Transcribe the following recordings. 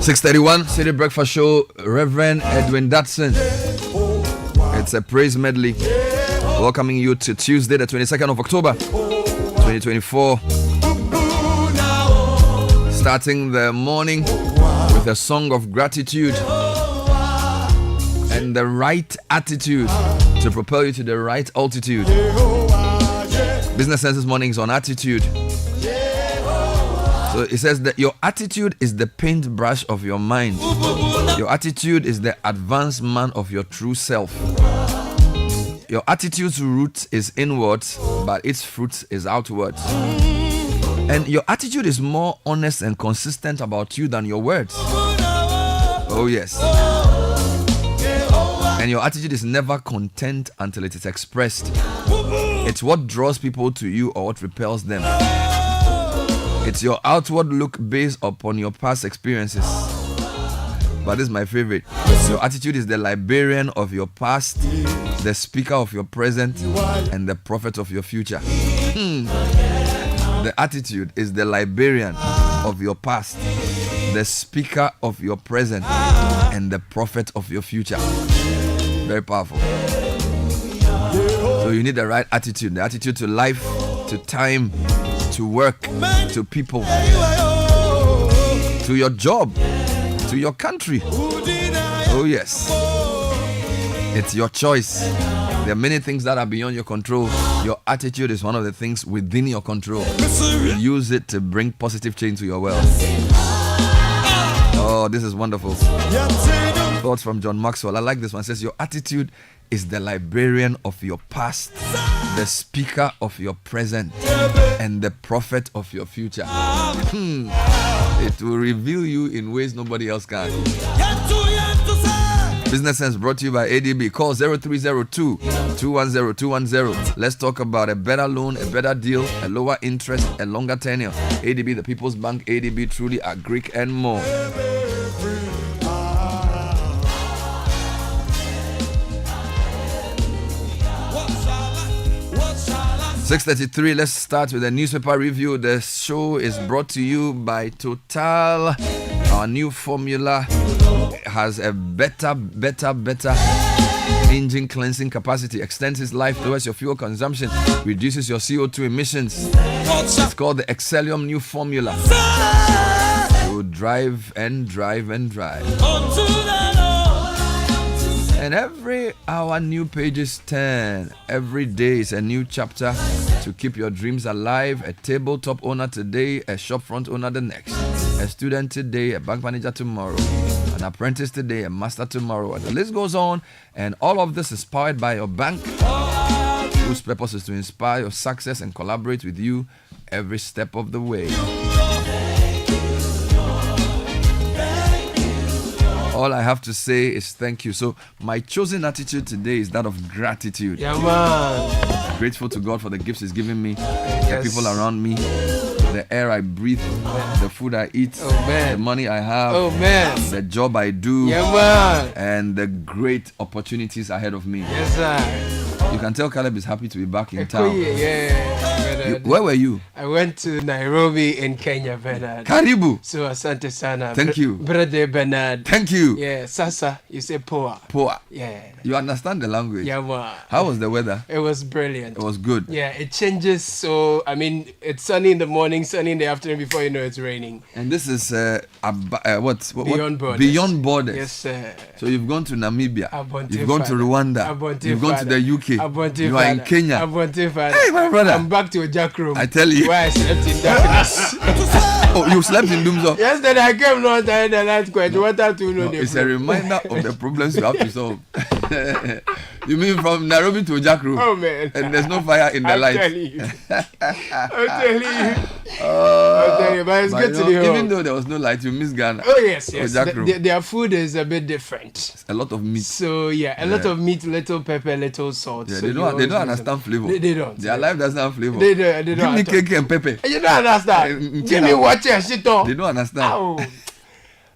(6:31) Citi Breakfast Show, Reverend Edwin Datson. It's a praise medley. Welcoming you to Tuesday, the 22nd of October, 2024. Starting the morning with a song of gratitude and the right attitude to propel you to the right altitude. Business Sense this morning is on attitude. So it says that your attitude is the paintbrush of your mind. Your attitude is the advancement of your true self. Your attitude's root is inwards, but its fruit is outwards. And your attitude is more honest and consistent about you than your words. Oh yes. And your attitude is never content until it is expressed. It's what draws people to you or what repels them. It's your outward look based upon your past experiences. But this is my favorite. Your attitude is the librarian of your past, the speaker of your present, and the prophet of your future. The attitude is the librarian of your past, the speaker of your present, and the prophet of your future. Very powerful. So you need the right attitude. The attitude to life, to time, to work, to people, to your job, to your country. Oh yes. It's your choice. There are many things that are beyond your control. Your attitude is one of the things within your control. Use it to bring positive change to your world. Oh, this is wonderful. Thoughts from John Maxwell. I like this one. It says, your attitude is the librarian of your past, the speaker of your present, and the prophet of your future. It will reveal you in ways nobody else can. Business Sense brought to you by ADB. Call 0302-210-210. Let's talk about a better loan, a better deal, a lower interest, a longer tenure. ADB, the People's Bank, ADB, truly agric and more. 6:33. Let's start with a newspaper review. The show is brought to you by Total. Our new formula has a better engine cleansing capacity, extends its life towards your fuel consumption, reduces your CO2 emissions. It's called the Excellium new formula. So drive and drive and drive. And every hour, new pages turn. Every day is a new chapter to keep your dreams alive. A tabletop owner today, a shopfront owner the next. A student today, a bank manager tomorrow. An apprentice today, a master tomorrow. And the list goes on. And all of this is powered by your bank, whose purpose is to inspire your success and collaborate with you every step of the way. All I have to say is thank you. So my chosen attitude today is that of gratitude. Yeah, man. Grateful to God for the gifts He's given me, the people around me, the air I breathe, the food I eat, the money I have, the job I do, and the great opportunities ahead of me. Yes, sir. You can tell Caleb is happy to be back in town. Where were you? I went to Nairobi in Kenya, Bernard. Karibu. So asante sana. Thank you. Brother Bernard. Thank you. Yeah, sasa, you say poa. Poa. Yeah. You understand the language? Yeah, man. How was the weather? It was brilliant. It was good. Yeah, it changes. So, I mean, it's sunny in the morning, sunny in the afternoon, before you know it's raining. And this is what? Beyond Borders. Beyond Borders. Yes, sir. So you've gone to Namibia. You've gone to Rwanda. You've gone to the UK. You are in Kenya. Hey, my brother. I'm back to a jack room. I tell you. Where I slept in darkness. Oh, you slept in Doomsday? Yesterday I came not tired the night quite. It's a reminder of the problems you have to solve. You mean from Nairobi to Jack room? Oh man. And there's no fire in the light. I'm telling you. I'll tell you, but it's But, good to be home. even though there was no light, you miss Ghana. Oh yes. Jack Rowe. Their food is a bit different. A lot of meat. So a lot of meat, little pper, little salt. Yeah, so they don't understand flavor. They don't. Their life doesn't have flavor. They don't. Give me cake and pepper. You don't understand. Give me what you shit on. They don't understand. Oh.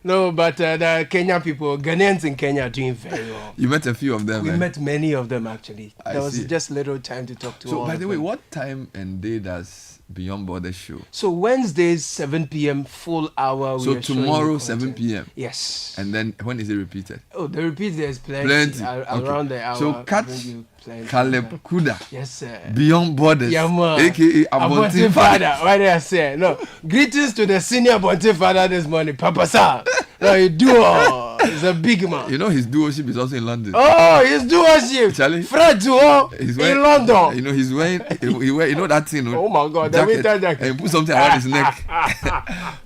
No, but the Kenyan people, Ghanaians in Kenya are doing very well. You met a few of them. We met many of them actually. There was see. just little time to talk to all So, by of the way, them. what time and day does Beyond Borders show? So Wednesdays 7 p.m. full hour. So we are showing tomorrow you 7 content. p.m. Yes. And then when is it repeated? Oh, the repeat there's plenty. Around the hour. So catch bring you plenty. Caleb Kuda. Yes, sir. Beyond Borders. Yeah, man. AKA Abontin Father. Why did I say? No. Greetings to the senior Abontin Father this morning. Papa Sir. No, he duo. He's a big man. You know his duoship is also in London. Oh, his duoship. Charlie. Fred duo He's in London. You know he's wearing. He wear. You know that thing. Oh my God, the winter jacket. And he put something around his neck.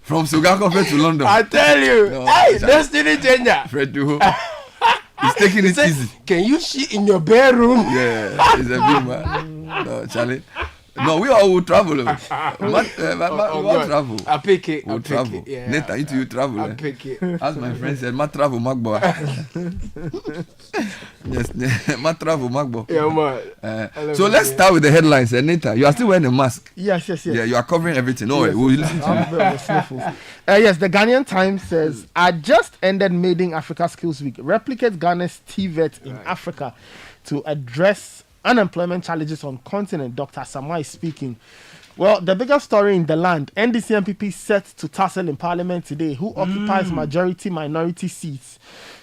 From Sugar Coffee to London. I tell you. No, Hey, Charlie. destiny changer. Fred Duo. He's taking it easy. Can you shit in your bedroom? Yeah, he's a big man. No, Charlie. No, we all will travel. We all travel. I pick it. We'll travel. Yeah, Nathan, you travel. I pick it. As my friend said, ma travel, magbo. Yes, ma travel, magbo. Yeah, man. So let's start with the headlines. Nathan, you are still wearing a mask. Yes. Yeah, you are covering everything. No, we'll listen to you. Yes, the Ghanaian Times says, I just ended Made in Africa Skills Week. Replicate Ghana's TVET in Africa to address unemployment challenges on continent. Dr. Samwa is speaking. Well, the biggest story in the land, NDC MPP set to tussle in Parliament today. Who occupies majority minority seats?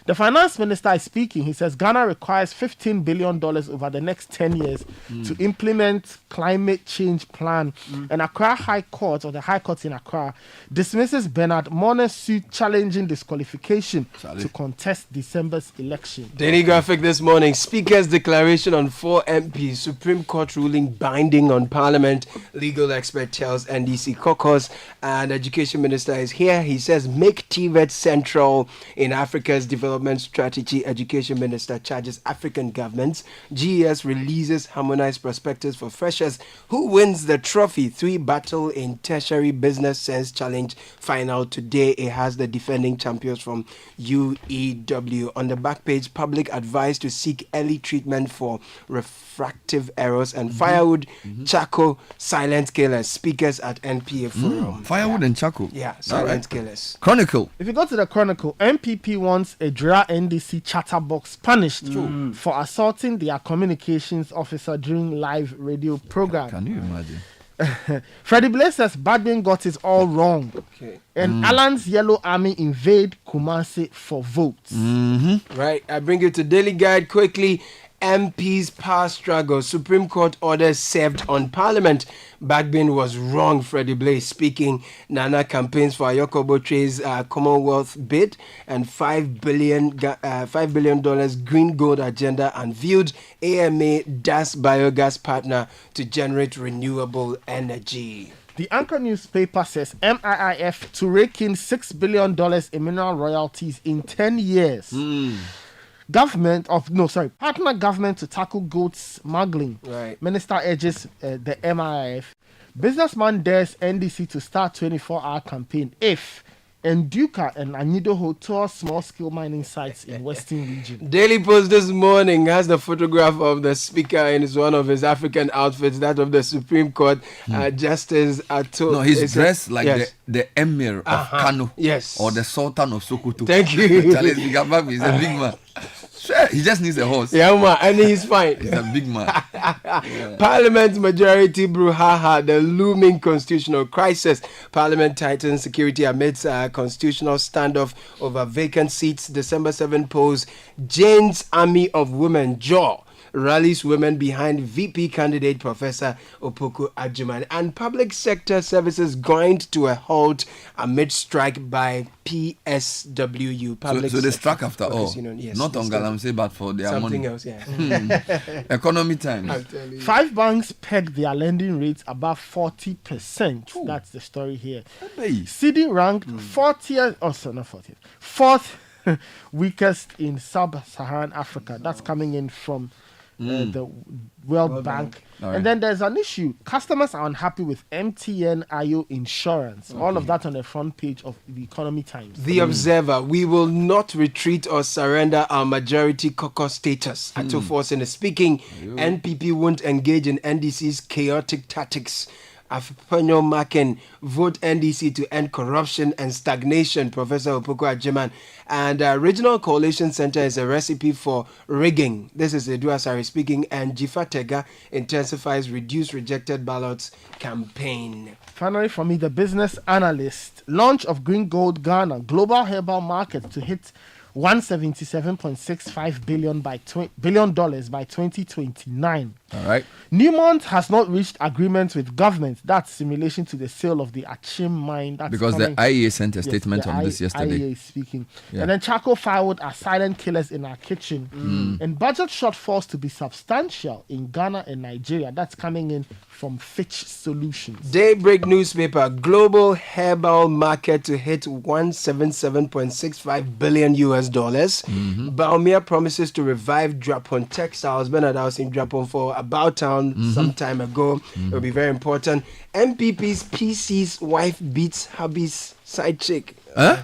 The finance minister is speaking. He says Ghana requires $15 billion over the next 10 years to implement climate change plan. And Accra High Court, or the High Court in Accra, dismisses Bernard Mona's suit challenging disqualification to contest December's election. Daily Graphic this morning. Speaker's declaration on 4 MPs. Supreme Court ruling binding on Parliament. Legal expert tells NDC caucus. And Education Minister is here. He says make TVET central in Africa's development strategy. Education Minister charges African governments. GES releases harmonized prospectus for freshers. Who wins the trophy? 3 battle in tertiary business sense challenge final today. It has the defending champions from UEW. On the back page, public advice to seek early treatment for refractive errors and firewood, charcoal, silent killers. Speakers at NPA forum. Firewood and charcoal. Yeah, silent killers. Chronicle. If you go to the Chronicle, MPP wants a DRA NDC chatterbox punished for assaulting their communications officer during live radio program. Can you imagine? Freddie Blaise says Badmin got it all wrong. Okay. And Alan's Yellow Army invade Kumasi for votes. Right, I bring you to Daily Guide quickly. MP's power struggle. Supreme Court orders served on Parliament. Bagbin was wrong, Freddie Blaise speaking. Nana campaigns for Ayoko Botre's Commonwealth bid and $5 billion green gold agenda unveiled. AMA DAS biogas partner to generate renewable energy. The Anchor newspaper says MIIF to rake in $6 billion in mineral royalties in 10 years. Partner government to tackle gold smuggling. Right. Minister urges the MIIF. Businessman dares NDC to start 24-hour campaign if Nduka and Anidoho tour small-scale mining sites in Western region. Daily Post this morning has the photograph of the speaker in one of his African outfits, that of the Supreme Court Justice Ato. No, he's dressed like the Emir of Kano. Yes. Or the Sultan of Sokoto. Thank you. Charles Bigabab is a big man. Sure, he just needs a horse. Yeah, man, and he's fine. He's a big man. Parliament majority brouhaha, the looming constitutional crisis. Parliament tightens security amidst constitutional standoff over vacant seats. December 7 polls. Jane's Army of Women, JAW, rallies women behind VP candidate Professor Opoku Ajuman. And public sector services grind to a halt amid strike by PSWU. So they struck after all. Yes, not on Galamsey, but for their something money. else, yeah. Economy Times. 5 banks peg their lending rates above 40%. Ooh. That's the story here. Citi ranked 4th weakest in sub-Saharan Africa. That's coming in from the World Bank. All right. And then there's an issue. Customers are unhappy with MTN IO insurance. All of that on the front page of the Economy Times. The Observer, we will not retreat or surrender our majority caucus status. Ato Forsen is speaking. NPP won't engage in NDC's chaotic tactics. Afenyo Macken, vote NDC to end corruption and stagnation, Professor Opoku Ajiman. And Regional Coalition Center is a recipe for rigging. This is Edu Asari speaking. And Jifa Tega intensifies reduce rejected ballots campaign. Finally, for me, the Business Analyst. Launch of Green Gold Ghana, global herbal market to hit $177.65 billion by by 2029. All right. Newmont has not reached agreement with government. That's simulation to the sale of the Achim mine. That's Because the IEA sent a statement the on this yesterday. IEA is speaking. Yeah. And then charcoal firewood are silent killers in our kitchen. And budget shortfalls to be substantial in Ghana and Nigeria. That's coming in from Fitch Solutions. Daybreak newspaper, global herbal market to hit $177.65 billion US. Baumia promises to revive Drapon textiles. Bernard, I was in Drapon for About Town some time ago. It will be very important. MPP's PC's wife beats hubby's side chick. Huh?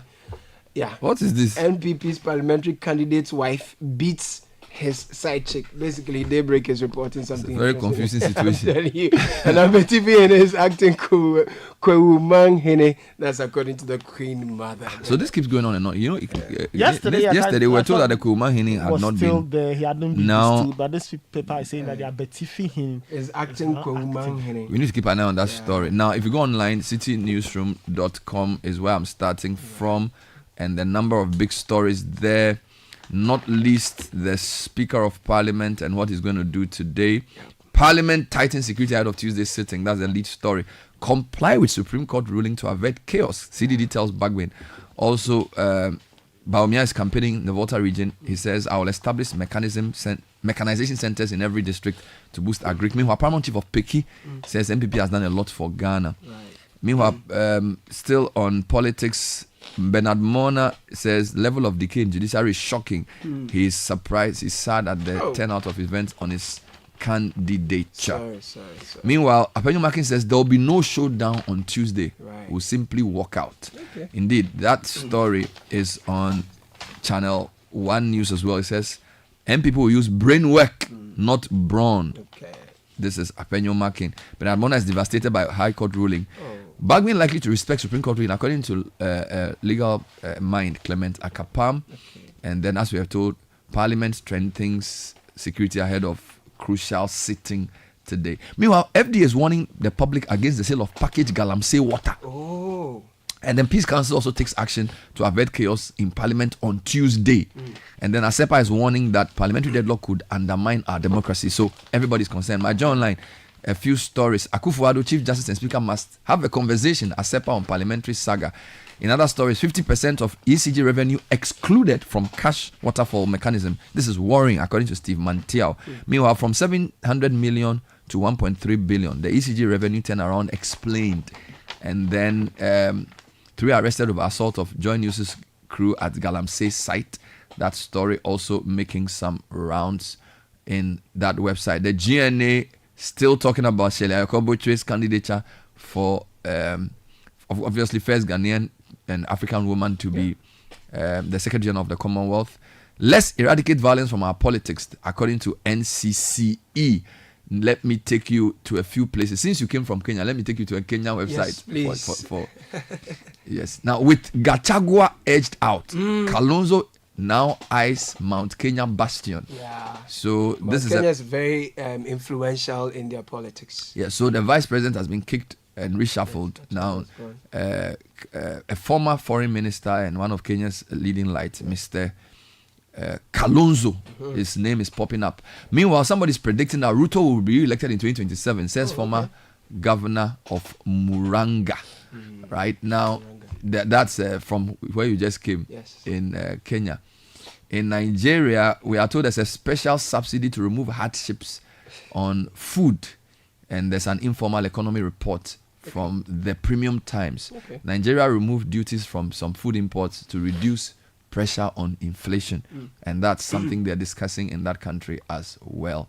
Yeah. What is this? NPP's parliamentary candidate's wife beats his side chick. Basically, Daybreak is reporting something. It's a very confusing situation. I'm telling you. And Abetifi is acting Kwewumang Hene. That's according to the Queen Mother. So this keeps going on and on. You know, Yesterday, we were told that the Kuma Hini had was not still been. there. He hadn't been Now- distilled, but this paper is saying that they are Betifi him. Is acting Kwewumang Hene. We need to keep an eye on that story. Now, if you go online, citynewsroom.com is where I'm starting from, and the number of big stories there, not least the Speaker of Parliament and what he's going to do today. Parliament tightens security ahead of Tuesday's sitting. That's the lead story. Comply with Supreme Court ruling to avert chaos. CDD tells Bagwin. Also, Baumia is campaigning in the Volta region. He says, I will establish mechanization centers in every district to boost agri. Meanwhile, Paramount Chief of Peki says MPP has done a lot for Ghana. Right. Meanwhile, still on politics, Bernard Mona says level of decay in judiciary is shocking. He's surprised, he's sad at the turnout of events on his candidature. Sorry. Meanwhile, Apenyo Makin says there will be no showdown on Tuesday. Right. We'll simply walk out. Okay. Indeed, that story is on Channel 1 News as well. It says, MPP will use brain work, not brawn. Okay. This is Apenyo Makin. Bernard Mona is devastated by High Court ruling. Bagwin likely to respect Supreme Court ruling according to legal mind Clement Akapam. And then, as we have told, Parliament strengthens security ahead of crucial sitting today. Meanwhile, FDA is warning the public against the sale of packaged galamsey water. Oh. And then Peace Council also takes action to avert chaos in Parliament on Tuesday. And then ASEPA is warning that parliamentary deadlock could undermine our democracy. So everybody's concerned. My John Online, a few stories. Akufo-Addo, Chief Justice and Speaker must have a conversation, ASEPA on parliamentary saga. In other stories, 50% of ECG revenue excluded from cash waterfall mechanism. This is worrying, according to Steve Mantiao. Meanwhile, from 700 million to 1.3 billion, the ECG revenue turnaround explained. And then 3 arrested over assault of Joy News' crew at Galamsey site. That story also making some rounds in that website. The GNA still talking about Sheila Yakoboche's candidature for obviously first Ghanaian and African woman to be the Secretary General of the Commonwealth. Let's eradicate violence from our politics, according to NCCE. Let me take you to a few places. Since you came from Kenya, let me take you to a Kenyan website. Yes, please. Yes. Now, with Gachagua edged out, Kalonzo now eyes Mount Kenya bastion. Yeah. So this Kenya is very influential in their politics. Yeah. So the vice president has been kicked and reshuffled. Now, a former foreign minister and one of Kenya's leading lights, Mr. Kalonzo, his name is popping up. Meanwhile, somebody's predicting that Ruto will be re-elected in 2027, says former governor of Muranga. Right now, that's from where you just came in Kenya. In Nigeria, we are told there's a special subsidy to remove hardships on food, and there's an informal economy report from the Premium Times. Nigeria removed duties from some food imports to reduce pressure on inflation. And that's something they're discussing in that country as well.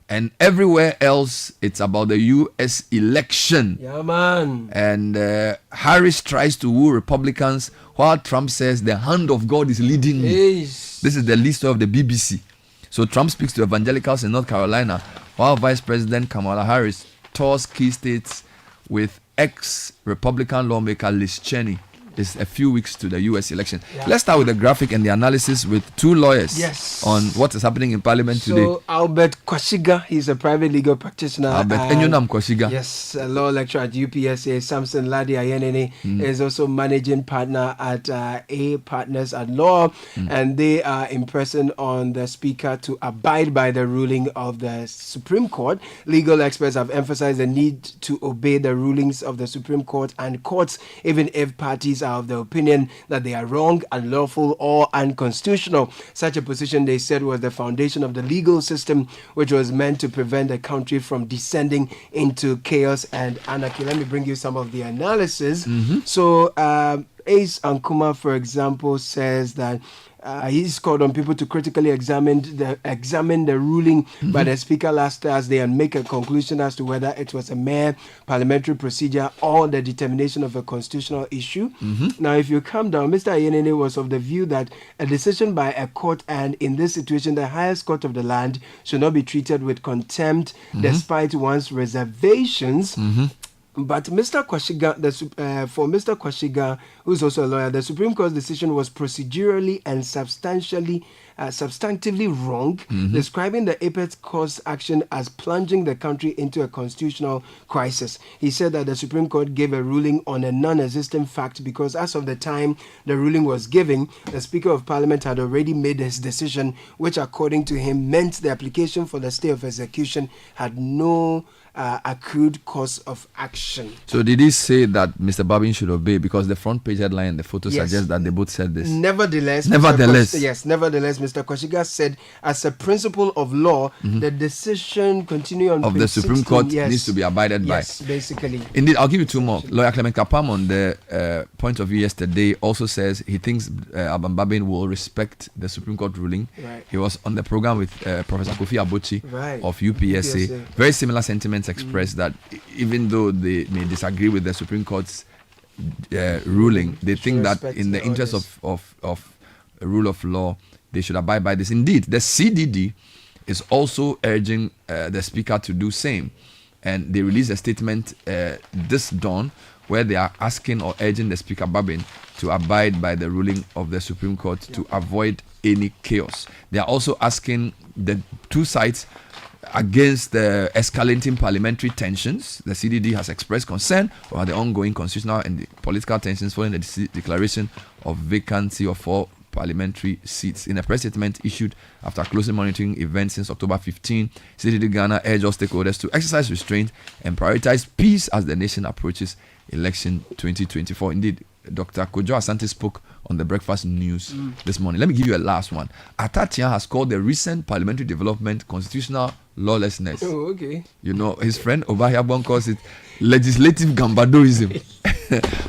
And everywhere else, it's about the U.S. election. Yeah, man. And Harris tries to woo Republicans while Trump says the hand of God is leading me. This is the list of the BBC. So Trump speaks to evangelicals in North Carolina while Vice President Kamala Harris tours key states with ex-Republican lawmaker Liz Cheney. It's a few weeks to the U.S. election. Yeah. Let's start with the graphic and the analysis with two lawyers on what is happening in Parliament today. So Albert Kwashiga, he's a private legal practitioner. Kwashiga. Yes, a law lecturer at UPSA. Samson Ladi Ayenene is also managing partner at A Partners at Law, and they are impressing on the Speaker to abide by the ruling of the Supreme Court. Legal experts have emphasized the need to obey the rulings of the Supreme Court and courts, even if parties are of the opinion that they are wrong, unlawful, or unconstitutional. Such a position, they said, was the foundation of the legal system, which was meant to prevent the country from descending into chaos and anarchy. Let me bring you some of the analysis. So, Ace Ankuma, for example, says that he's called on people to critically examine the ruling by the Speaker last Thursday and make a conclusion as to whether it was a mere parliamentary procedure or the determination of a constitutional issue. Now, if you come down, Mr. Ayenene was of the view that a decision by a court, and in this situation, the highest court of the land, should not be treated with contempt despite one's reservations. But Mr. Kwashiga, for Mr. Kwashiga, who's also a lawyer, the Supreme Court's decision was procedurally and substantively wrong, describing the Apex Court's action as plunging the country into a constitutional crisis. He said that the Supreme Court gave a ruling on a non-existent fact because as of the time the ruling was given, the Speaker of Parliament had already made his decision, which according to him meant the application for the stay of execution had no accrued course of action. So did he say that Mr. Babin should obey because the front page headline and the photo suggests that they both said this? Nevertheless, Mr. Kwashiga said as a principle of law, the decision continued on of the Supreme Court needs to be abided by. Yes, basically. Indeed, I'll give you two more. Lawyer Clement Kapam on the point of view yesterday also says he thinks Alban Babin will respect the Supreme Court ruling. Right. He was on the program with Professor Kofi Abuchi of UPSA. Very similar sentiments expressed that even though they may disagree with the Supreme Court's ruling, they think that in the interest of a rule of law, they should abide by this. Indeed, the CDD is also urging the Speaker to do same. And they released a statement this dawn where they are asking or urging the Speaker Babin to abide by the ruling of the Supreme Court to avoid any chaos. They are also asking the two sides against the escalating parliamentary tensions. The CDD has expressed concern over the ongoing constitutional and political tensions following the declaration of vacancy of 4 parliamentary seats. In a press statement issued after closely monitoring events since October 15, CDD Ghana urged all stakeholders to exercise restraint and prioritize peace as the nation approaches election 2024. Indeed, Dr. Kojo Asante spoke on the breakfast news this morning. Let me give you a last one. Atatia has called the recent parliamentary development constitutional lawlessness. Oh, okay. You know, his friend Obahiabon calls it legislative gambadoism.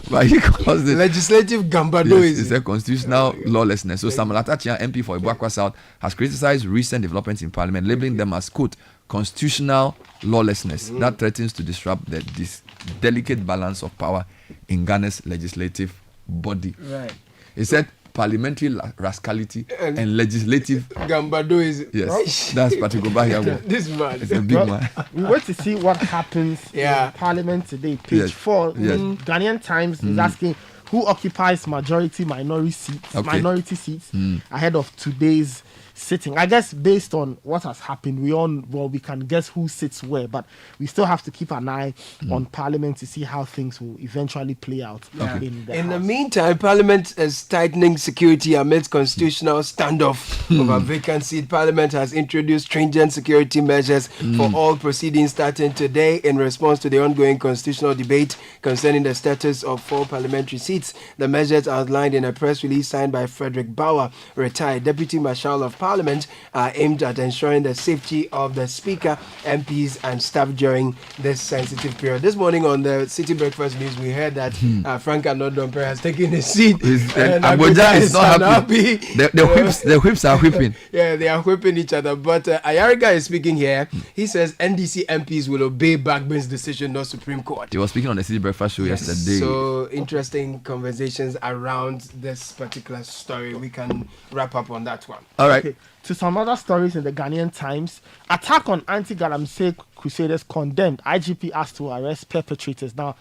But he calls it legislative gambadoism. Yes, it's a constitutional lawlessness. So Samuel Atatia, MP for Ibuakwa South, has criticized recent developments in parliament, labeling them as, quote, constitutional lawlessness that threatens to disrupt this delicate balance of power in Ghana's legislative body. Right. He said parliamentary rascality and legislative gambadoism. Yes, right? that's Patrick Obahiago. This man. It's a big man. We wait to see what happens in Parliament today. Page 4, Ghanaian Times is asking who occupies minority seats ahead of today's sitting. I guess based on what has happened, we can guess who sits where, but we still have to keep an eye on Parliament to see how things will eventually play out. In the meantime, Parliament is tightening security amidst constitutional standoff over vacant seat. Parliament has introduced stringent security measures for all proceedings starting today in response to the ongoing constitutional debate concerning the status of 4 parliamentary seats. The measures outlined in a press release signed by Frederick Bauer, retired Deputy Marshal of Parliament, Parliament are aimed at ensuring the safety of the Speaker, MPs, and staff during this sensitive period. This morning on the Citi Breakfast News, we heard that Frank Anodompe has taken his seat. And Abuja is not happy. The whips are whipping. Yeah, they are whipping each other. But Ayariga is speaking here. He says NDC MPs will obey Bagban's decision, not Supreme Court. He was speaking on the Citi Breakfast Show yesterday. So interesting conversations around this particular story. We can wrap up on that one. All right. Okay. To some other stories in the Ghanaian Times, attack on anti-Galamsey crusaders condemned. IGP asked to arrest perpetrators. Now,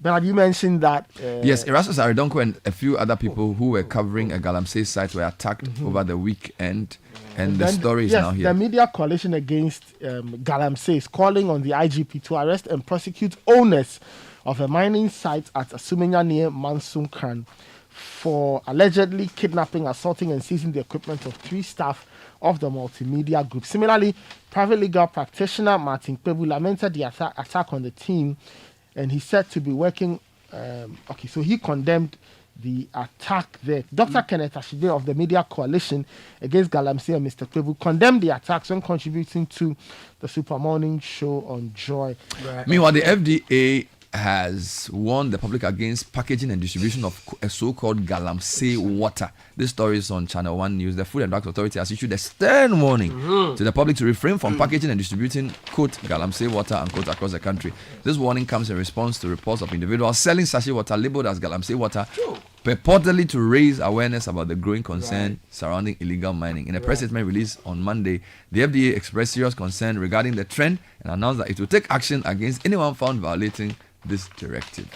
Bernard, you mentioned that... yes, Erastus Aridonko and a few other people who were covering a Galamsey site were attacked over the weekend. And the story is now here. The media coalition against Galamsey is calling on the IGP to arrest and prosecute owners of a mining site at Sumenya near Mansum Khan for allegedly kidnapping, assaulting, and seizing the equipment of 3 staff of the multimedia group. Similarly, private legal practitioner Martin Kpebu lamented the attack on the team, and he said to be working. So he condemned the attack there. Dr. Kenneth Ashide of the Media Coalition against Galamsey and Mr. Kpebu condemned the attacks when contributing to the Super Morning Show on Joy. Right. Meanwhile, the FDA has warned the public against packaging and distribution of a so-called Galamsey water. This story is on Channel 1 News. The Food and Drug Authority has issued a stern warning to the public to refrain from packaging and distributing, quote, Galamsey water, unquote, across the country. This warning comes in response to reports of individuals selling sachet water labeled as Galamsey water, purportedly to raise awareness about the growing concern surrounding illegal mining. In a press statement released on Monday, the FDA expressed serious concern regarding the trend and announced that it will take action against anyone found violating this directive.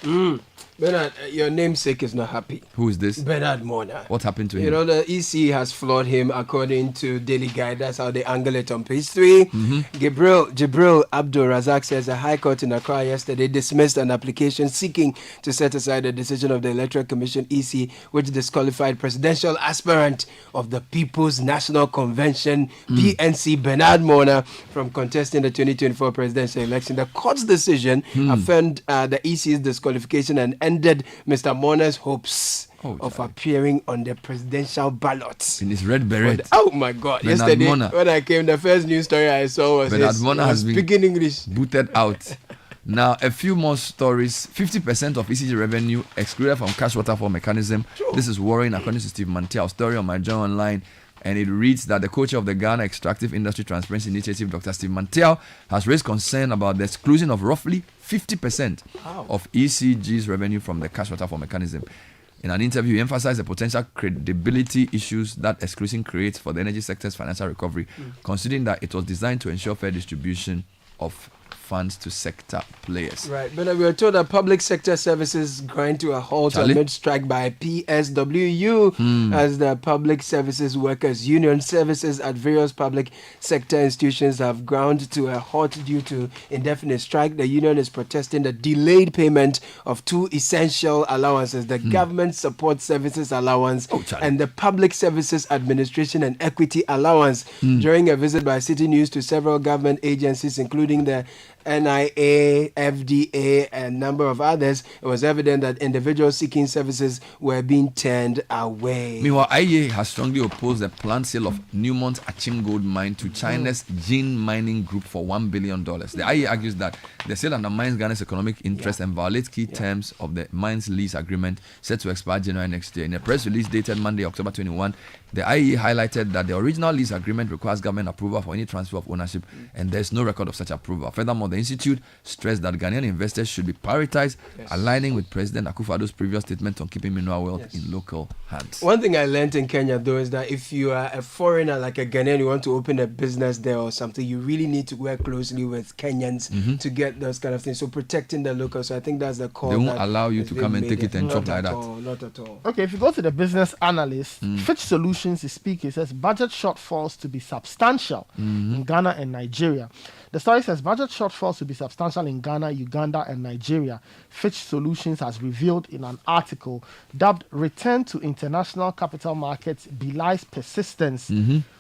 Bernard, your namesake is not happy. Who is this? Bernard Mona. What happened to him? You know, the EC has floored him according to Daily Guide. That's how they angle it on page 3. Jibril Abdul Razak says the High Court in Accra yesterday dismissed an application seeking to set aside the decision of the Electoral Commission EC, which disqualified presidential aspirant of the People's National Convention, PNC, Bernard Mona, from contesting the 2024 presidential election. The court's decision affirmed the EC's disqualification and ended Mr. Mona's hopes of appearing on the presidential ballot. In his red beret. Oh my God. Bernard Yesterday, Mona. when I came, the first news story I saw was Bernard Mona has been speaking English. booted out. Now, a few more stories. 50% of ECG revenue excluded from cash waterfall mechanism. This is worrying, according to Steve Mantel. Story on my journal online. And it reads that the co-chair of the Ghana Extractive Industry Transparency Initiative, Dr. Steve Mantel, has raised concern about the exclusion of roughly 50% of ECG's revenue from the cash waterfall mechanism. In an interview, he emphasized the potential credibility issues that exclusion creates for the energy sector's financial recovery, considering that it was designed to ensure fair distribution of funds to sector players. Right, but we were told that public sector services grind to a halt amid strike by PSWU as the Public Services Workers Union. Services at various public sector institutions have ground to a halt due to indefinite strike. The union is protesting the delayed payment of 2 essential allowances, the Government Support Services Allowance and the Public Services Administration and Equity Allowance. During a visit by City News to several government agencies, including the NIA, FDA, and a number of others, it was evident that individuals seeking services were being turned away. Meanwhile, IEA has strongly opposed the planned sale of Newmont's Achim Gold Mine to China's Jin Mining Group for $1 billion. The IEA argues that the sale undermines Ghana's economic interest and violates key terms of the mine's lease agreement set to expire January next year. In a press release dated Monday, October 21, the IEA highlighted that the original lease agreement requires government approval for any transfer of ownership, and there is no record of such approval. Furthermore, the institute stressed that Ghanaian investors should be prioritized, aligning with President Akufo-Addo's previous statement on keeping mineral wealth in local hands. One thing I learned in Kenya, though, is that if you are a foreigner like a Ghanaian, you want to open a business there or something, you really need to work closely with Kenyans to get those kind of things. So protecting the locals. So I think that's the call. They won't allow you to come and take it and chop like that. Not at all. Okay, if you go to the business analyst, Fitch Solutions is speaking. It says budget shortfalls to be substantial in Ghana and Nigeria. The story says budget shortfalls to be substantial in Ghana, Uganda, and Nigeria. Fitch Solutions has revealed in an article dubbed "Return to International Capital Markets Belies Persistence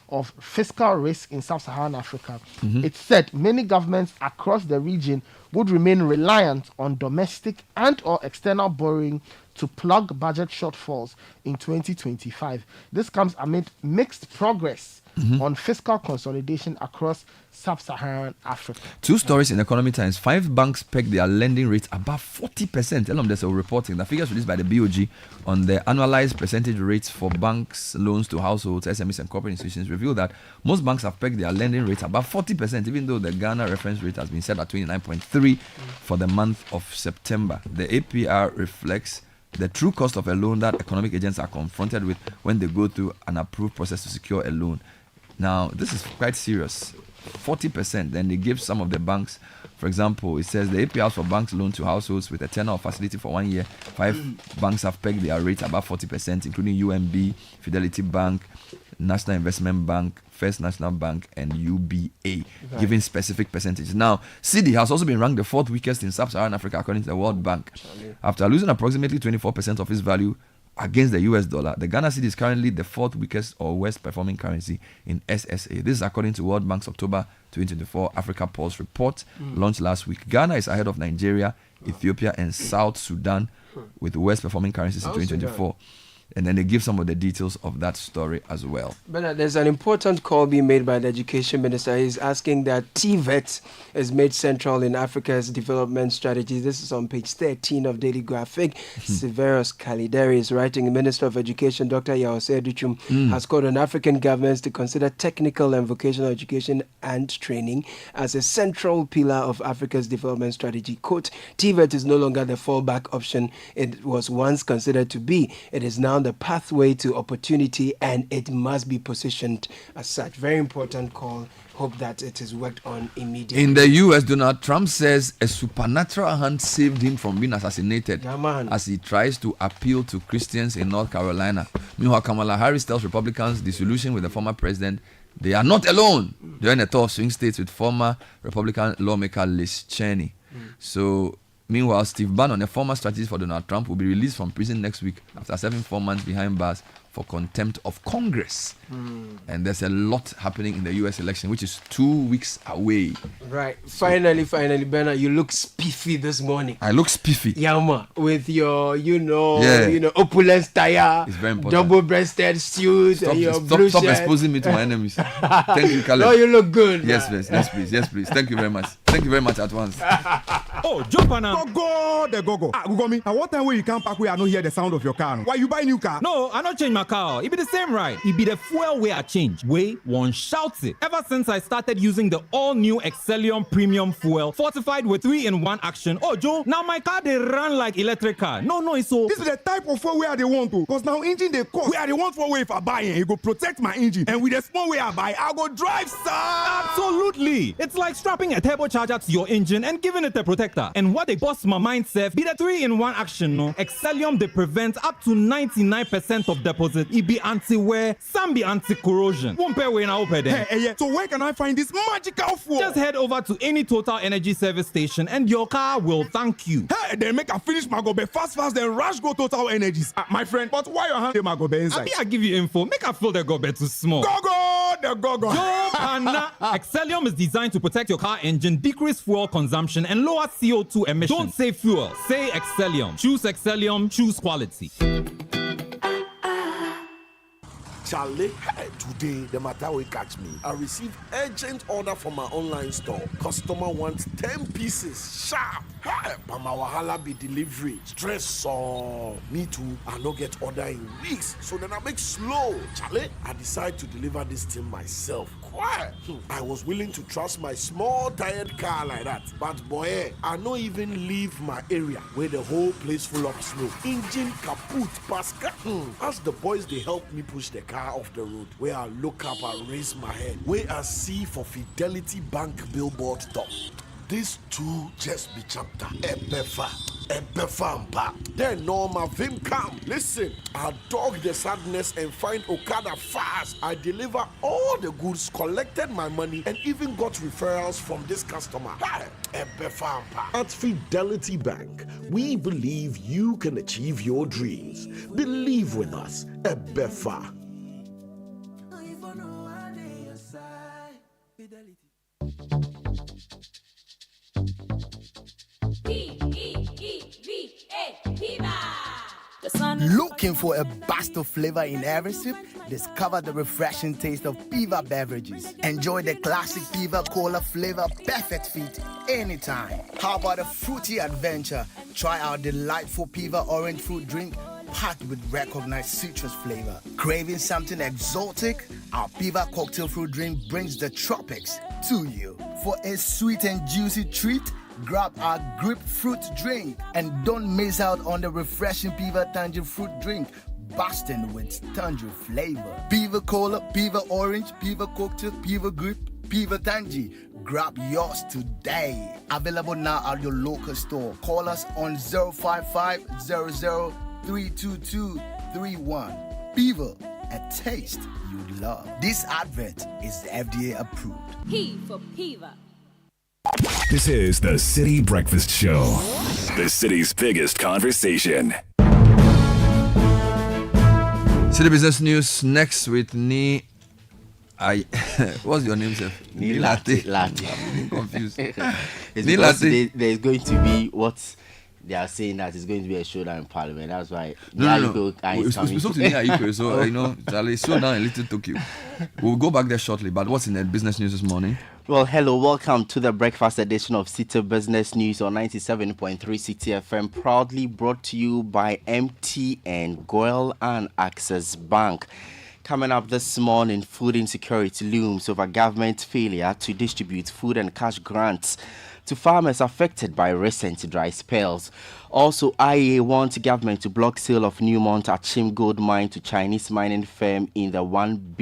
of Fiscal Risk in Sub-Saharan Africa." It said many governments across the region would remain reliant on domestic and or external borrowing to plug budget shortfalls in 2025. This comes amid mixed progress on fiscal consolidation across sub-Saharan Africa. Two stories in Economy Times. 5 banks pegged their lending rates above 40%. There's a reporting. The figures released by the BOG on the annualized percentage rates for banks' loans to households, SMEs, and corporate institutions reveal that most banks have pegged their lending rates above 40%, even though the Ghana reference rate has been set at 29.3 for the month of September. The APR reflects the true cost of a loan that economic agents are confronted with when they go through an approved process to secure a loan. Now, this is quite serious. 40%. Then they give some of the banks, for example, it says the APRs for banks loan to households with a tenor of facility for 1 year. 5 banks have pegged their rates above 40%, including UMB, Fidelity Bank, National Investment Bank, First National Bank, and UBA, giving specific percentages. Now, Citi has also been ranked the 4th weakest in sub-Saharan Africa according to the World Bank. After losing approximately 24% of its value against the US dollar, the Ghana cedi is currently the 4th weakest or worst performing currency in SSA. This is according to World Bank's October 2024 Africa Pulse report launched last week. Ghana is ahead of Nigeria, Ethiopia, and South Sudan with the worst performing currencies in 2024. And then they give some of the details of that story as well. But there's an important call being made by the Education Minister. He's asking that TVET is made central in Africa's development strategy. This is on page 13 of Daily Graphic. Severus Kalideri is writing, the Minister of Education, Dr. Yawose Duchum, has called on African governments to consider technical and vocational education and training as a central pillar of Africa's development strategy. Quote, TVET is no longer the fallback option it was once considered to be. It is now the pathway to opportunity, and it must be positioned as such. Very important call. Hope that it is worked on immediately. In the US, Donald Trump says a supernatural hand saved him from being assassinated as he tries to appeal to Christians in North Carolina. Meanwhile, Kamala Harris tells Republicans disillusioned with the former president they are not alone during a tour of swing states with former Republican lawmaker Liz Cheney. So, meanwhile, Steve Bannon, a former strategist for Donald Trump, will be released from prison next week after serving 4 months behind bars for contempt of Congress. And there's a lot happening in the US election, which is 2 weeks away. Right. Finally, Bernard, you look spiffy this morning. I look spiffy. Yama, with your, opulence tire. It's very important. Double-breasted suit and your blue stop shirt. exposing me to my enemies. Thank you, Caleb. No, you look good. Yes, please. Yes, please. Thank you very much. Thank you very much at once. Oh, jump on now. Go. Google me. At what time when you come back, where I don't hear the sound of your car? Why you buy new car? No, I not change my car. It be the same, right? It be the fuel way I change. Way one shouts it. Ever since I started using the all-new Excellium Premium Fuel, fortified with 3-in-1 action. Oh, Joe, now my car they run like electric car. No, it's so. This is the type of fuel where they want to. Because now engine they cost. Where they want for way if I buy it go protect my engine. And with the small way I buy, I go drive, sir. Absolutely. It's like strapping a turbocharger to your engine and giving it a protector. And what they bust my mind, Seth, be the 3-in-1 action, no? Excellium, they prevent up to 99% of deposit. It be anti-wear, some be anti-corrosion. Won't pay when I open them. Hey, so where can I find this magical fuel? Just head over to any Total Energy service station and your car will thank you. Hey, then make I finish my gobe fast, then rush go Total Energies. My friend, but why your hand my gobe inside? I give you info. Make I feel the gobe too small. Go. Yo, Pana. Excellium is designed to protect your car engine, decrease fuel consumption, and lower CO2 emissions. Don't say fuel. Say Excellium. Choose Excellium. Choose quality. Charlie, today the matter will catch me. I received urgent order from my online store. Customer wants 10 pieces sharp. Hey, but my wahala be delivery. Stress so me too. I no get order in weeks. So then I make slow. Charlie, I decide to deliver this thing myself. Quiet. I was willing to trust my small tired car like that. But boy, I no even leave my area where the whole place full of snow. Engine kaput, pasca. As the boys they help me push the car off the road, where I look up and raise my head, where I see for Fidelity Bank billboard top. This too just be chapter. Ebefampa. Then Norma Vim come. Listen, I dog the sadness and find Okada fast. I deliver all the goods, collected my money, and even got referrals from this customer. Ebefampa. At Fidelity Bank, we believe you can achieve your dreams. Believe with us. Ebefa. Looking for a burst of flavor in every sip? Discover the refreshing taste of Piva beverages. Enjoy the classic Piva Cola flavor, perfect fit anytime. How about a fruity adventure? Try our delightful Piva orange fruit drink packed with recognized citrus flavor. Craving something exotic? Our Piva cocktail fruit drink brings the tropics to you. For a sweet and juicy treat, grab our grapefruit drink and don't miss out on the refreshing Piva Tangerine fruit drink, bursting with tangerine flavor. Piva Cola, Piva Orange, Piva Cocktail, Piva Grape, Piva Tangy. Grab yours today. Available now at your local store. Call us on 055 00 32231. Piva, a taste you love. This advert is FDA approved. P for Piva. This is the Citi Breakfast Show, the city's biggest conversation. City Business News next with what's your name, sir? Latte. I'm confused. It's because there's going to be what they are saying that it's going to be a showdown in Parliament. That's why. No. We spoke to Nia, so Charlie, slow down a little, Tokyo. We'll go back there shortly. But what's in the business news this morning? Well, hello, welcome to the breakfast edition of Citi Business News on 97.3 Citi FM, proudly brought to you by MTN, Goil and Access Bank. Coming up this morning, food insecurity looms over government failure to distribute food and cash grants to farmers affected by recent dry spells. Also, IEA wants government to block sale of Newmont Achim gold mine to Chinese mining firm in the $1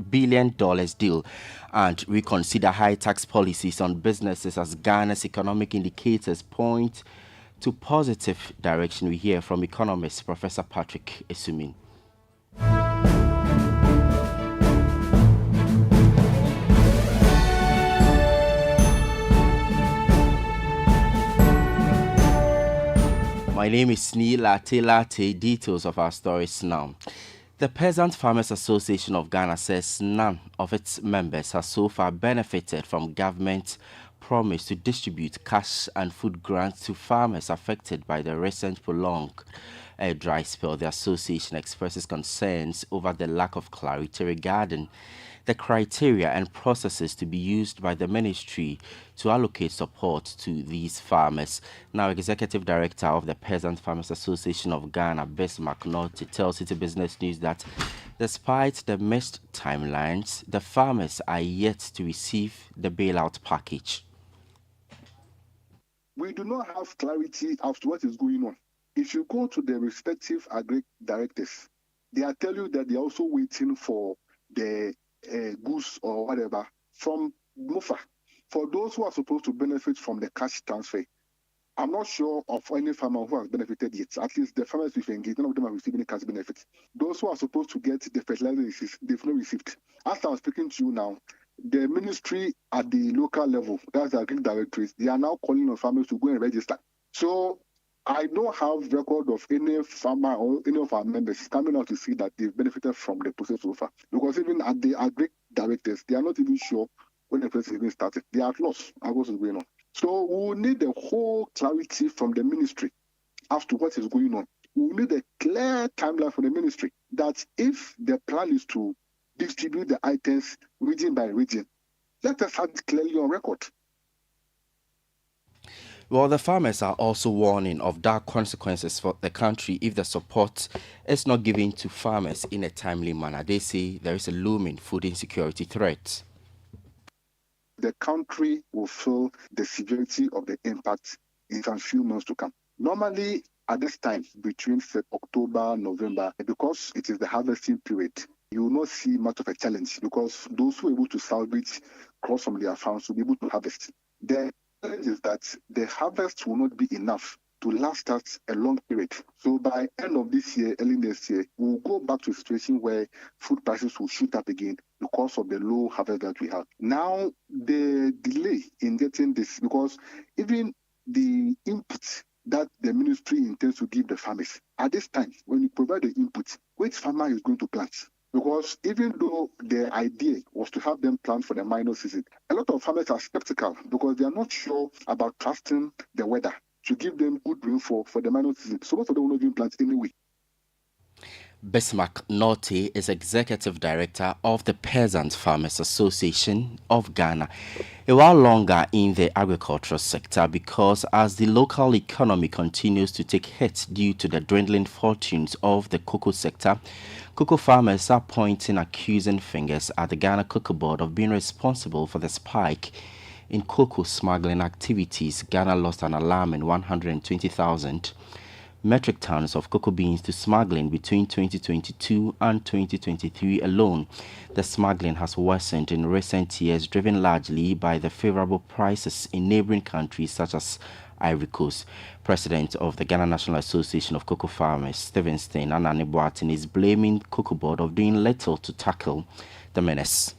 billion deal, and reconsider high tax policies on businesses as Ghana's economic indicators point to positive direction. We hear from economist Professor Patrick Esumin. My name is Neil Latte. Details of our stories now. The Peasant Farmers Association of Ghana says none of its members has so far benefited from government promise to distribute cash and food grants to farmers affected by the recent prolonged dry spell. The association expresses concerns over the lack of clarity regarding the criteria and processes to be used by the ministry to allocate support to these farmers. Now, Executive Director of the Peasant Farmers Association of Ghana, Bismarck Norte, tells Citi Business News that despite the missed timelines, the farmers are yet to receive the bailout package. We do not have clarity as to what is going on. If you go to the respective agri directors, they are telling you that they are also waiting for the goods or whatever from MOFA. For those who are supposed to benefit from the cash transfer, I'm not sure of any farmer who has benefited yet. At least the farmers we've engaged, none of them are receiving cash benefits. Those who are supposed to get the fertilizer, they've not received. As I'm speaking to you now, the ministry at the local level, that's the agri directories, they are now calling on farmers to go and register. So I don't have record of any farmer or any of our members coming out to see that they've benefited from the process so far. Because even at the agri directors, they are not even sure when the process even started. They are lost at what is going on. So we will need the whole clarity from the ministry as to what is going on. We will need a clear timeline from the ministry that if the plan is to distribute the items region by region, let us have it clearly on record. Well, the farmers are also warning of dark consequences for the country if the support is not given to farmers in a timely manner. They say there is a looming food insecurity threat. The country will feel the severity of the impact in a few months to come. Normally, at this time, between October, November, because it is the harvesting period, you will not see much of a challenge because those who are able to salvage crops from their farms will be able to harvest. The challenge is that the harvest will not be enough to last us a long period. So by end of this year, early next year, we'll go back to a situation where food prices will shoot up again because of the low harvest that we have. Now, the delay in getting this, because even the input that the ministry intends to give the farmers, at this time, when you provide the input, which farmer is going to plant? Because even though the idea was to have them plant for the minor season, a lot of farmers are skeptical because they are not sure about trusting the weather to give them good rainfall for the minor season. So most of them will not even plant anyway. Bismarck Norte is Executive Director of the Peasant Farmers Association of Ghana. A while longer in the agricultural sector because as the local economy continues to take hits due to the dwindling fortunes of the cocoa sector, cocoa farmers are pointing accusing fingers at the Ghana Cocoa Board of being responsible for the spike in cocoa smuggling activities. Ghana lost an alarming 120,000 metric tons of cocoa beans to smuggling between 2022 and 2023 alone. The smuggling has worsened in recent years, driven largely by the favorable prices in neighboring countries such as Ivory Coast. President of the Ghana National Association of Cocoa Farmers, Stephen Anani Boateng, is blaming Cocoa Board of doing little to tackle the menace.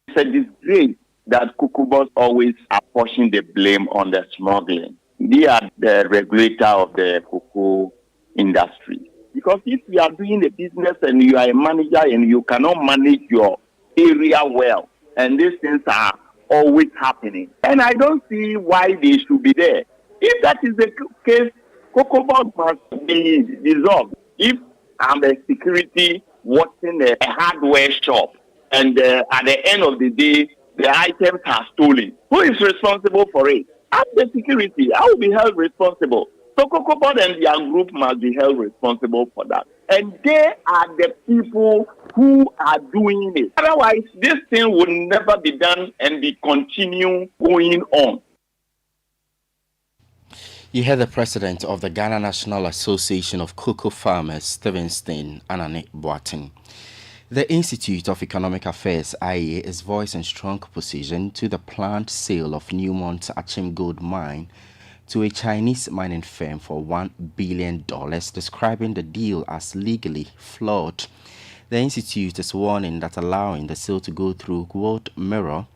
It's a disgrace that Cocoa Board always are pushing the blame on the smuggling. They are the regulator of the cocoa industry. Because if you are doing a business and you are a manager and you cannot manage your area well, and these things are always happening, and I don't see why they should be there. If that is the case, Cocoa Board must be dissolved. If I'm a security watching a hardware shop and at the end of the day, the items are stolen, who is responsible for it? As the security, I will be held responsible. So Cocoa Board and their group must be held responsible for that. And they are the people who are doing it. Otherwise, this thing will never be done and be continue going on. You heard the president of the Ghana National Association of Cocoa Farmers, Stephen Anani Boateng. The Institute of Economic Affairs, IEA, is voicing strong opposition to the planned sale of Newmont's Achim Gold Mine to a Chinese mining firm for $1 billion, describing the deal as legally flawed. The Institute is warning that allowing the sale to go through would mirror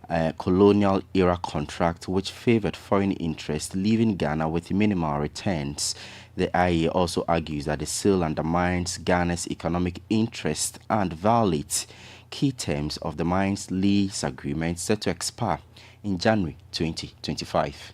a colonial-era contract which favored foreign interests, leaving Ghana with minimal returns. The IEA also argues that the sale undermines Ghana's economic interest and violates key terms of the mine's lease agreement set to expire in January 2025.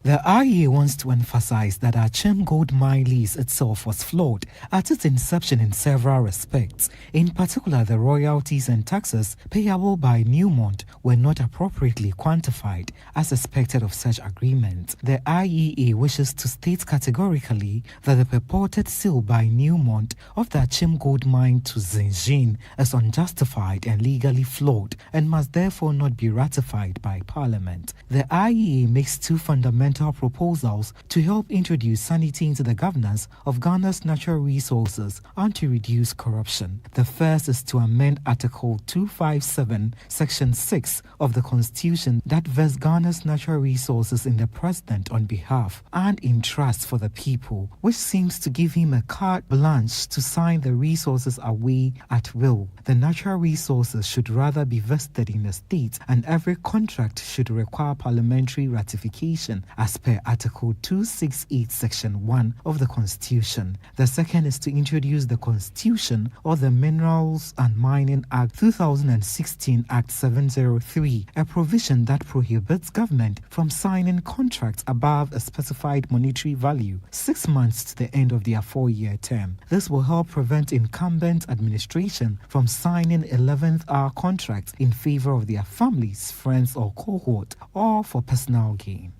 The IEA wants to emphasize that Achim Gold Mine lease itself was flawed at its inception in several respects. In particular, the royalties and taxes payable by Newmont were not appropriately quantified as expected of such agreements. The IEA wishes to state categorically that the purported sale by Newmont of the Achim Gold Mine to Zinjin is unjustified and legally flawed and must therefore not be ratified by Parliament. The IEA makes two fundamental proposals to help introduce sanity into the governance of Ghana's natural resources and to reduce corruption. The first is to amend Article 257, Section 6 of the Constitution that vests Ghana's natural resources in the President on behalf and in trust for the people, which seems to give him a carte blanche to sign the resources away at will. The natural resources should rather be vested in the state, and every contract should require parliamentary ratification as per Article 268, Section 1 of the Constitution. The second is to introduce the Constitution or the Minerals and Mining Act 2016 Act 703, a provision that prohibits government from signing contracts above a specified monetary value 6 months to the end of their 4-year term. This will help prevent incumbent administration from signing 11th-hour contracts in favor of their families, friends, or cohort, or for personal gain.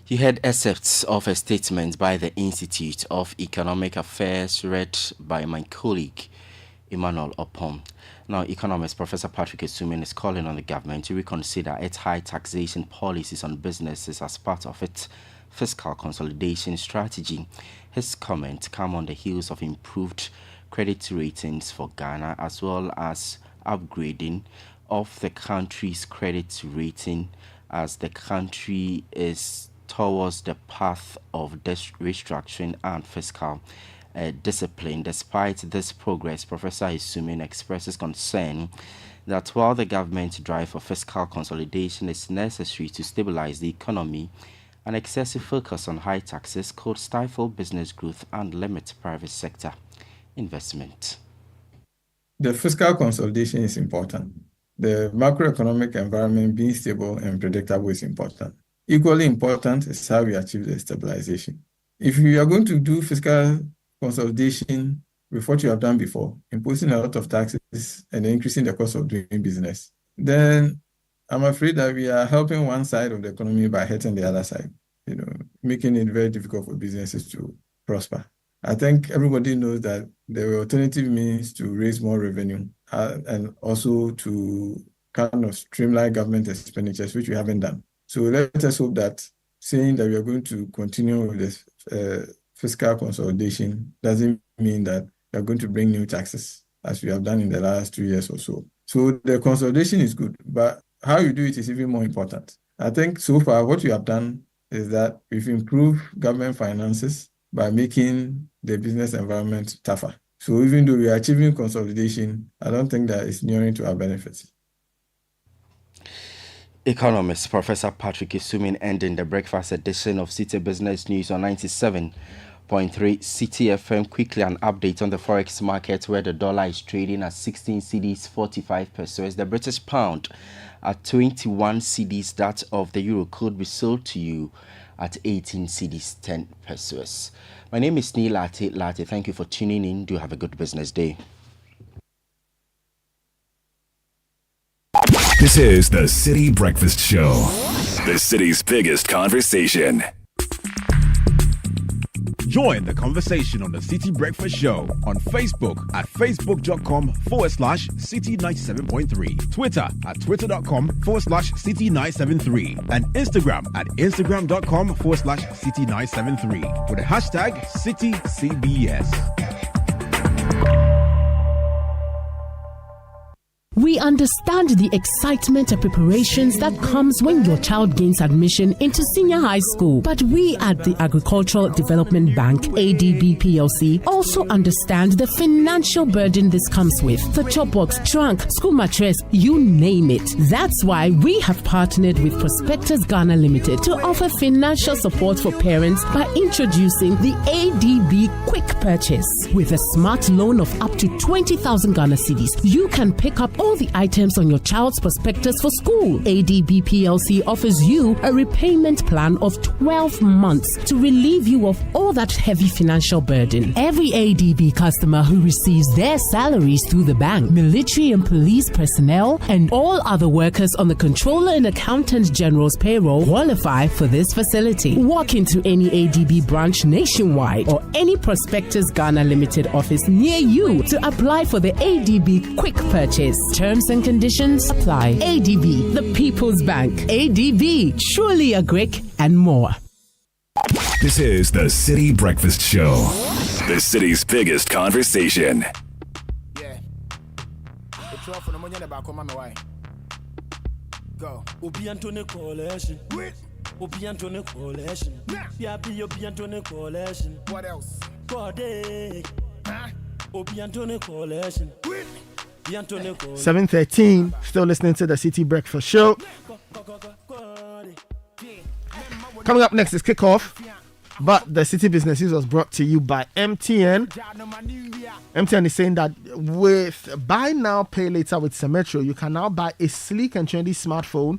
You heard excerpts of a statement by the Institute of Economic Affairs read by my colleague, Emmanuel Opom. Now, economist Professor Patrick Esumin is calling on the government to reconsider its high taxation policies on businesses as part of its fiscal consolidation strategy. His comments come on the heels of improved credit ratings for Ghana as well as upgrading of the country's credit rating as the country is towards the path of restructuring and fiscal discipline. Despite this progress, Professor Isumin expresses concern that while the government's drive for fiscal consolidation is necessary to stabilize the economy, an excessive focus on high taxes could stifle business growth and limit private sector investment. The fiscal consolidation is important. The macroeconomic environment being stable and predictable is important. Equally important is how we achieve the stabilization. If we are going to do fiscal consolidation with what you have done before, imposing a lot of taxes and increasing the cost of doing business, then I'm afraid that we are helping one side of the economy by hurting the other side, making it very difficult for businesses to prosper. I think everybody knows that there were alternative means to raise more revenue and also to kind of streamline government expenditures, which we haven't done. So let us hope that saying that we are going to continue with this fiscal consolidation doesn't mean that we are going to bring new taxes as we have done in the last 2 years or so. So the consolidation is good, but how you do it is even more important. I think so far what we have done is that we've improved government finances by making the business environment tougher. So even though we are achieving consolidation, I don't think that it's nearing to our benefits. Economist Professor Patrick Isumin ending the breakfast edition of Citi Business News on 97.3 Citi FM. Quickly, an update on the Forex market where the dollar is trading at 16 cedis 45 pesos. The British pound at 21 cedis. That of the euro could be sold to you at 18 cedis 10 pesos. My name is Neil Latte. Thank you for tuning in. Do have a good business day. This is the Citi Breakfast Show, the city's biggest conversation. Join the conversation on the Citi Breakfast Show on Facebook at facebook.com/Citi97.3, Twitter at twitter.com/Citi973, and Instagram at instagram.com/Citi973 with the hashtag CitiCBS. We understand the excitement and preparations that comes when your child gains admission into senior high school. But we at the Agricultural Development Bank, ADB PLC, also understand the financial burden this comes with. The chop box, trunk, school mattress, you name it. That's why we have partnered with Prospectus Ghana Limited to offer financial support for parents by introducing the ADB Quick Purchase. With a smart loan of up to 20,000 Ghana cedis, you can pick up all the items on your child's prospectus for school. ADB PLC offers you a repayment plan of 12 months to relieve you of all that heavy financial burden. Every ADB customer who receives their salaries through the bank, military and police personnel, and all other workers on the Controller and Accountant General's payroll qualify for this facility. Walk into any ADB branch nationwide or any Prospectus Ghana Limited office near you to apply for the ADB Quick Purchase. Terms and conditions apply. ADB, the People's Bank. ADB, truly a Greek and more. This is the Citi Breakfast Show, the city's biggest conversation. Yeah. Go. Obi Antone Coalition. Obi Antone Coalition. Obi Antone Coalition. What else? Obi Antone Coalition. 7:13, still listening to the Citi Breakfast Show. Coming up next is Kickoff, but the Citi Business News was brought to you by MTN. MTN is saying that with Buy Now, Pay Later with Symmetro, you can now buy a sleek and trendy smartphone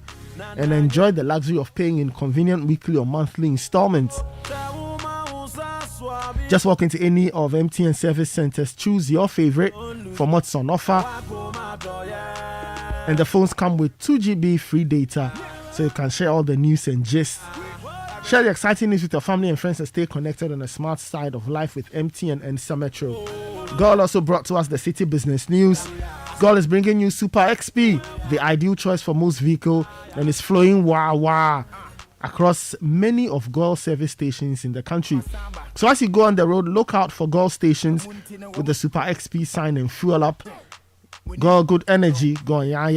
and enjoy the luxury of paying in convenient weekly or monthly installments. Just walk into any of MTN service centers, choose your favorite from what's on offer, and the phones come with 2 GB free data, so you can share all the news and gist. Share the exciting news with your family and friends and stay connected on the smart side of life with MTN and Symmetro. Girl also brought to us the Citi Business News. Girl is bringing you Super XP, the ideal choice for most vehicles, and is flowing wah across many of Goil service stations in the country. So as you go on the road, look out for Goil stations with the Super XP sign and fuel up. Goil good energy, going yeah.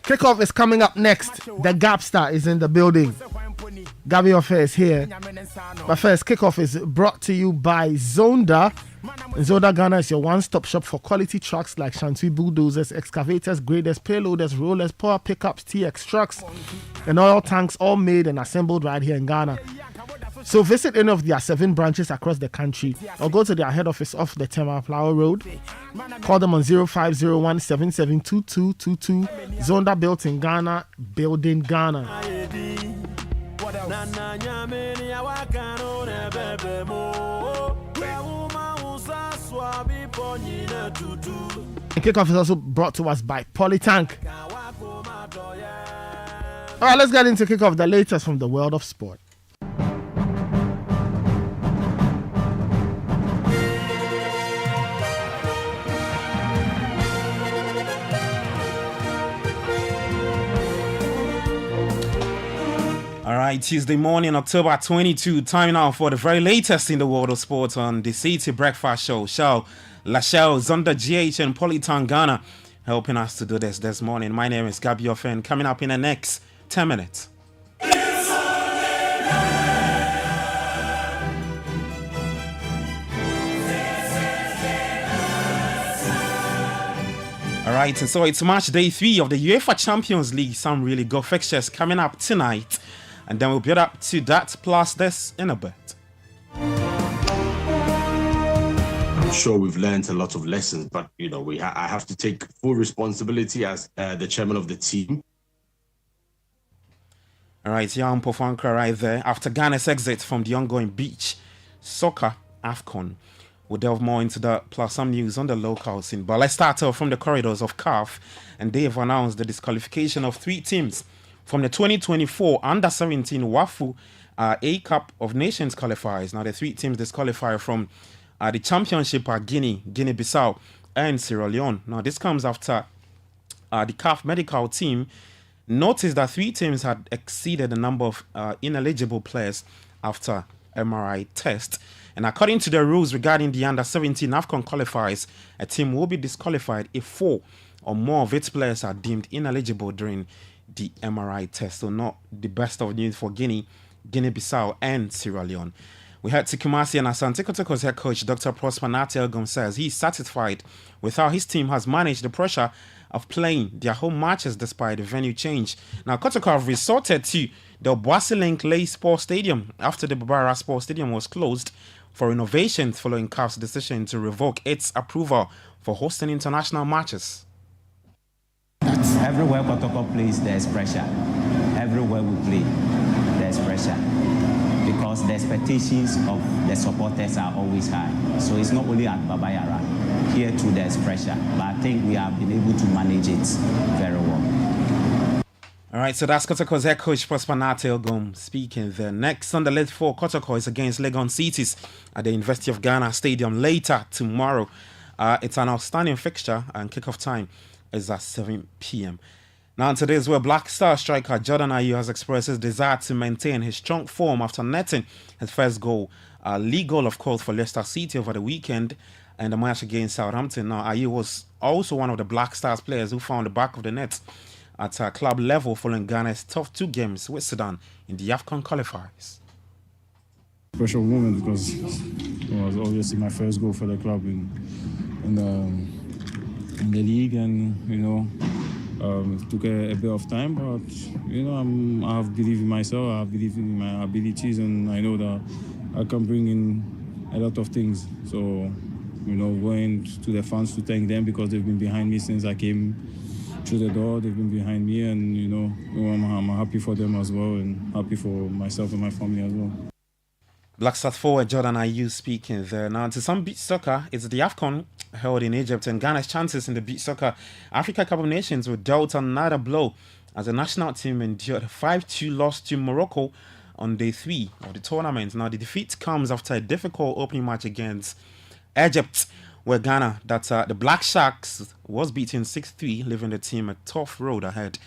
Kickoff is coming up next. The Gapstar is in the building. Gabby Offer is here. But first, Kickoff is brought to you by Zonda. Zonda Ghana is your one-stop shop for quality trucks like Shantui bulldozers, excavators, graders, payloaders, rollers, power pickups, TX trucks, and oil tanks, all made and assembled right here in Ghana. So visit any of their 7 branches across the country or go to their head office off the Tema Flower Road. Call them on 0501 772222. Zonda, built in Ghana, building Ghana. Kickoff is also brought to us by Polytank. All right, let's get into kickoff, the latest from the world of sport. All right, Tuesday morning, October 22, time now for the very latest in the world of sports on the Citi Breakfast Show. Lachelle, Zonda GH and Polytan Ghana helping us to do this morning. My name is Gabi Ofen. Coming up in the next 10 minutes. All right, and so it's match day 3 of the UEFA Champions League. Some really good fixtures coming up tonight. And then we'll build up to that plus this in a bit. I'm sure we've learned a lot of lessons, but I have to take full responsibility as the chairman of the team. All right, Jan Pofanka right there. After Ghana's exit from the ongoing beach soccer AFCON, we'll delve more into that, plus some news on the local scene. But let's start off from the corridors of CAF, and they have announced the disqualification of 3 teams from the 2024 Under-17 WAFU A Cup of Nations qualifiers. Now, the 3 teams disqualified from the championship are Guinea, Guinea-Bissau, and Sierra Leone. Now, this comes after the CAF medical team noticed that 3 teams had exceeded the number of ineligible players after MRI test. And according to the rules regarding the Under-17 AFCON qualifiers, a team will be disqualified if 4 or more of its players are deemed ineligible during the MRI test. So not the best of news for Guinea, Guinea-Bissau and Sierra Leone. We heard Kumasi and Asante Kotoko's head coach Dr. Prosper Natelgum says he's satisfied with how his team has managed the pressure of playing their home matches despite the venue change. Now Kotoko have resorted to the Boasilink Lay Sports Stadium after the Babara Sports Stadium was closed for renovations following CAF's decision to revoke its approval for hosting international matches. Everywhere Kotoko plays, there's pressure. Everywhere we play, there's pressure. Because the expectations of the supporters are always high. So it's not only at Babayara. Here too, there's pressure. But I think we have been able to manage it very well. All right, so that's Kotoko's head coach Prosper Natelgum speaking there. Next on the list for Kotoko is against Legon Cities at the University of Ghana Stadium later tomorrow. It's an outstanding fixture and kickoff time is at 7 p.m. Now, today is where Black Star striker Jordan Ayew has expressed his desire to maintain his strong form after netting his first goal, league goal, of course, for Leicester City over the weekend and the match against Southampton. Now, Ayew was also one of the Black Stars players who found the back of the net at club level following Ghana's tough 2 games with Sudan in the AFCON qualifiers. Special moment because it was obviously my first goal for the club in the league, and it took a bit of time, but I have believed in myself, I have believed in my abilities, and I know that I can bring in a lot of things. So, going to the fans to thank them because they've been behind me since I came through the door. They've been behind me, and I'm happy for them as well, and happy for myself and my family as well. Black Stars forward Jordan Ayew speaking there. Now, to some beach soccer, it's the AFCON held in Egypt, and Ghana's chances in the beach soccer Africa Cup of Nations were dealt another blow as the national team endured a 5-2 loss to Morocco on day 3 of the tournament. Now, the defeat comes after a difficult opening match against Egypt, where Ghana, the Black Sharks, was beaten 6-3, leaving the team a tough road ahead.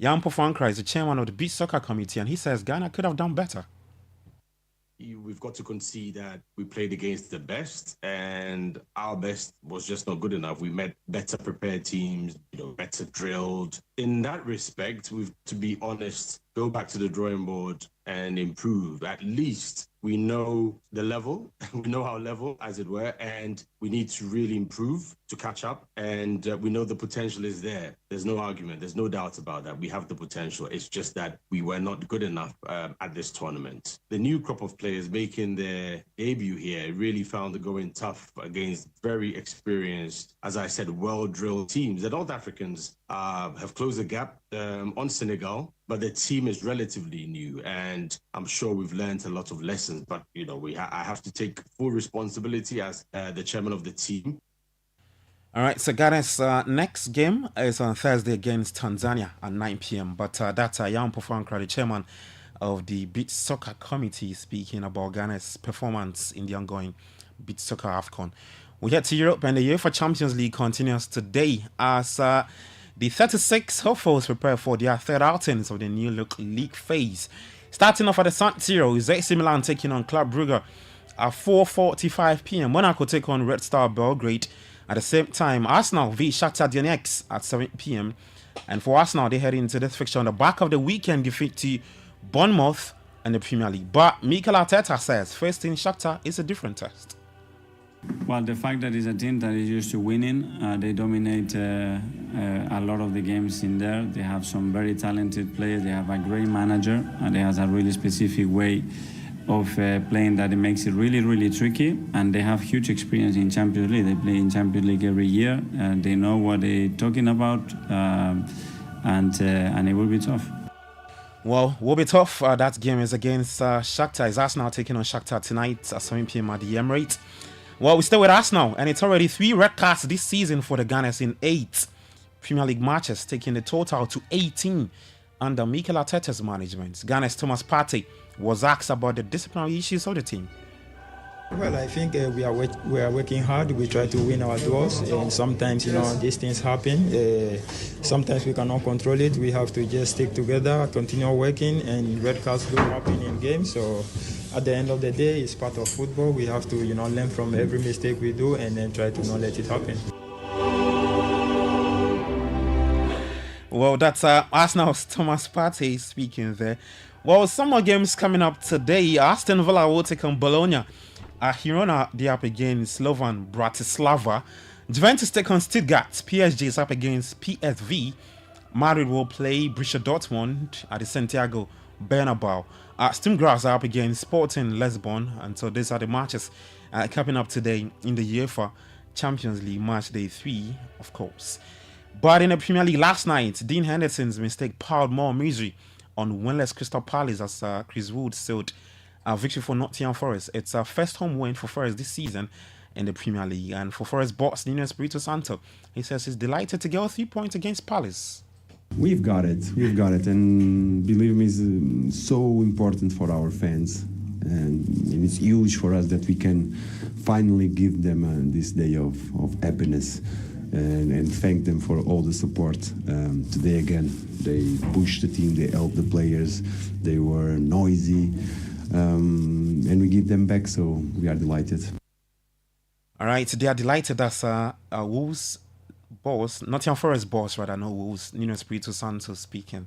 Jan Pofankra is the chairman of the beach soccer committee, and he says Ghana could have done better. We've got to concede that we played against the best, and our best was just not good enough. We met better prepared teams, better drilled. In that respect, we've, to be honest, go back to the drawing board and improve. At least we know the level, we know our level, as it were, and we need to really improve to catch up. And we know the potential is there. There's no argument. There's no doubt about that. We have the potential. It's just that we were not good enough at this tournament. The new crop of players making their debut here really found the going tough against very experienced, as I said, well-drilled teams. The North Africans have closed the gap on Senegal, but the team is relatively new, and I'm sure we've learned a lot of lessons. But I have to take full responsibility as the chairman of the team. All right, so Ghana's next game is on Thursday against Tanzania at 9 p.m. But that's Jan Pofankra, the chairman of the Beach Soccer Committee, speaking about Ghana's performance in the ongoing Beach Soccer AFCON. We head to Europe, and the UEFA Champions League continues today as the 36 hopefuls prepare for their third outings of the new look league phase. Starting off at the San Siro, is AC Milan taking on Club Brugge at 4:45 p.m. Monaco take on Red Star Belgrade. At the same time, Arsenal v Shakhtar Donetsk at 7 p.m. And for Arsenal, they head into this fixture on the back of the weekend defeat to Bournemouth and the Premier League. But Mikel Arteta says facing Shakhtar is a different test. Well, the fact that it's a team that is used to winning, they dominate a lot of the games in there. They have some very talented players. They have a great manager, and they have a really specific way of playing that it makes it really, really tricky. And they have huge experience in Champions League. They play in Champions League every year, and they know what they're talking about, and it will be tough. Well, will be tough. That game is against Shakhtar. It's Arsenal taking on Shakhtar tonight at 7 p.m. at the Emirates. Well, we stay with Arsenal, and it's already 3 red cards this season for the Gunners in 8 Premier League matches, taking the total to 18 under Mikel Arteta's management. Gunners' Thomas Partey was asked about the disciplinary issues of the team. Well, I think we are working hard. We try to win our duels, and sometimes, these things happen. Sometimes we cannot control it. We have to just stick together, continue working, and red cards do happen in games. So at the end of the day, it's part of football. We have to, learn from every mistake we do and then try to not let it happen. Well, that's Arsenal's Thomas Partey speaking there. Well, some more games coming up today. Aston Villa will take on Bologna. Girona, they up against Slovan Bratislava. Juventus take on Stuttgart. PSG is up against PSV. Madrid will play Borussia Dortmund at the Santiago Bernabeu. Sturm-Graz are up against Sporting Lisbon. And so these are the matches coming up today in the UEFA Champions League match day 3, of course. But in the Premier League last night, Dean Henderson's mistake piled more misery on winless Crystal Palace as Chris Wood sealed victory for Nottingham Forest. It's our first home win for Forest this season in the Premier League. And for Forest boss Nuno Espirito Santo, he says he's delighted to get 3 points against Palace. We've got it, and believe me, it's so important for our fans, and it's huge for us that we can finally give them this day of happiness and thank them for all the support. Today again, they pushed the team, they helped the players, they were noisy, and we give them back, so we are delighted. All right, they are delighted as Wolves boss, Nottingham Forest boss, rather, no Wolves, Nuno Espirito Santo speaking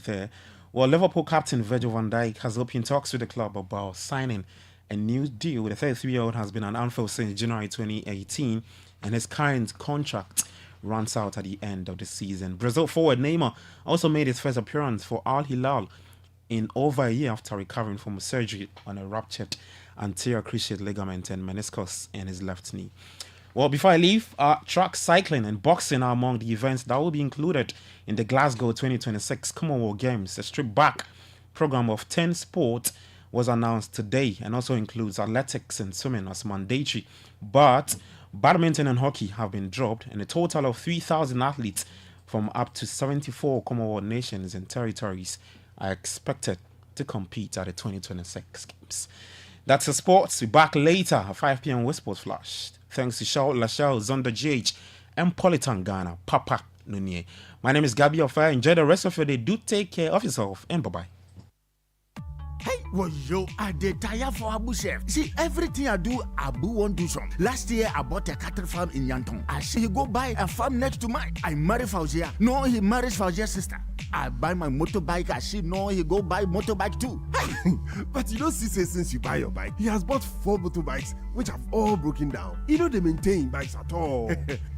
there. Well, Liverpool captain Virgil van Dijk has opened talks with the club about signing a new deal. The 33-year-old has been an Anfield since January 2018, and his current contract runs out at the end of the season. Brazil forward Neymar also made his first appearance for Al Hilal in over a year after recovering from surgery on a ruptured anterior cruciate ligament and meniscus in his left knee. Well, before I leave, track cycling and boxing are among the events that will be included in the Glasgow 2026 Commonwealth Games. A stripped back program of 10 sports was announced today and also includes athletics and swimming as mandatory. But badminton and hockey have been dropped, and a total of 3,000 athletes from up to 74 Commonwealth nations and territories are expected to compete at the 2026 Games. That's the sports. We're back later at 5 p.m. with Sports Flash. Thanks to Shaw, Lachelle, Zonda GH, and Politan Ghana, Papa Nunye. My name is Gabby Offa. Enjoy the rest of your day. Do take care of yourself, and bye-bye. Hey, well, yo, I did tire for Abu Chef. See, everything I do, Abu won't do some. Last year, I bought a cattle farm in Yanton. I see he go buy a farm next to mine. I marry Fauzia. No, he marries Fauzia's sister. I buy my motorbike. I see, no, he go buy motorbike too. Hey, but you don't see, since you buy your bike, he has bought 4 motorbikes, which have all broken down. He don't maintain bikes at all.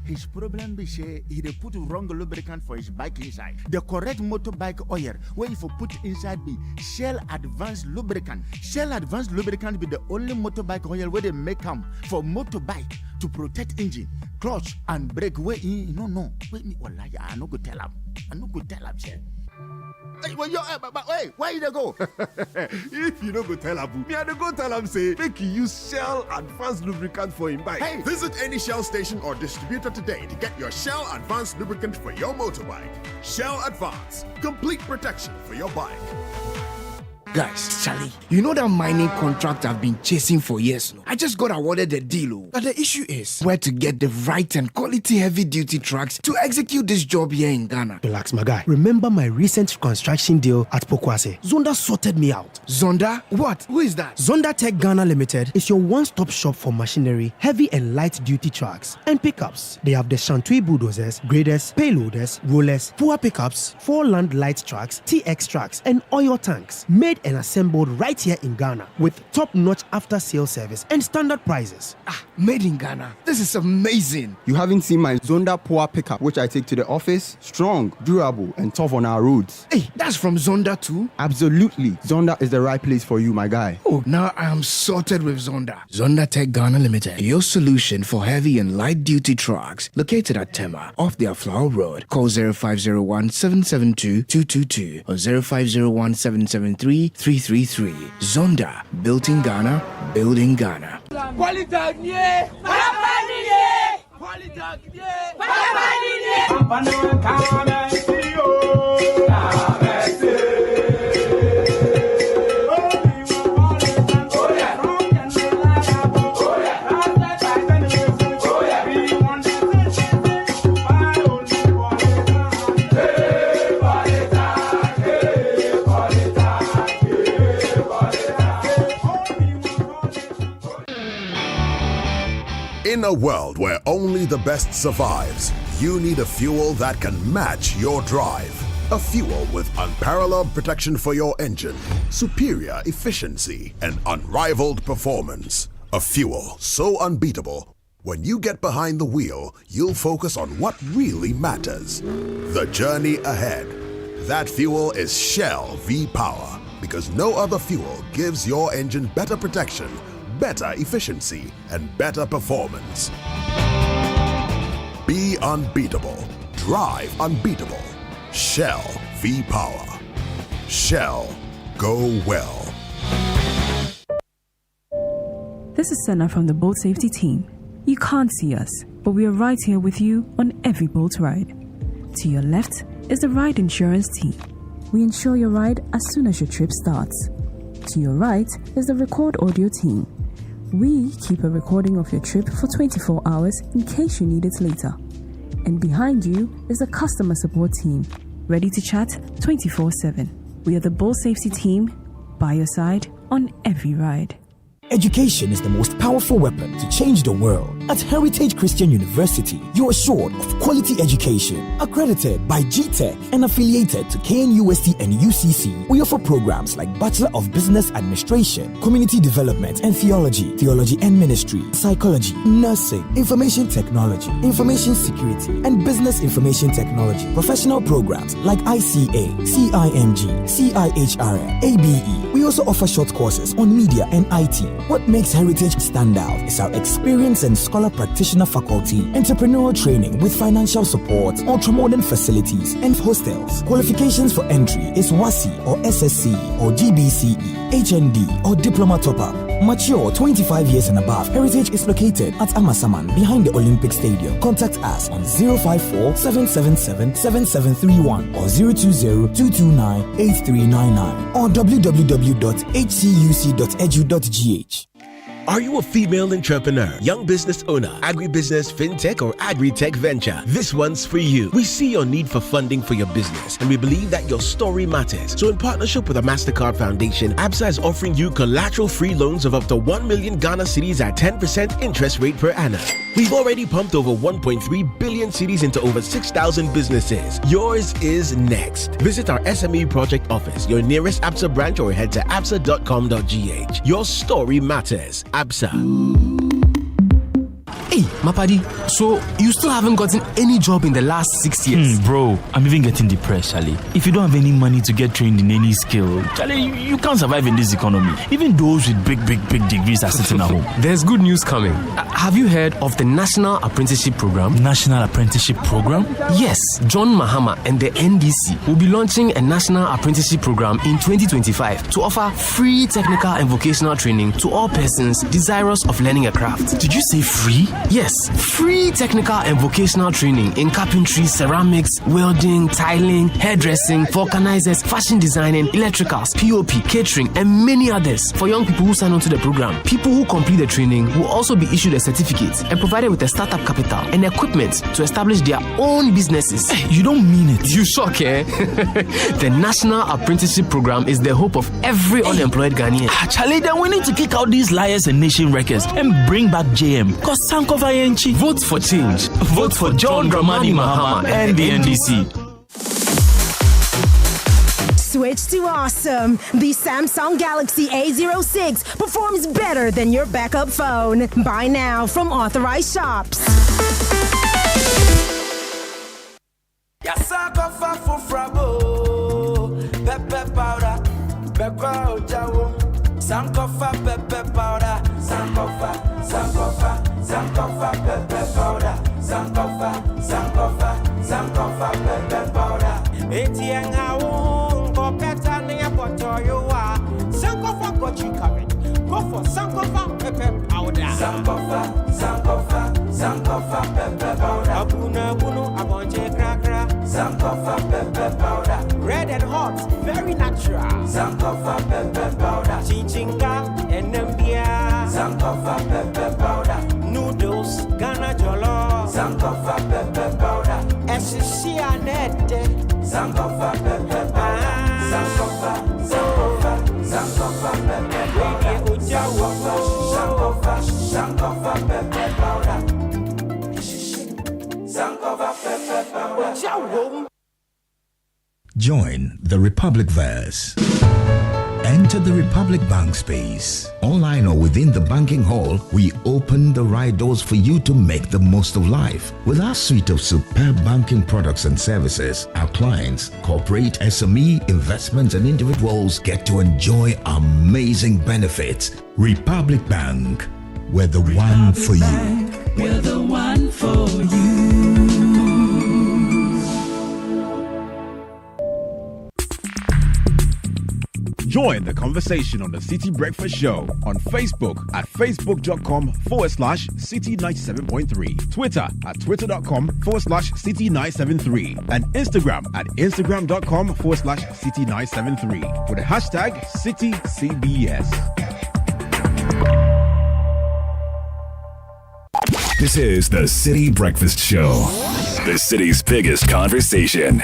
His problem be say he dey put wrong lubricant for his bike inside. The correct motorbike oil where if you put inside be Shell Advanced Lubricant. Shell Advanced Lubricant be the only motorbike oil where they make them for motorbike to protect engine, clutch and brake. Where no. Wait me, wallahi, I no go tell him. Shell. Hey, where you dey go? If you no go tell Abu, me I dey go tell him say make you use Shell Advanced Lubricant for him bike. Hey, visit any Shell station or distributor today to get your Shell Advanced Lubricant for your motorbike. Shell Advance, complete protection for your bike. Guys, Charlie, you know that mining contract I've been chasing for years now? I just got awarded the deal, but the issue is where to get the right and quality heavy-duty trucks to execute this job here in Ghana. Relax, my guy. Remember my recent construction deal at Pokwase? Zonda sorted me out. Zonda? What? Who is that? Zonda Tech Ghana Limited is your one-stop shop for machinery, heavy and light-duty trucks, and pickups. They have the Shantui bulldozers, graders, payloaders, rollers, poor pickups, 4-land light trucks, TX trucks, and oil tanks, made and assembled right here in Ghana with top-notch after-sales service and standard prices. Made in Ghana. This is amazing. You haven't seen my Zonda Power pickup, which I take to the office? Strong, durable, and tough on our roads. Hey, that's from Zonda too? Absolutely. Zonda is the right place for you, my guy. Oh, now I am sorted with Zonda. Zonda Tech Ghana Limited, your solution for heavy and light-duty trucks, located at Tema, off the Flower Road. Call 0501 772 222 or 0501 773 333. Zonda, built in Ghana, building Ghana. In a world where only the best survives, you need a fuel that can match your drive. A fuel with unparalleled protection for your engine, superior efficiency, and unrivaled performance. A fuel so unbeatable, when you get behind the wheel, you'll focus on what really matters. The journey ahead. That fuel is Shell V-Power, because no other fuel gives your engine better protection, better efficiency, and better performance. Be unbeatable. Drive unbeatable. Shell V-Power. Shell. Go well. This is Senna from the Boat Safety Team. You can't see us, but we are right here with you on every boat ride. To your left is the Ride Insurance Team. We insure your ride as soon as your trip starts. To your right is the Record Audio Team. We keep a recording of your trip for 24 hours in case you need it later. And behind you is the Customer Support Team, ready to chat 24/7. We are the Boat Safety Team, by your side on every ride. Education is the most powerful weapon to change the world. At Heritage Christian University, you're assured of quality education. Accredited by GTech and affiliated to KNUST and UCC, we offer programs like Bachelor of Business Administration, Community Development and Theology, Theology and Ministry, Psychology, Nursing, Information Technology, Information Security, and Business Information Technology. Professional programs like ICA, CIMG, CIHRM, ABE. We also offer short courses on media and IT. What makes Heritage stand out is our experience and scholar practitioner faculty, entrepreneurial training with financial support, ultramodern facilities, and hostels. Qualifications for entry is WASI or SSC or GBCE, HND or Diploma Top-Up. Mature 25 years and above. Heritage is located at Amasaman behind the Olympic Stadium. Contact us on 054-777-7731 or 020-229-8399 or www.hcuc.edu.gh. Are you a female entrepreneur, young business owner, agribusiness, fintech, or agri-tech venture? This one's for you. We see your need for funding for your business, and we believe that your story matters. So in partnership with the MasterCard Foundation, ABSA is offering you collateral-free loans of up to 1 million Ghana cedis at 10% interest rate per annum. We've already pumped over 1.3 billion cedis into over 6,000 businesses. Yours is next. Visit our SME project office, your nearest ABSA branch, or head to absa.com.gh. Your story matters. ABSA. Hey, Mapadi, so you still haven't gotten any job in the last 6 years? Bro, I'm even getting depressed, Charlie. If you don't have any money to get trained in any skill, Charlie, you can't survive in this economy. Even those with big degrees are sitting at home. There's good news coming. Have you heard of the National Apprenticeship Program? National Apprenticeship Program? Yes, John Mahama and the NDC will be launching a National Apprenticeship Program in 2025 to offer free technical and vocational training to all persons desirous of learning a craft. Did you say free? Yes, free technical and vocational training in carpentry, ceramics, welding, tiling, hairdressing, vulcanizers, fashion designing, electricals, POP, catering, and many others for young people who sign on to the program. People who complete the training will also be issued a certificate and provided with a startup capital and equipment to establish their own businesses. Hey, you don't mean it. You shock, eh? The National Apprenticeship Program is the hope of every unemployed Ghanaian. Charlie, then we need to kick out these liars and nation wreckers and bring back JM. Cause Sankofa Yenchi. Vote for change. Vote for John Dramani Mahama and the NDC. Switch to awesome. The Samsung Galaxy A06 performs better than your backup phone. Buy now from authorized shops. Sankofa pepper powder, Sankofa pepper powder, Sankofa pepper powder. ATM hawo, go better than your bottle you are. Sankofa got you covered. Go for Sankofa pepper powder. Sankofa pepper powder. Abuna abonje krakra. Sankofa pepper powder. Red and hot, very natural. Sankofa pepper powder. Chinchinga and Nambia. Sankofa pepper powder. Noodles, Ghana jollo. Sankofa pepper powder. Esisia nete. Sankofa pepper powder. Sankofa pepper powder. Sankofa pepper powder. Sankofa pepper powder. Join the Republic Verse. Enter the Republic Bank space. Online or within the banking hall, we open the right doors for you to make the most of life. With our suite of superb banking products and services, our clients, corporate, SME, investments, and individuals get to enjoy amazing benefits. Republic Bank, we're the one for you. We're the one for you. Join the conversation on the Citi Breakfast Show on Facebook at facebook.com/Citi97.3, Twitter at twitter.com/Citi973, and Instagram at instagram.com/Citi973 with the hashtag CitiCBS. This is the Citi Breakfast Show, the city's biggest conversation.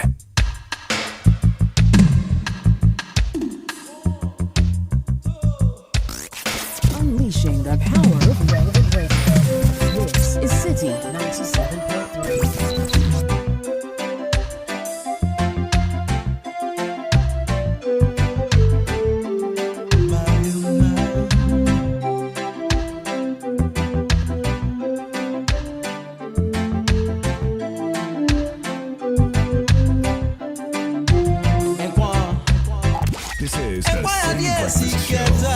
Unleashing the power of relevant radio. This is Citi 97.3. This is the Citi Breakfast Show.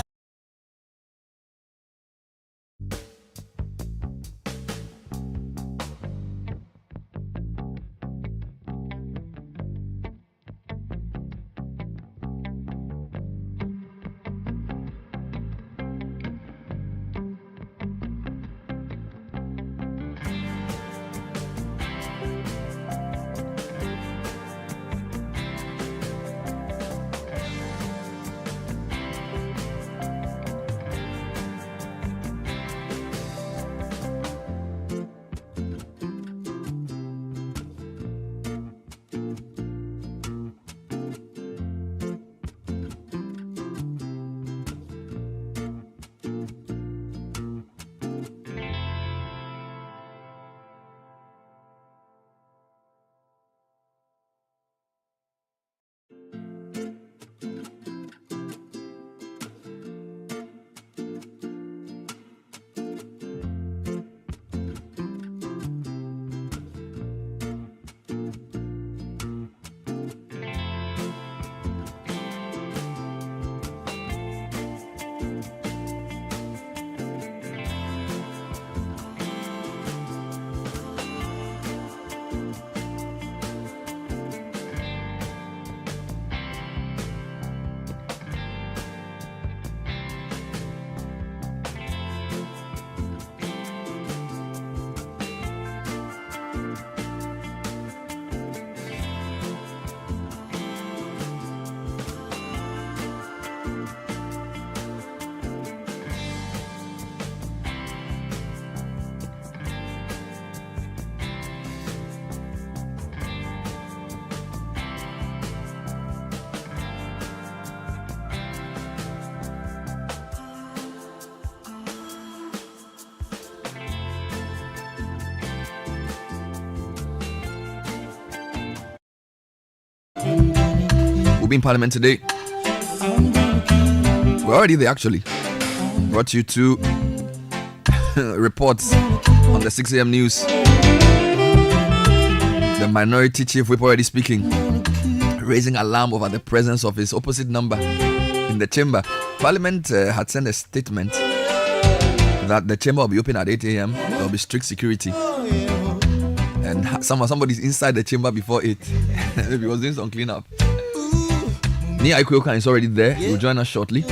be in Parliament today. We're already there, actually. Brought you two reports on the 6 a.m. news. The minority chief whip already speaking, raising alarm over the presence of his opposite number in the chamber. Parliament had sent a statement that the chamber will be open at 8 a.m. There will be strict security. And somebody's inside the chamber before 8. He was doing some cleanup. Nia Ikuyokan is already there. He will join us shortly.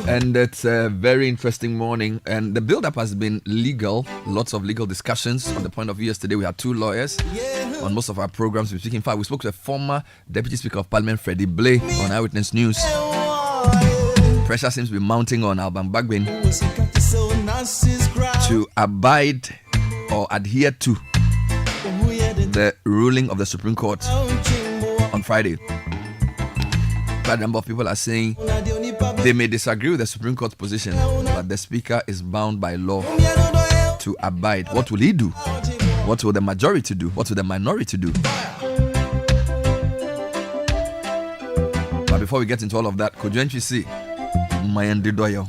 And it's a very interesting morning. And the build-up has been legal. Lots of legal discussions. On the point of view, yesterday we had 2 lawyers on most of our programs. In fact, we spoke to a former Deputy Speaker of Parliament, Freddie Blay, on Eyewitness News. Pressure seems to be mounting on Alban Bagbin to abide or adhere to the ruling of the Supreme Court on Friday. Quite a number of people are saying they may disagree with the Supreme Court's position, but the Speaker is bound by law to abide. What will he do? What will the majority do? What will the minority do? But before we get into all of that, could you actually see Mayandi Doya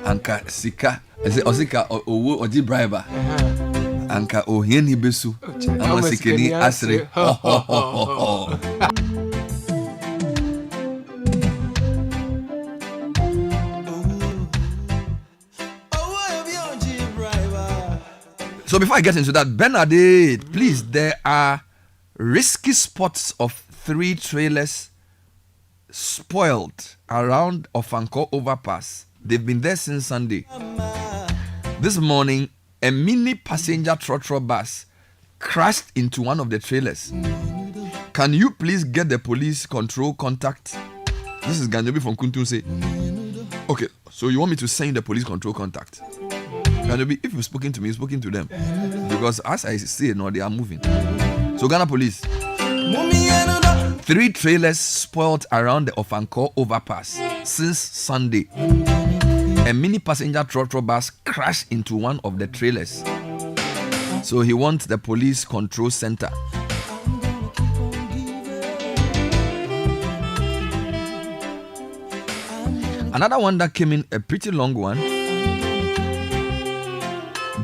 Anka Sika Osika Owu Oji Briber Anka Ohieni Besu Amasikeni Asre. So before I get into that, Bernadette, please, there are risky spots of 3 trailers spoiled around Ofanko overpass. They've been there since Sunday. This morning, a mini passenger trotro bus crashed into one of the trailers. Can you please get the police control contact? This is Ganyobi from Kuntunse. Okay, so you want me to send the police control contact? Ganyobi, if you've spoken to me, you've spoken to them. Because as I see it now, they are moving. So Ghana police. 3 trailers spoiled around the Ofanko overpass since Sunday. A mini passenger trotro bus crashed into one of the trailers. So he wants the police control center. Another one that came in, a pretty long one.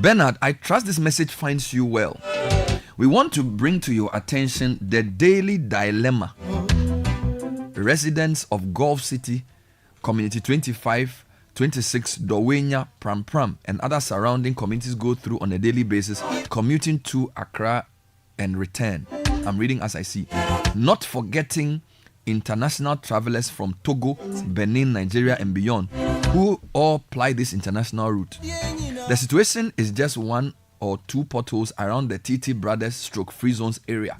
Bernard, I trust this message finds you well. We want to bring to your attention the daily dilemma residents of Gulf City, Community 25, 26, Dowenya, Pram Pram, and other surrounding communities go through on a daily basis, commuting to Accra and return. I'm reading as I see. Not forgetting international travelers from Togo, Benin, Nigeria, and beyond, who all ply this international route. The situation is just 1 or 2 potholes around the TT Brothers Free Zones area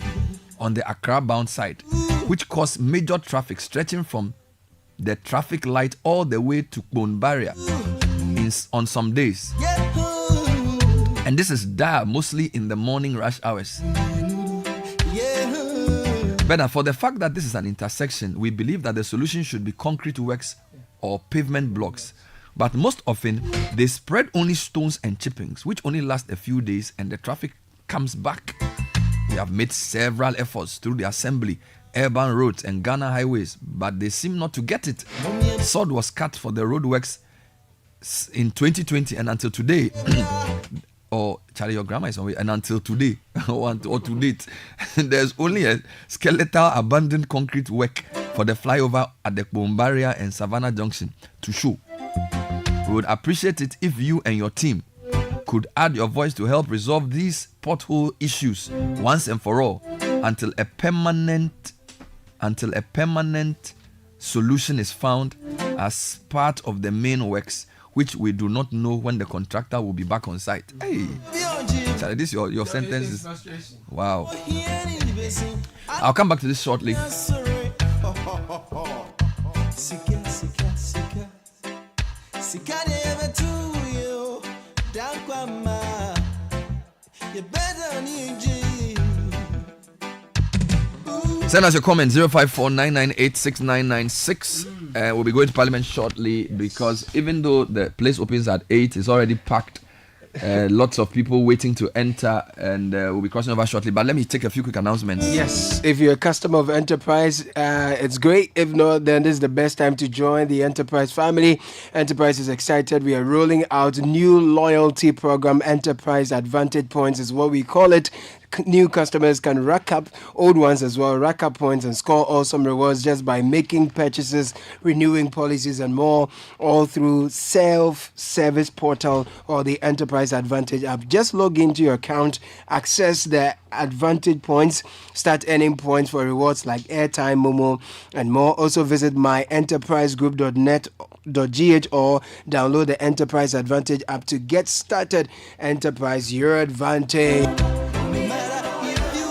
on the Accra-bound side, which cause major traffic stretching from the traffic light all the way to Bone Barrier on some days. And this is dire, mostly in the morning rush hours. But for the fact that this is an intersection, we believe that the solution should be concrete works or pavement blocks. But most often, they spread only stones and chippings, which only last a few days and the traffic comes back. We have made several efforts through the Assembly, urban roads and Ghana highways, but they seem not to get it. Sword was cut for the roadworks in 2020 and until today, or Charlie, your grammar is on way, and until today, or to date, there's only a skeletal abandoned concrete work for the flyover at the Bombaria and Savannah Junction to show. We would appreciate it if you and your team could add your voice to help resolve these pothole issues once and for all until a permanent solution is found as part of the main works, which we do not know when the contractor will be back on site. Hey, Charlie, this your sentence is wow. I'll come back to this shortly. Send us your comments 054-998-6996. We'll be going to Parliament shortly because even though the place opens at 8, it's already packed Lots of people waiting to enter, and we'll be crossing over shortly. But let me take a few quick announcements. Yes, if you're a customer of Enterprise, it's great. If not, then this is the best time to join the Enterprise family. Enterprise is excited. We are rolling out a new loyalty program. Enterprise Advantage Points is what we call it. New customers can rack up, old ones as well, rack up points and score awesome rewards just by making purchases, renewing policies and more, all through self-service portal or the Enterprise Advantage app. Just log into your account, access the Advantage points, start earning points for rewards like airtime, Momo, and more. Also visit myenterprisegroup.net.gh or download the Enterprise Advantage app to get started. Enterprise, your advantage.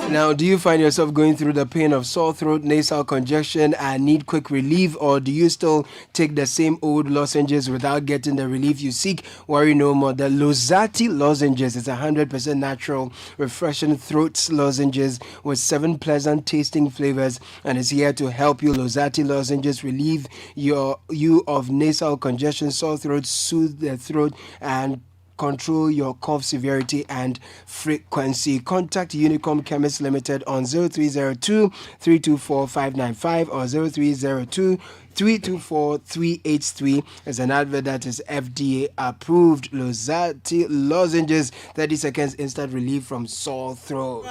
Now, do you find yourself going through the pain of sore throat, nasal congestion, and need quick relief, or do you still take the same old lozenges without getting the relief you seek? Worry no more. The Lozati lozenges is 100% natural, refreshing throat lozenges with 7 pleasant tasting flavors, and is here to help you. Lozati lozenges relieve you of nasal congestion, sore throat, soothe the throat, and control your cough severity and frequency. Contact Unicom Chemist Limited on 0302 324 595 or 0302 324 383. As an advert that is FDA approved. Lozati lozenges, 30 seconds instant relief from sore throat.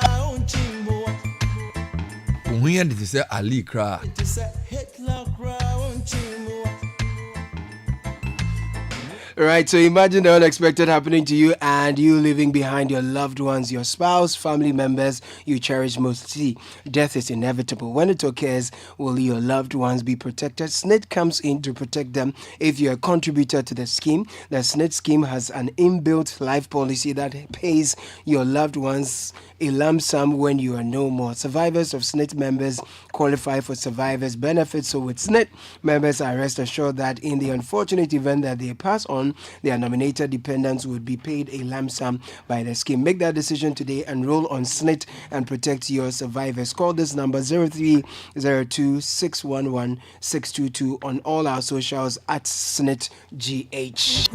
Right, so imagine the unexpected happening to you and you leaving behind your loved ones, your spouse, family members you cherish most. See, death is inevitable. When it occurs, will your loved ones be protected? SNIT comes in to protect them. If you're a contributor to the scheme, the SNIT scheme has an inbuilt life policy that pays your loved ones a lump sum when you are no more. Survivors of SNIT members qualify for survivors benefits. So with SNIT, members are rest assured that in the unfortunate event that they pass on, their nominated dependents would be paid a lump sum by the scheme. Make that decision today. Enroll on SNIT and protect your survivors. Call this number 0302 611 622 on all our socials at SNITGH.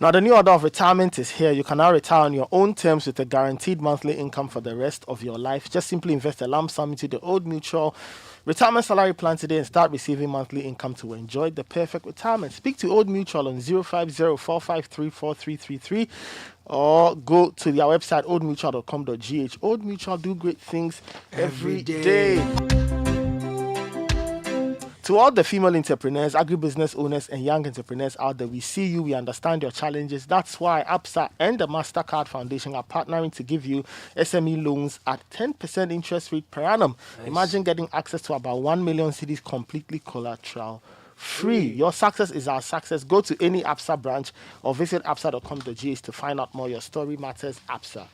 Now, the new order of retirement is here. You can now retire on your own terms with a guaranteed monthly income for the rest of your life. Just simply invest a lump sum into the Old Mutual retirement salary plan today and start receiving monthly income to enjoy the perfect retirement. Speak to Old Mutual on 050-453-4333 or go to their website oldmutual.com.gh. Old Mutual, do great things every day. To all the female entrepreneurs, agribusiness owners, and young entrepreneurs out there, we see you, we understand your challenges. That's why ABSA and the MasterCard Foundation are partnering to give you SME loans at 10% interest rate per annum. Nice. Imagine getting access to about 1 million cedis completely collateral free. Your success is our success. Go to any ABSA branch or visit absa.com.gh to find out more. Your story matters, ABSA.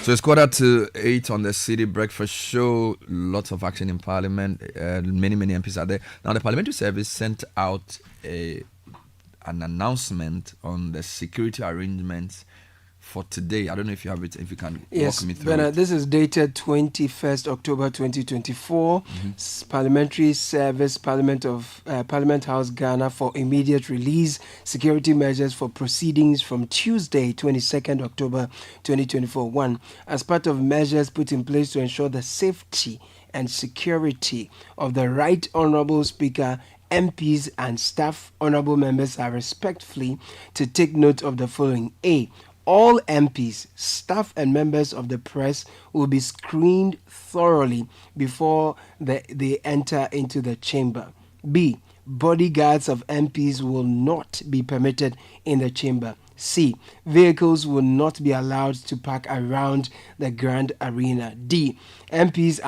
So it's 7:45 on the Citi Breakfast Show. Lots of action in Parliament. Many MPs are there. Now, the Parliamentary Service sent out an announcement on the security arrangements for today. I don't know if you have it, if you can walk me through it. This is dated 21st October 2024. Parliamentary Service, Parliament House, Ghana, for immediate release. Security measures for proceedings from Tuesday, 22nd October 2024. 1. As part of measures put in place to ensure the safety and security of the Right Honourable Speaker, MPs and staff, honourable members are respectfully to take note of the following. A. All MPs, staff and members of the press will be screened thoroughly before they enter into the chamber. B. Bodyguards of MPs will not be permitted in the chamber. C. Vehicles will not be allowed to park around the Grand Arena. D. MPs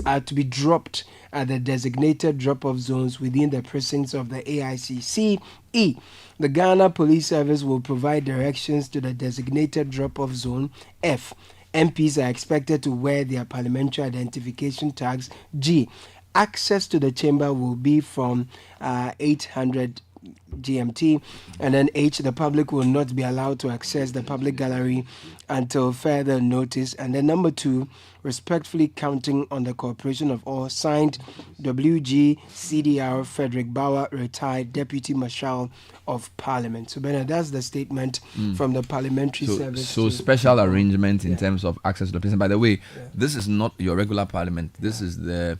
are to be dropped at the designated drop-off zones within the precincts of the AIC. C. E. The Ghana Police Service will provide directions to the designated drop-off zone. F. MPs are expected to wear their parliamentary identification tags. G. Access to the chamber will be from 800 GMT. And then H, the public will not be allowed to access the public gallery until further notice. And then number 2, respectfully counting on the cooperation of all. Signed, WG CDR Frederick Bauer, retired Deputy Marshal of Parliament. So Bernard, that's the statement from the Parliamentary Service. So special arrangement in terms of access to the president. By the way, this is not your regular Parliament. This is the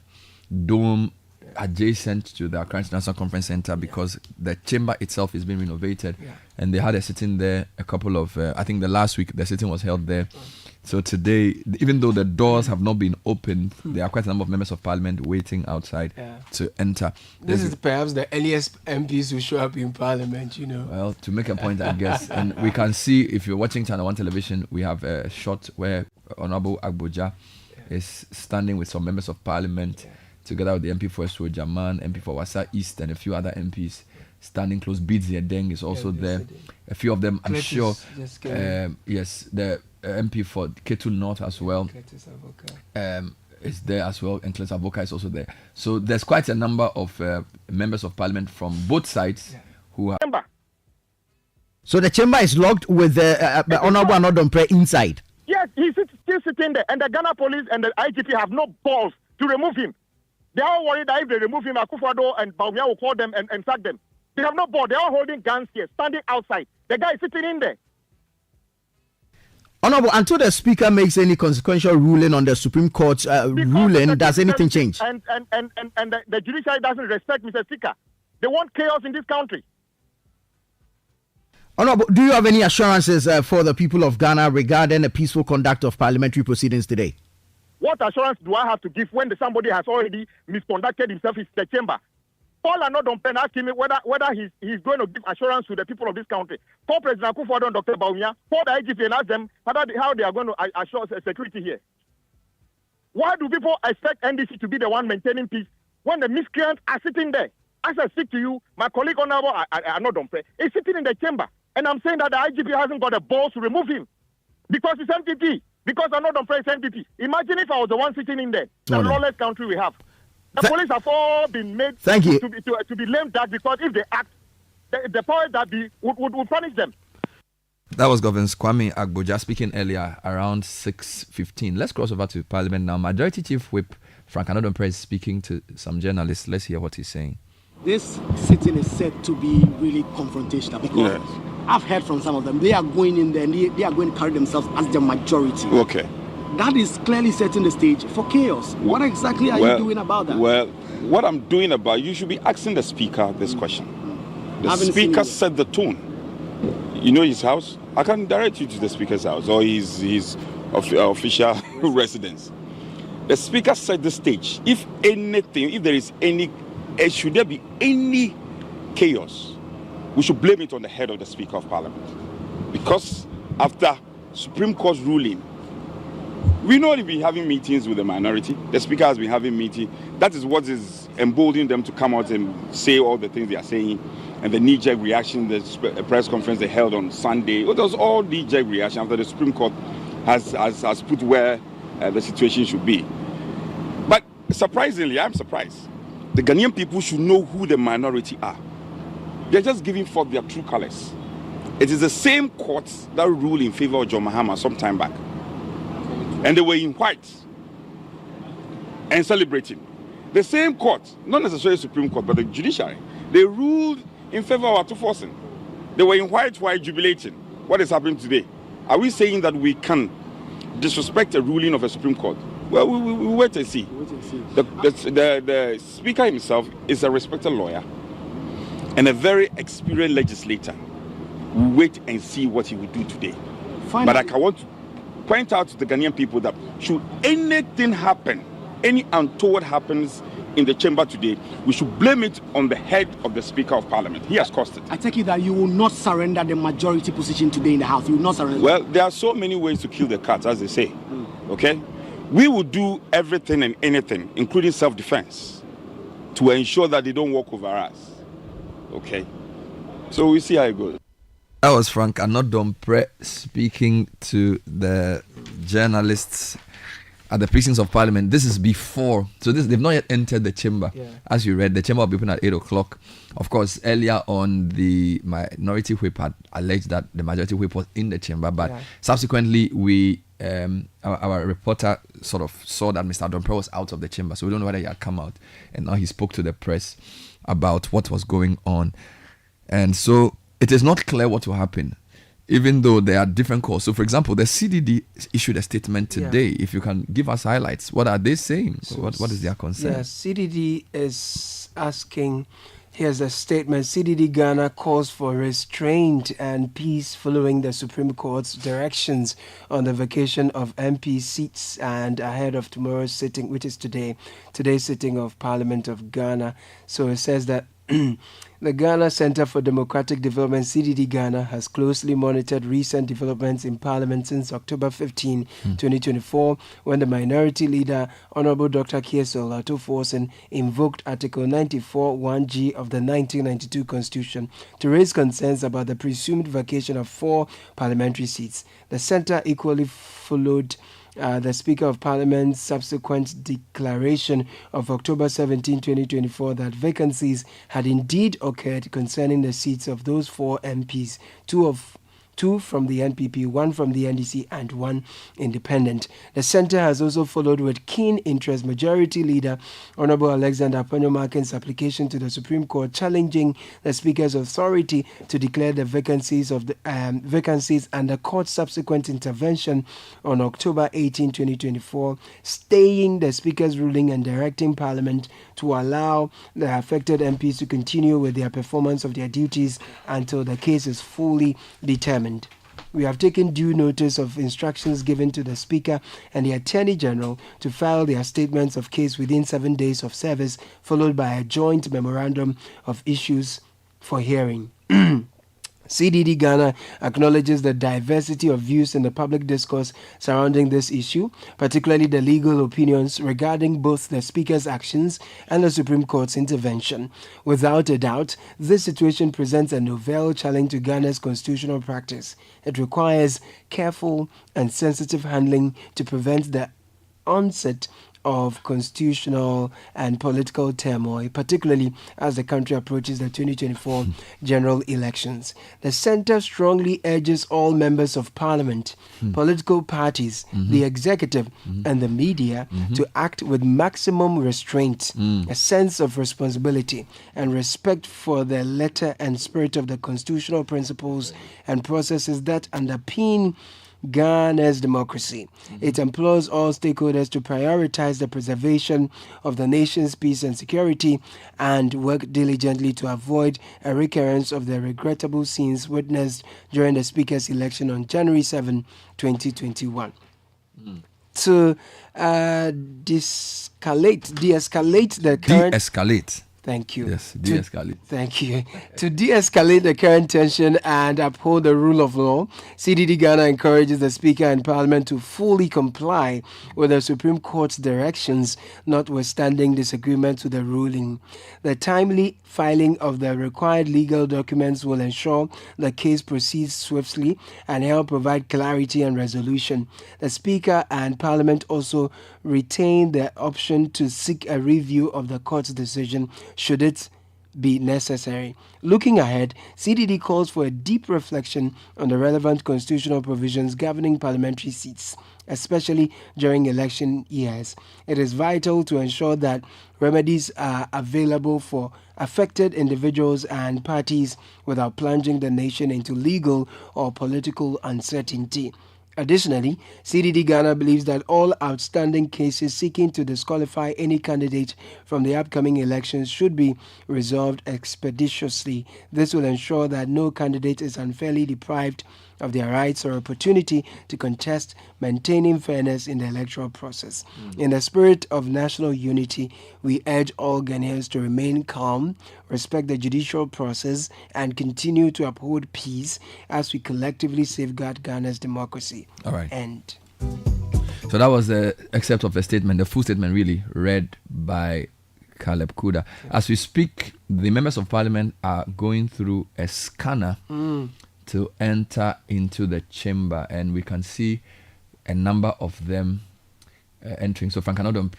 dome adjacent to the Accra International Conference Center, because the chamber itself is being renovated, and they had a sitting there a couple of I think the last week the sitting was held there. So today, even though the doors have not been opened, there are quite a number of members of parliament waiting outside to enter. This is perhaps the earliest MPs who show up in parliament, you know. Well, to make a point, I guess. And we can see, if you're watching Channel 1 television, we have a shot where Honorable Agboja is standing with some members of parliament, together with the MP for Sojaman, MP for Wasa East, and a few other MPs standing close. Beats Yedeng is also there. A few of them, I'm sure. Yes, the MP for Ketul North as well is there as well, and Cletus Avoka is also there. So there's quite a number of members of parliament from both sides who are. So the chamber is locked with the Honorable Anodompre inside. Yes, he's still sitting there, and the Ghana police and the IGP have no balls to remove him. They are worried that if they remove him, Akufo-Addo and Bawumia will call them and sack them. They have no ball. They are holding guns here, standing outside. The guy is sitting in there. Honorable, until the Speaker makes any consequential ruling on the Supreme Court's ruling, does anything change? And the judiciary doesn't respect Mr. Speaker. They want chaos in this country. Honorable, do you have any assurances for the people of Ghana regarding the peaceful conduct of parliamentary proceedings today? What assurance do I have to give when somebody has already misconducted himself in the chamber? Paul Anodompen asked him whether he's going to give assurance to the people of this country. Call President Akufo-Addo and Dr. Bawumia, call the IGP and ask them how they are going to assure security here. Why do people expect NDC to be the one maintaining peace when the miscreants are sitting there? As I speak to you, my colleague Honorable Anodompen is sitting in the chamber, and I'm saying that the IGP hasn't got the balls to remove him because he's MPP. Because I'm not on press MPP. Imagine if I was the one sitting in there. The lawless country we have. The police have all been made to be lame duck, because if they act, the powers that be would punish them. That was Governor Kwame Agboja speaking earlier around 6:15. Let's cross over to Parliament now. Majority Chief Whip Frank Anodompe is speaking to some journalists. Let's hear what he's saying. This sitting is said to be really confrontational because I've heard from some of them. They are going in there and they are going to carry themselves as the majority. Okay. That is clearly setting the stage for chaos. What exactly are you doing about that? Well, what I'm doing about, you should be asking the Speaker this question. The Speaker set the tone. You know his house? I can direct you to the Speaker's house or his official residence. The Speaker set the stage. If there is any, should there be any chaos, we should blame it on the head of the Speaker of Parliament. Because after Supreme Court's ruling, we know they've been having meetings with the minority. The Speaker has been having meetings. That is what is emboldening them to come out and say all the things they are saying. And the knee-jerk reaction, the press conference they held on Sunday, it was all knee-jerk reaction after the Supreme Court has put where the situation should be. But surprisingly, I'm surprised. The Ghanaian people should know who the minority are. They're just giving forth their true colors. It is the same courts that ruled in favor of John Mahama some time back. And they were in white and celebrating. The same court, not necessarily Supreme Court, but the Judiciary, they ruled in favor of Atuforsen. They were in white jubilating. What is happening today? Are we saying that we can disrespect a ruling of a Supreme Court? Well, we wait and see. The Speaker himself is a respected lawyer and a very experienced legislator. We wait and see what he will do today. But I want to point out to the Ghanaian people that should anything happen, any untoward happens in the chamber today, we should blame it on the head of the Speaker of Parliament. He has caused it. I take it that you will not surrender the majority position today in the House. You will not surrender. Well, there are so many ways to kill the cat, as they say. Okay? We will do everything and anything, including self-defense, to ensure that they don't walk over us. Okay? So we see how it goes. That was Frank Anodompre speaking to the journalists at the precincts of Parliament. This is before, so they've not yet entered the chamber. As you read, the chamber will be open at 8 o'clock. Of course, earlier on, the minority whip had alleged that the majority whip was in the chamber, but subsequently, we our reporter sort of saw that Mr. Adompre was out of the chamber, so we don't know whether he had come out, and now he spoke to the press about what was going on, and so it is not clear what will happen, even though there are different calls. So, for example, the CDD issued a statement today. If you can give us highlights, what are they saying? So what is their concern? Yes, CDD is asking, here's a statement. CDD Ghana calls for restraint and peace following the Supreme Court's directions on the vacation of MP seats and ahead of tomorrow's sitting, which is today's sitting of Parliament of Ghana. So it says that the Ghana Center for Democratic Development, CDD Ghana, has closely monitored recent developments in Parliament since October 15, 2024, when the Minority Leader, Honorable Dr. Kieso Olato-Forson, invoked Article 94 1G of the 1992 Constitution to raise concerns about the presumed vacation of 4 parliamentary seats. The Center equally followed the Speaker of Parliament's subsequent declaration of October 17, 2024, that vacancies had indeed occurred concerning the seats of those 4 MPs, two from the NPP, 1 from the NDC, and 1 independent. The Centre has also followed with keen interest Majority Leader Honorable Alexander Aponyo-Markin's application to the Supreme Court challenging the Speaker's authority to declare the vacancies and the Court's subsequent intervention on October 18, 2024, staying the Speaker's ruling and directing Parliament to allow the affected MPs to continue with their performance of their duties until the case is fully determined. We have taken due notice of instructions given to the Speaker and the Attorney General to file their statements of case within 7 days of service, followed by a joint memorandum of issues for hearing. CDD Ghana acknowledges the diversity of views in the public discourse surrounding this issue, particularly the legal opinions regarding both the Speaker's actions and the Supreme Court's intervention. Without a doubt, this situation presents a novel challenge to Ghana's constitutional practice. It requires careful and sensitive handling to prevent the onset of constitutional and political turmoil, particularly as the country approaches the 2024 general elections. The Centre strongly urges all members of Parliament, political parties, the executive, and the media to act with maximum restraint, a sense of responsibility, and respect for the letter and spirit of the constitutional principles and processes that underpin Ghana's democracy. It implores all stakeholders to prioritize the preservation of the nation's peace and security and work diligently to avoid a recurrence of the regrettable scenes witnessed during the Speaker's election on January 7, 2021. To de-escalate the current... De-escalate. Thank you. Yes, de-escalate. Thank you. To de-escalate the current tension and uphold the rule of law, CDD Ghana encourages the Speaker and Parliament to fully comply with the Supreme Court's directions, notwithstanding disagreement with the ruling. The timely filing of the required legal documents will ensure the case proceeds swiftly and help provide clarity and resolution. The Speaker and Parliament also retain the option to seek a review of the Court's decision should it be necessary. Looking ahead, CDD calls for a deep reflection on the relevant constitutional provisions governing parliamentary seats, especially during election years. It is vital to ensure that remedies are available for affected individuals and parties without plunging the nation into legal or political uncertainty. Additionally, CDD Ghana believes that all outstanding cases seeking to disqualify any candidate from the upcoming elections should be resolved expeditiously. This will ensure that no candidate is unfairly deprived of their rights or opportunity to contest, maintaining fairness in the electoral process. In the spirit of national unity, we urge all Ghanaians to remain calm, respect the judicial process, and continue to uphold peace as we collectively safeguard Ghana's democracy. All right. End. So that was the excerpt of the statement, the full statement really, read by Caleb Kuda. As we speak, the members of parliament are going through a scanner to enter into the chamber, and we can see a number of them entering. So Frank Anodon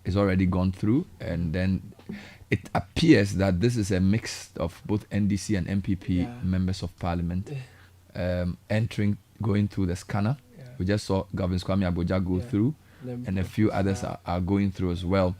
is already gone through, and then it appears that this is a mix of both NDC and MPP members of parliament entering, going through the scanner. We just saw Governor Kwame Aboja go through, and a few others are going through as well.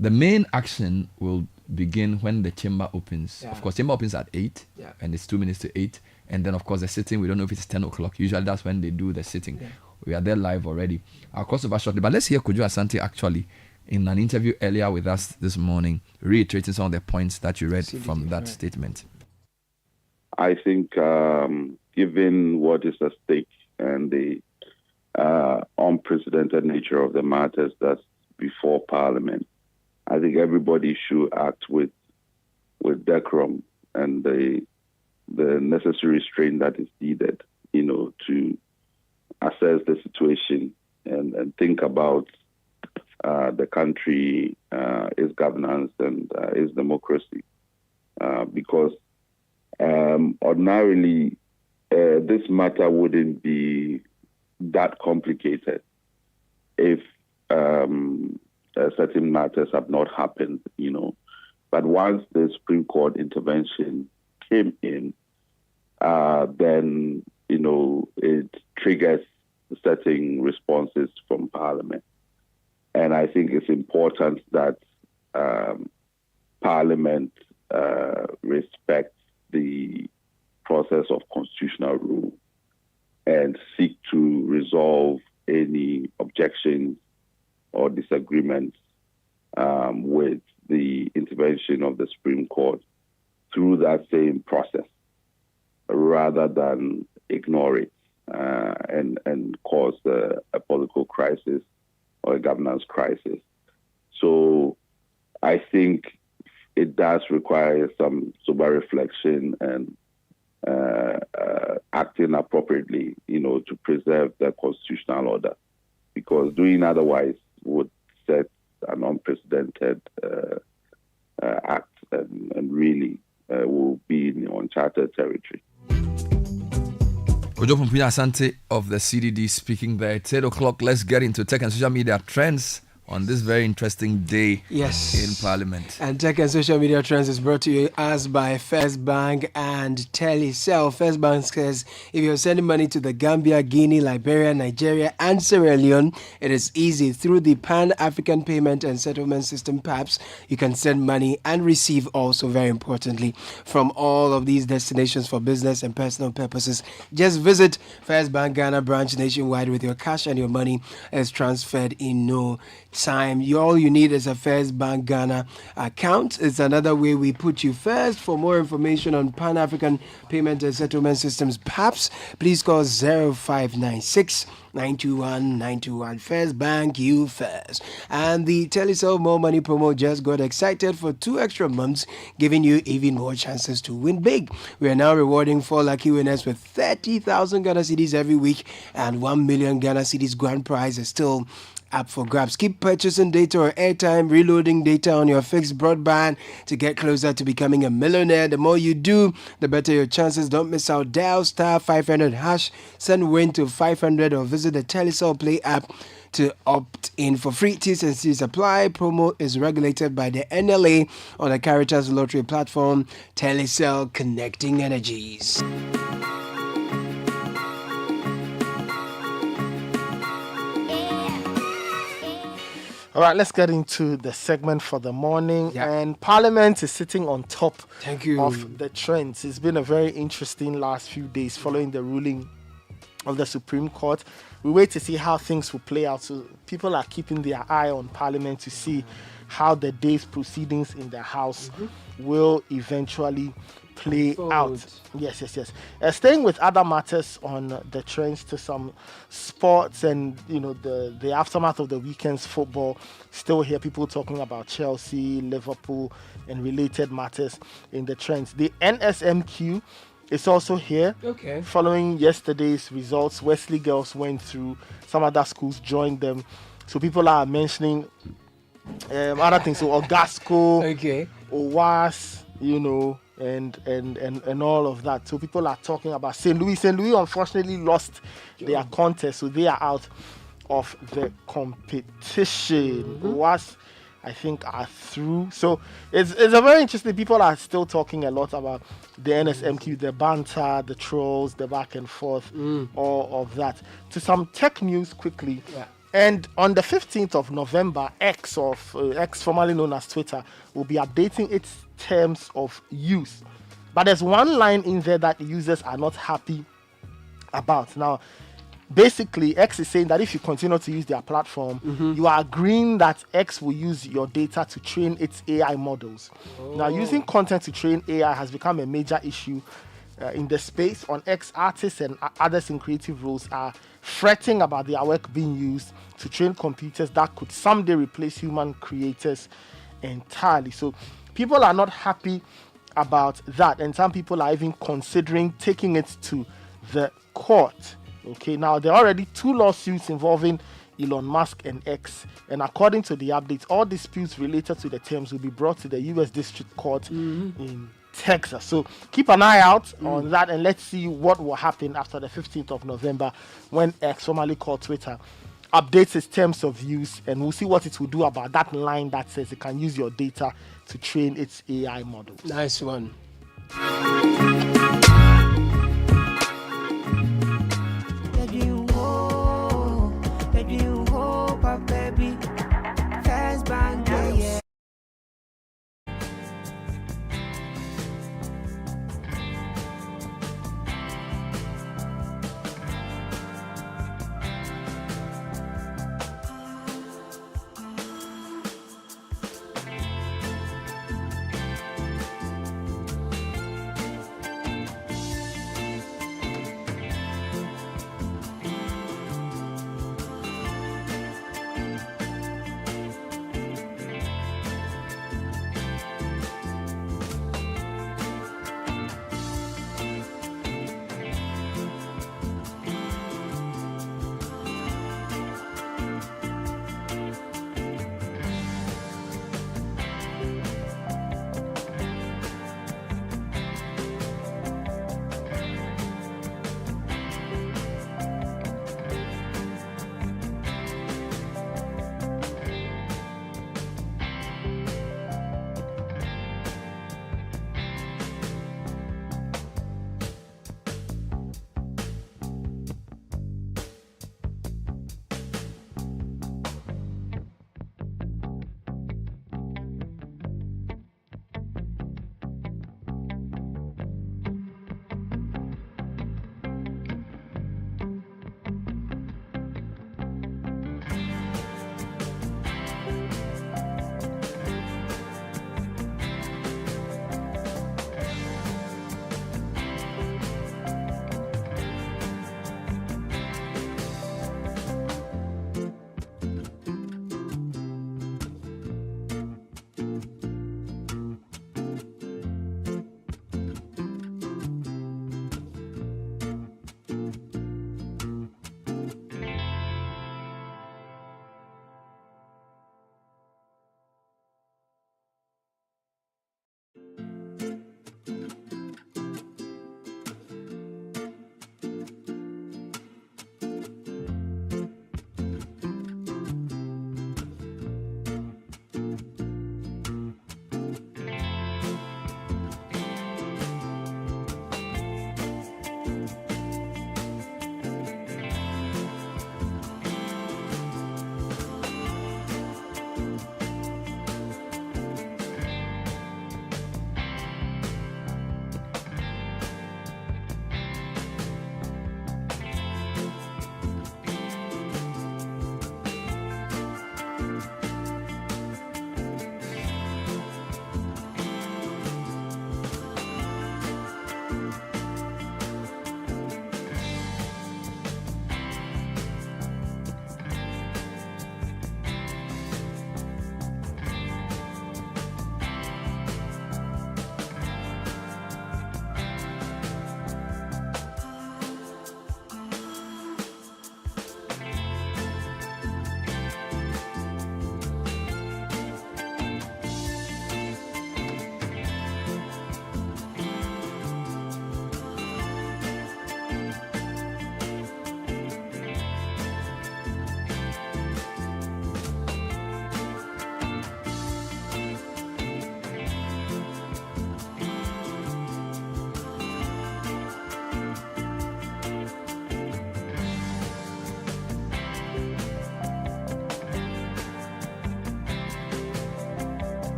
The main action will begin when the chamber opens. Of course, chamber opens at 8, and it's 2 minutes to 8. And then, of course, the sitting, we don't know if it's 10 o'clock. Usually that's when they do the sitting. We are there live already. I'll cross over shortly. But let's hear Kojo Asante actually in an interview earlier with us this morning, reiterating some of the points that you read from that statement. I think given what is at stake and the unprecedented nature of the matters that's before Parliament, I think everybody should act with decorum and the necessary restraint that is needed, to assess the situation and think about the country, its governance, and its democracy. Because ordinarily, this matter wouldn't be that complicated if certain matters have not happened, But once the Supreme Court intervention came in, then, it triggers certain responses from Parliament. And I think it's important that Parliament respects the process of constitutional rule and seek to resolve any objections or disagreements with the intervention of the Supreme Court through that same process, rather than ignore it and cause a political crisis or a governance crisis. So I think it does require some sober reflection and acting appropriately, to preserve the constitutional order, because doing otherwise would set an unprecedented act and really will be in uncharted territory. Kojo Pumpina Asante of the CDD speaking there. It's 8 o'clock. Let's get into tech and social media trends on this very interesting day in Parliament. And Tech and Social Media Trends is brought to you as by First Bank and Telecel. First Bank says if you're sending money to the Gambia, Guinea, Liberia, Nigeria, and Sierra Leone, it is easy. Through the Pan-African Payment and Settlement System, PAPS, you can send money and receive also, very importantly, from all of these destinations for business and personal purposes. Just visit First Bank Ghana branch nationwide with your cash, and your money is transferred in no time. All you need is a First Bank Ghana account. It's another way we put you first. For more information on Pan-African Payment and Settlement Systems, PAPS, please call 0596 921 921. First Bank, you first. And the Telecel More Money promo just got excited for 2 extra months, giving you even more chances to win big. We are now rewarding 4 lucky winners with 30,000 Ghana cedis every week, and 1 million Ghana cedis grand prize is still up for grabs. Keep purchasing data or airtime, reloading data on your fixed broadband to get closer to becoming a millionaire. The more you do, the better your chances. Don't miss out. Dial *500#, send WIN to 500, or visit the Telecel Play app to opt in for free. T's and C's apply. Promo is regulated by the NLA on the Caritas Lottery platform. Telecel, connecting energies. All right, let's get into the segment for the morning. And Parliament is sitting on top of the trends. It's been a very interesting last few days following the ruling of the Supreme Court. We wait to see how things will play out. So people are keeping their eye on Parliament to see how the day's proceedings in the House will eventually play out. Yes. Staying with other matters on the trends to some sports and the aftermath of the weekend's football. Still hear people talking about Chelsea, Liverpool, and related matters in the trends. The NSMQ is also here. Okay. Following yesterday's results, Wesley girls went through. Some other schools joined them. So people are mentioning other things. So Ogasco, OWAS, and all of that. So people are talking about St. Louis. St. Louis unfortunately lost their contest, so they are out of the competition. OWAS, I think, are through. So it's a very interesting. People are still talking a lot about the NSMQ, the banter, the trolls, the back and forth, all of that. To some tech news quickly. Yeah. And on the 15th of November, X, formerly known as Twitter, will be updating its terms of use. But there's one line in there that users are not happy about. Now, basically, X is saying that if you continue to use their platform, you are agreeing that X will use your data to train its AI models. Now, using content to train AI has become a major issue in the space. On X, artists and others in creative roles are fretting about their work being used to train computers that could someday replace human creators entirely. So people are not happy about that, and some people are even considering taking it to the court. Okay, now there are already 2 lawsuits involving Elon Musk and X, and according to the updates, all disputes related to the terms will be brought to the U.S. District Court in Texas. So keep an eye out on that, and let's see what will happen after the 15th of November when X, formerly called Twitter, updates its terms of use, and we'll see what it will do about that line that says it can use your data to train its AI models. Nice one.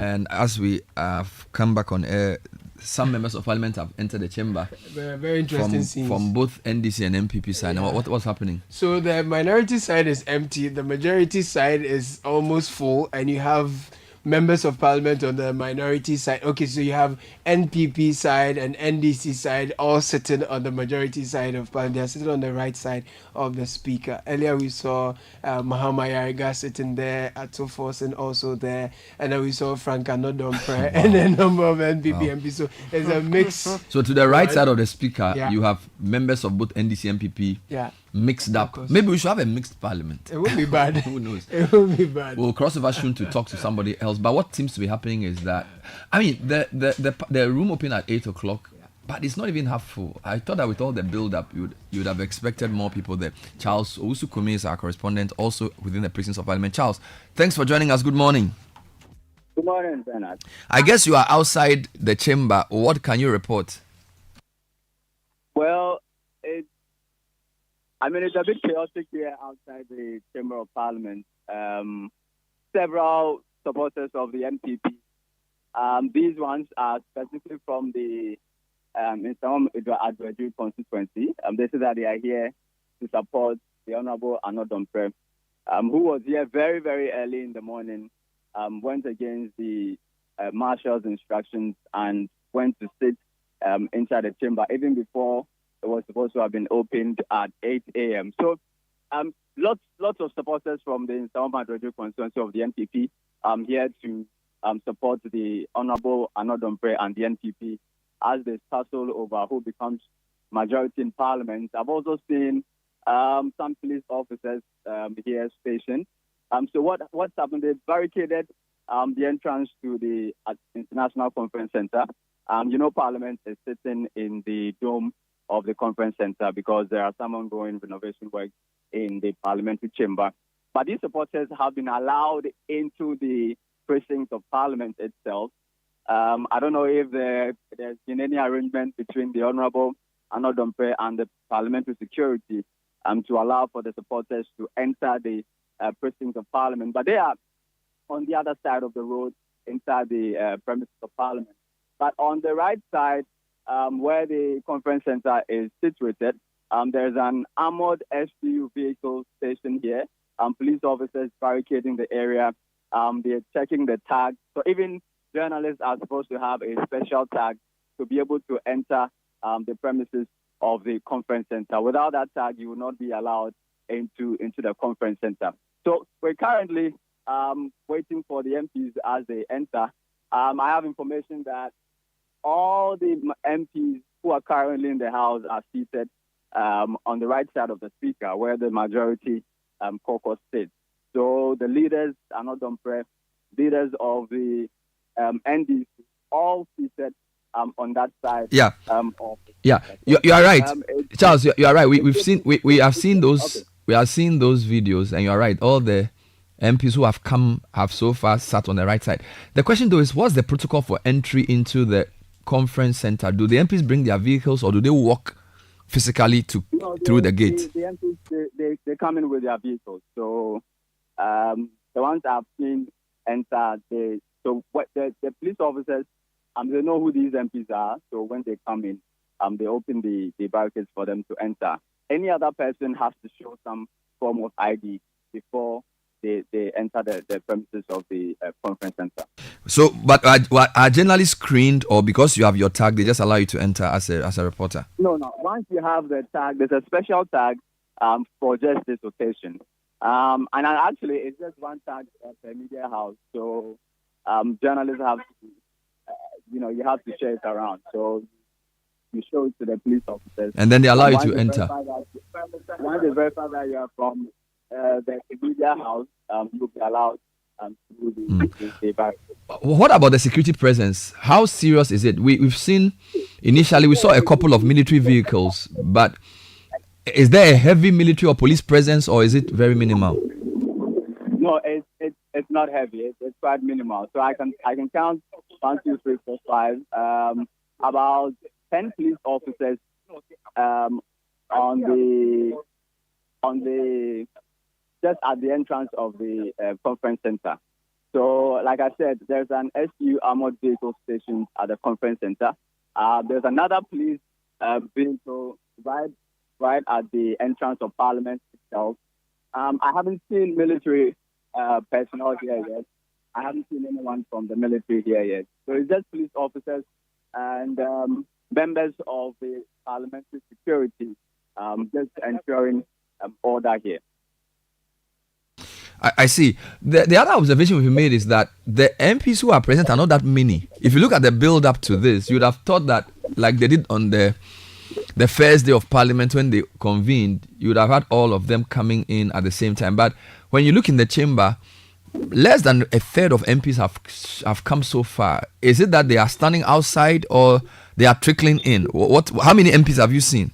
And as we have come back on air, some members of parliament have entered the chamber. Very interesting scenes. From both NDC and MPP side. Yeah. And what's happening? So the minority side is empty, the majority side is almost full, and you have members of parliament on the minority side. Okay, so you have NPP side and NDC side all sitting on the majority side of parliament. They are sitting on the right side of the speaker. Earlier we saw Mahama Yariga sitting there, Ato Forsen also there, and then we saw Frank Anodompre and a number of NPP MPs. So there's a mix. So to the right side of the speaker, you have members of both NDC and MPP mixed up. Maybe we should have a mixed parliament. It would be bad. Who knows? It would be bad. We'll cross over soon to talk to somebody else. But what seems to be happening is that, I mean, the room opened at 8 o'clock, but it's not even half full. I thought that with all the build-up, you would have expected more people there. Charles Owusu-Kumi is our correspondent, also within the precincts of Parliament. Charles, thanks for joining us. Good morning. Good morning, Bernard. I guess you are outside the chamber. What can you report? Well, it's a bit chaotic here outside the Chamber of Parliament. Several supporters of the MPP. These ones are specifically from the Advertisements constituency. They say that they are here to support the Honorable Anodompre, who was here very, very early in the morning, went against the marshal's instructions and went to sit inside the chamber even before it was supposed to have been opened at 8 a.m. So lots of supporters from the Advertisements constituency of the NPP here to support the Honorable Anodompre and the NPP as they tussle over who becomes majority in Parliament. I've also seen some police officers here stationed. So what's happened? They barricaded the entrance to the International Conference Center. Parliament is sitting in the dome of the conference center because there are some ongoing renovation work in the parliamentary chamber. But these supporters have been allowed into the precincts of Parliament itself. I don't know if there's been any arrangement between the Honorable Anodompre and the parliamentary security to allow for the supporters to enter the precincts of Parliament. But they are on the other side of the road inside the premises of Parliament. But on the right side, where the conference center is situated, there's an armored SPU vehicle stationed here. Police officers barricading the area. They're checking the tag. So even journalists are supposed to have a special tag to be able to enter the premises of the conference center. Without that tag, you will not be allowed into the conference center. So we're currently waiting for the MPs as they enter. I have information that all the MPs who are currently in the House are seated on the right side of the speaker, where the majority caucus sits. So the leaders are not leaders of the NDC, all seated on that side. Yeah, you are right, Charles. You are right. We have seen those. Okay. We have seen those videos, and you are right. All the MPs who have come have so far sat on the right side. The question though is, what's the protocol for entry into the conference center? Do the MPs bring their vehicles or do they walk physically through the gate? The MPs they come in with their vehicles. So the ones I've seen enter, the police officers, they know who these MPs are. So when they come in, they open the barricades for them to enter. Any other person has to show some form of ID before they enter the premises of the conference center. So, but are journalists screened, or because you have your tag, they just allow you to enter as a reporter? No. Once you have the tag, there's a special tag for just this occasion. And actually, it's just one tag at the media house. So journalists have to, you have to share it around. So you show it to the police officers. And then they allow you to enter. Once they verify that you are from the media house, you'll be allowed to do the barricade. What about the security presence? How serious is it? We've seen, initially, we saw a couple of military vehicles, but is there a heavy military or police presence, or is it very minimal? No, it's not heavy. It's quite minimal. So I can count 1, 2, 3, 4, 5. About 10 police officers on the just at the entrance of the conference center. So, like I said, there's an SU armored vehicle station at the conference center. There's another police vehicle right at the entrance of Parliament itself. I haven't seen military personnel here yet. I haven't seen anyone from the military here yet. So it's just police officers and members of the parliamentary security just ensuring order here. I see. The other observation we've made is that the MPs who are present are not that many. If you look at the build-up to this, you'd have thought that, like they did on the first day of Parliament when they convened, you would have had all of them coming in at the same time. But when you look in the chamber, less than a third of MPs have come so far. Is it that they are standing outside or they are trickling in? How many MPs have you seen?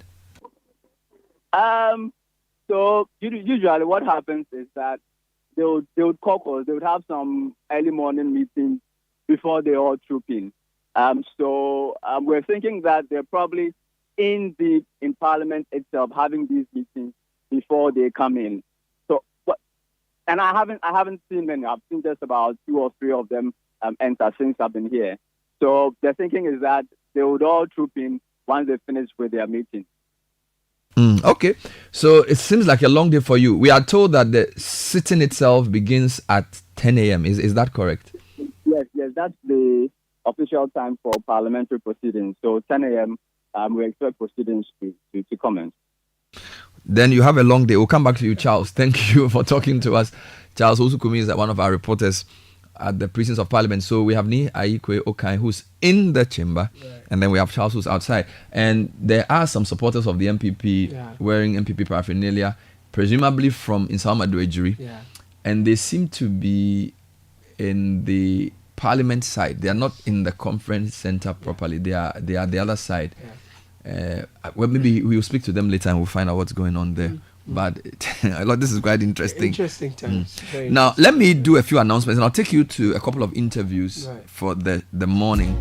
So usually what happens is that they would caucus. They would have some early morning meetings before they all troop in. So we're thinking that they're probably in Parliament itself having these meetings before they come in. So, and I haven't seen many. I've seen just about 2 or 3 of them enter since I've been here. So the thinking is that they would all troop in once they finish with their meeting. Okay, so it seems like a long day for you. We are told that the sitting itself begins at 10 a.m. Is that correct? Yes, that's the official time for parliamentary proceedings. So 10 a.m. We expect proceedings to commence. Then you have a long day. We'll come back to you, Charles. Thank you for talking to us. Charles Osukumi is one of our reporters at the precincts of Parliament. So we have Ni Aikwe Okai, who's in the chamber, and then we have Charles, who's outside. And there are some supporters of the MPP wearing MPP paraphernalia, presumably from Insama Dwejiri. And they seem to be in the Parliament side. They are not in the conference center properly. They are the other side. Well, maybe we'll speak to them later and we'll find out what's going on there. But this is quite interesting. Interesting times. Now, let me do a few announcements and I'll take you to a couple of interviews for the morning.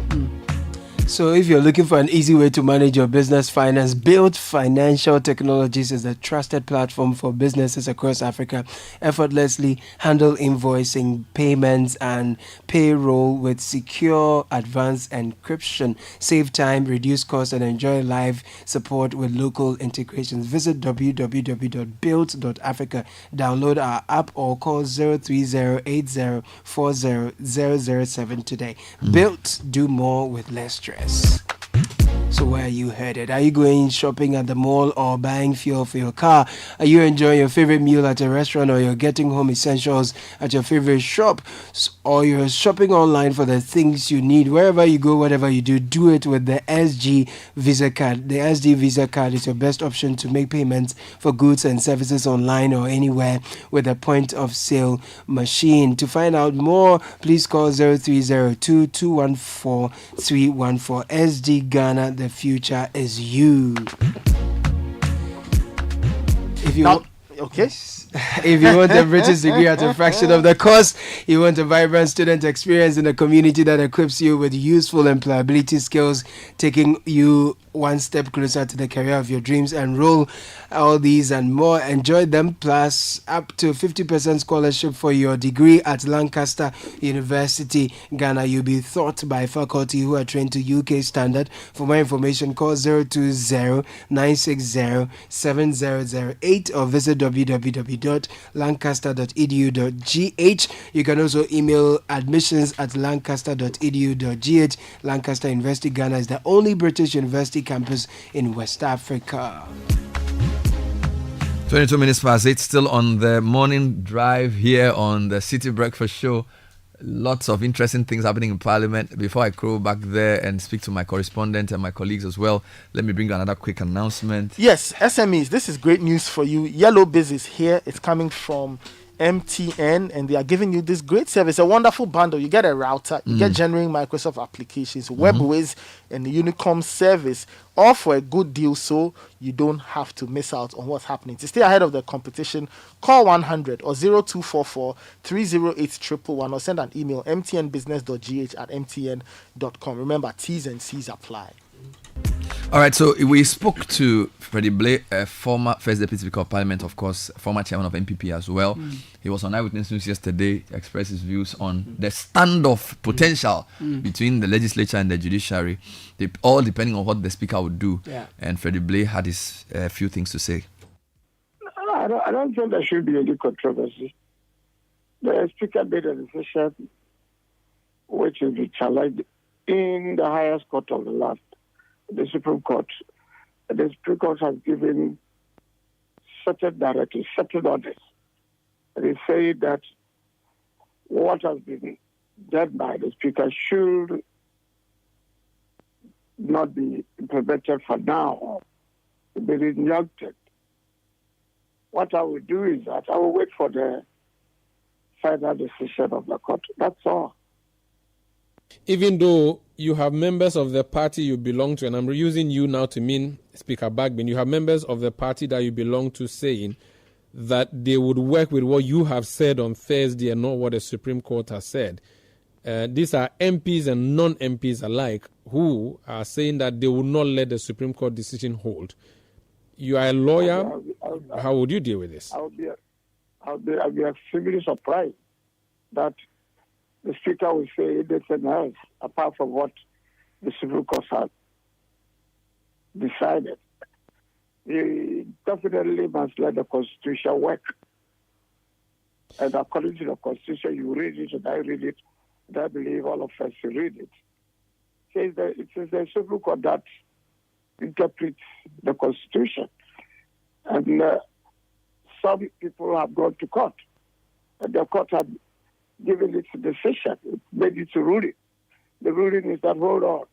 So if you're looking for an easy way to manage your business finance, Build Financial Technologies is a trusted platform for businesses across Africa. Effortlessly handle invoicing, payments, and payroll with secure advanced encryption. Save time, reduce costs, and enjoy live support with local integrations. Visit www.build.africa. Download our app or call 030-8040-007 today. Built, do more with less stress. So where are you headed? Are you going shopping at the mall or buying fuel for your car? Are you enjoying your favorite meal at a restaurant, or you're getting home essentials at your favorite shop? Or you're shopping online for the things you need? Wherever you go, whatever you do, do it with the SG Visa card. The SG Visa card is your best option to make payments for goods and services online or anywhere with a point of sale machine. To find out more, please call 0302-214-314. SD Ghana, the future is you. If you if you want a British degree at a fraction of the cost, you want a vibrant student experience in a community that equips you with useful employability skills, taking you one step closer to the career of your dreams. Enroll all these and more. Enjoy them, plus up to 50% scholarship for your degree at Lancaster University, Ghana. You'll be taught by faculty who are trained to UK standard. For more information, call 020-960-7008 or visit www.lancaster.edu.gh. You can also email admissions@lancaster.edu.gh. Lancaster University, Ghana is the only British university campus in West Africa. 22 minutes past 8, still on the morning drive here on the Citi Breakfast Show. Lots of interesting things happening in Parliament. Before I go back there and speak to my correspondent and my colleagues as well, let me bring you another quick announcement. Yes, SMEs, this is great news for you. Yellow Biz is here. It's coming from MTN, and they are giving you this great service, a wonderful bundle. You get a router, you get genuine Microsoft applications, Webways, and the Unicom service, all for a good deal, so you don't have to miss out on what's happening. To stay ahead of the competition, call 100 or 0244-308-111 or send an email mtnbusiness.gh@mtn.com. Remember, T's and C's apply. All right, so we spoke to Freddie Blay, former First Deputy Speaker of Parliament, of course, former chairman of MPP as well. He was on Eyewitness News yesterday, expressed his views on the standoff potential between the legislature and the judiciary, all depending on what the speaker would do. Yeah. And Freddie Blay had his few things to say. I don't think there should be any controversy. The speaker made a decision which will be challenged in the highest court of the land, the Supreme Court. The Supreme Court has given certain directives, certain orders. They say that what has been done by the Speaker should not be implemented for now, be injuncted. What I will do is that I will wait for the final decision of the court. That's all. Even though you have members of the party you belong to, and I'm using you now to mean Speaker Bagbin, you have members of the party that you belong to saying that they would work with what you have said on Thursday and not what the Supreme Court has said. These are MPs and non-MPs alike who are saying that they will not let the Supreme Court decision hold. You are a lawyer. How would you deal with this? I'll be extremely surprised that the Speaker will say anything else apart from what the Supreme Court has decided. He definitely must let the Constitution work. And according to the Constitution, you read it and I read it, and I believe all of us read it. It is the Supreme Court that interprets the Constitution. And some people have gone to court, and the court had given its decision, it made its ruling. The ruling is that, hold on,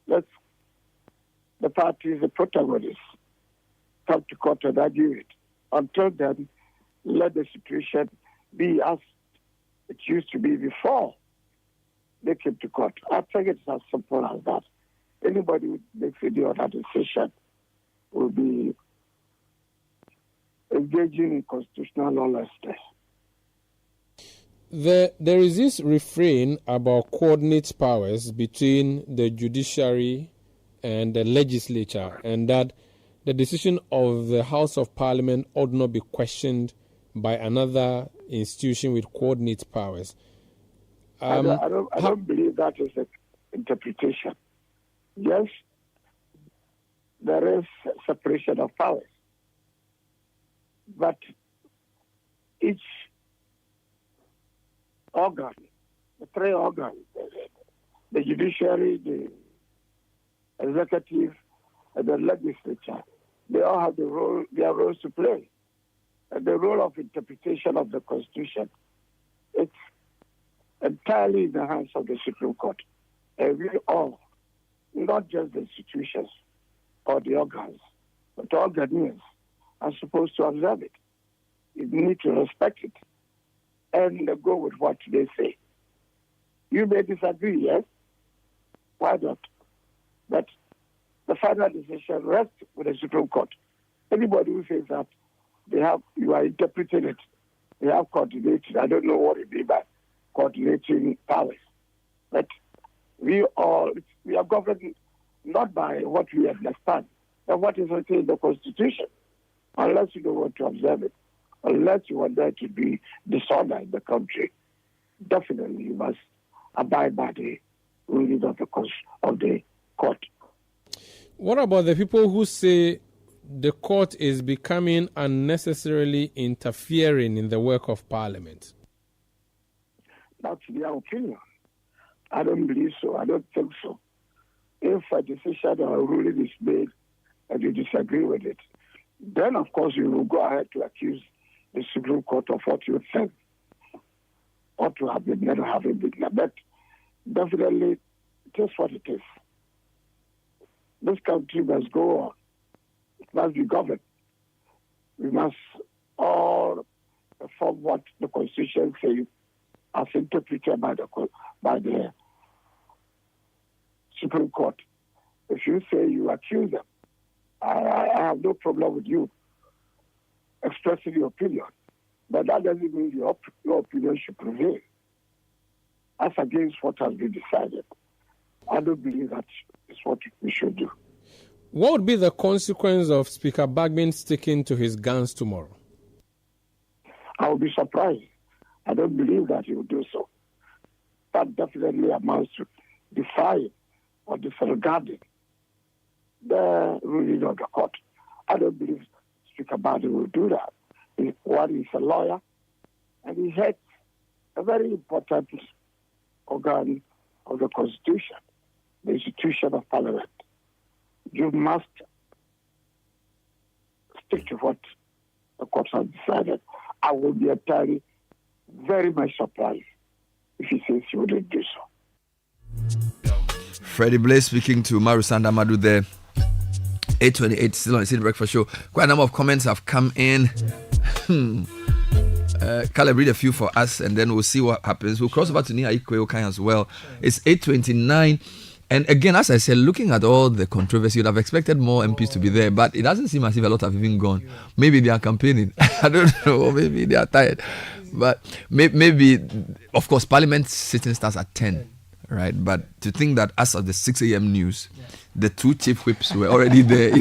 the parties, the protagonists, come to court and argue it. Until then, let the situation be as it used to be before they came to court. I think it's as simple as that. Anybody who makes any other decision will be engaging in constitutional lawlessness. There is this refrain about coordinate powers between the judiciary and the legislature, and that the decision of the House of Parliament ought not be questioned by another institution with coordinate powers. I don't believe that is the interpretation. Yes, there is separation of powers, but each organ, the three organs, the judiciary, the executive, and the legislature, they all have their roles to play. And the role of interpretation of the Constitution, it's entirely in the hands of the Supreme Court. And we all, not just the institutions or the organs, but all Ghanaians are supposed to observe it. You need to respect it and go with what they say. You may disagree, yes? Why not? But the final decision rests with the Supreme Court. Anybody who says that you are interpreting it, they have coordinated. I don't know what it means by coordinating powers. But we are governed not by what we understand, but what is written in the Constitution, unless you don't want to observe it. Unless you want there to be disorder in the country, definitely you must abide by the ruling of the court. What about the people who say the court is becoming unnecessarily interfering in the work of Parliament? That's their opinion. I don't believe so. I don't think so. If a decision or a ruling is made and you disagree with it, then of course you will go ahead to accuse the Supreme Court of what you think ought to have been done or haven't been done. But definitely, it is what it is. This country must go on. It must be governed. We must all perform what the Constitution says as interpreted by the Supreme Court. If you say you accuse them, I have no problem with you expressing your opinion, but that doesn't mean your opinion should prevail as against what has been decided. I don't believe that is what we should do. What would be the consequence of Speaker Bagman sticking to his guns tomorrow? I would be surprised. I don't believe that he will do so. That definitely amounts to defying or disregarding the ruling of the court. I don't believe Speaker Bagman will do that. He's a lawyer, and he heads a very important organ of the Constitution, the institution of Parliament. You must stick to what the courts have decided. I will be entirely very much surprised if he says he wouldn't do so. Freddie Blaze speaking to Maru Sandamadu there. 8:28, still on the Citi Breakfast Show. Quite a number of comments have come in. Caleb, read a few for us and then we'll see what happens. We'll cross over to Nia Ikwe as well. It's 8:29. And again, as I said, looking at all the controversy, you'd have expected more MPs to be there, but it doesn't seem as if a lot have even gone. Maybe they are campaigning. I don't know, or maybe they are tired. But maybe, of course, Parliament sitting starts at 10, right? But to think that as of the 6 a.m. news, the two chief whips were already there,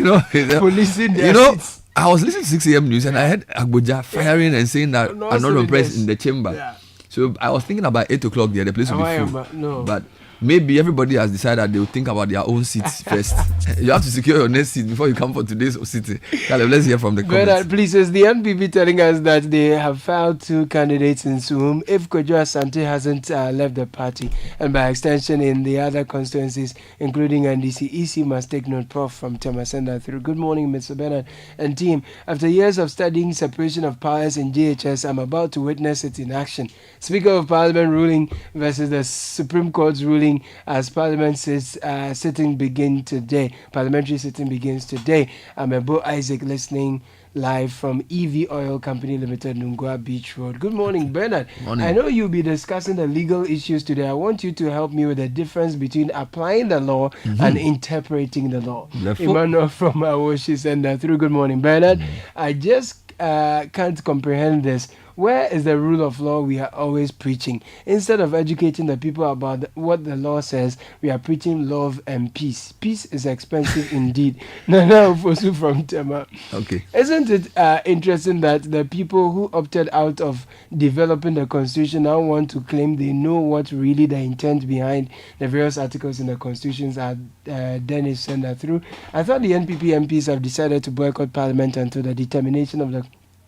Policing their seats. I was listening to 6 a.m. news and I heard Agboja firing and saying that I'm not impressed in the chamber. Yeah. So I was thinking about 8 o'clock there, the place will be full. No. But maybe everybody has decided they will think about their own seats first. You have to secure your next seat before you come for today's city. Caleb, let's hear from the comments. But please, is the NPP telling us that they have filed 2 candidates in Suhum if Kojo Asante hasn't left the party, and by extension in the other constituencies, including NDC, EC must take note. Prof from Temasenda through. Good morning, Mr. Bernard and team. After years of studying separation of powers in GHS, I'm about to witness it in action. Speaker of Parliament ruling versus the Supreme Court's ruling as Parliament sitting begin today. Parliamentary sitting begins today. I'm Ebo Isaac listening live from EV Oil Company Limited, Nungwa Beach Road. Good morning, Bernard. Morning. I know you'll be discussing the legal issues today. I want you to help me with the difference between applying the law and interpreting the law. Emmanuel from Awoshi sent through. Good morning, Bernard. I just can't comprehend this. Where is the rule of law we are always preaching? Instead of educating the people about what the law says, we are preaching love and peace. Peace is expensive indeed. Nana Ufosu from Tema. Okay. Isn't it interesting that the people who opted out of developing the Constitution now want to claim they know what really the intent behind the various articles in the Constitutions are? Dennis sent that through. I thought the NPP MPs have decided to boycott Parliament until the determination of the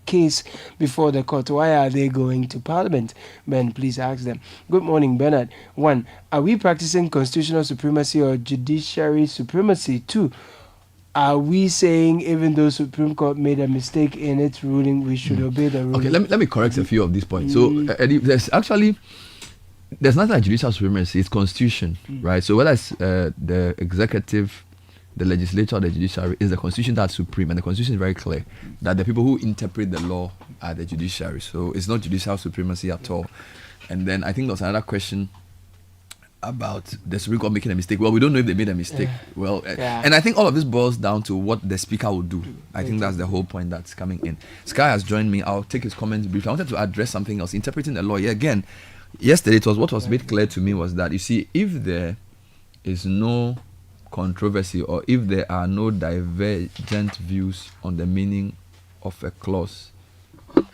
case before the court. Why are they going to Parliament? Ben, please ask them. Good morning, Bernard. 1. Are we practicing constitutional supremacy or judiciary supremacy? 2. Are we saying even though Supreme Court made a mistake in its ruling, we should obey the ruling? Okay, let me correct a few of these points. So, Eddie, there's nothing like judicial supremacy. It's constitution, right? So whether it's the executive, the legislature, or the judiciary, is the constitution that's supreme, and the constitution is very clear that the people who interpret the law are the judiciary. So it's not judicial supremacy at all. And then I think there was another question about the Supreme Court making a mistake. Well, we don't know if they made a mistake. And I think all of this boils down to what the speaker will do. I think that's the whole point that's coming in. Sky has joined me. I'll take his comments briefly. I wanted to address something else. Interpreting the law. Again, yesterday what was made clear to me was that, you see, if there is no controversy or if there are no divergent views on the meaning of a clause,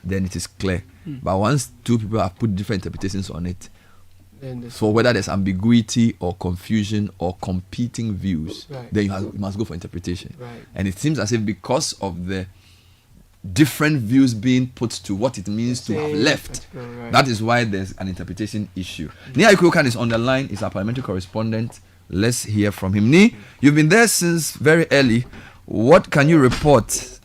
then it is clear. But once two people have put different interpretations on it, for whether there's ambiguity or confusion or competing views, then you must go for interpretation. And it seems as if because of the different views being put to what it means to have left, that is why there's an interpretation issue. Nia Ikokan is on the line, is our parliamentary correspondent. Let's hear from him. Ni, you've been there since very early. What can you report?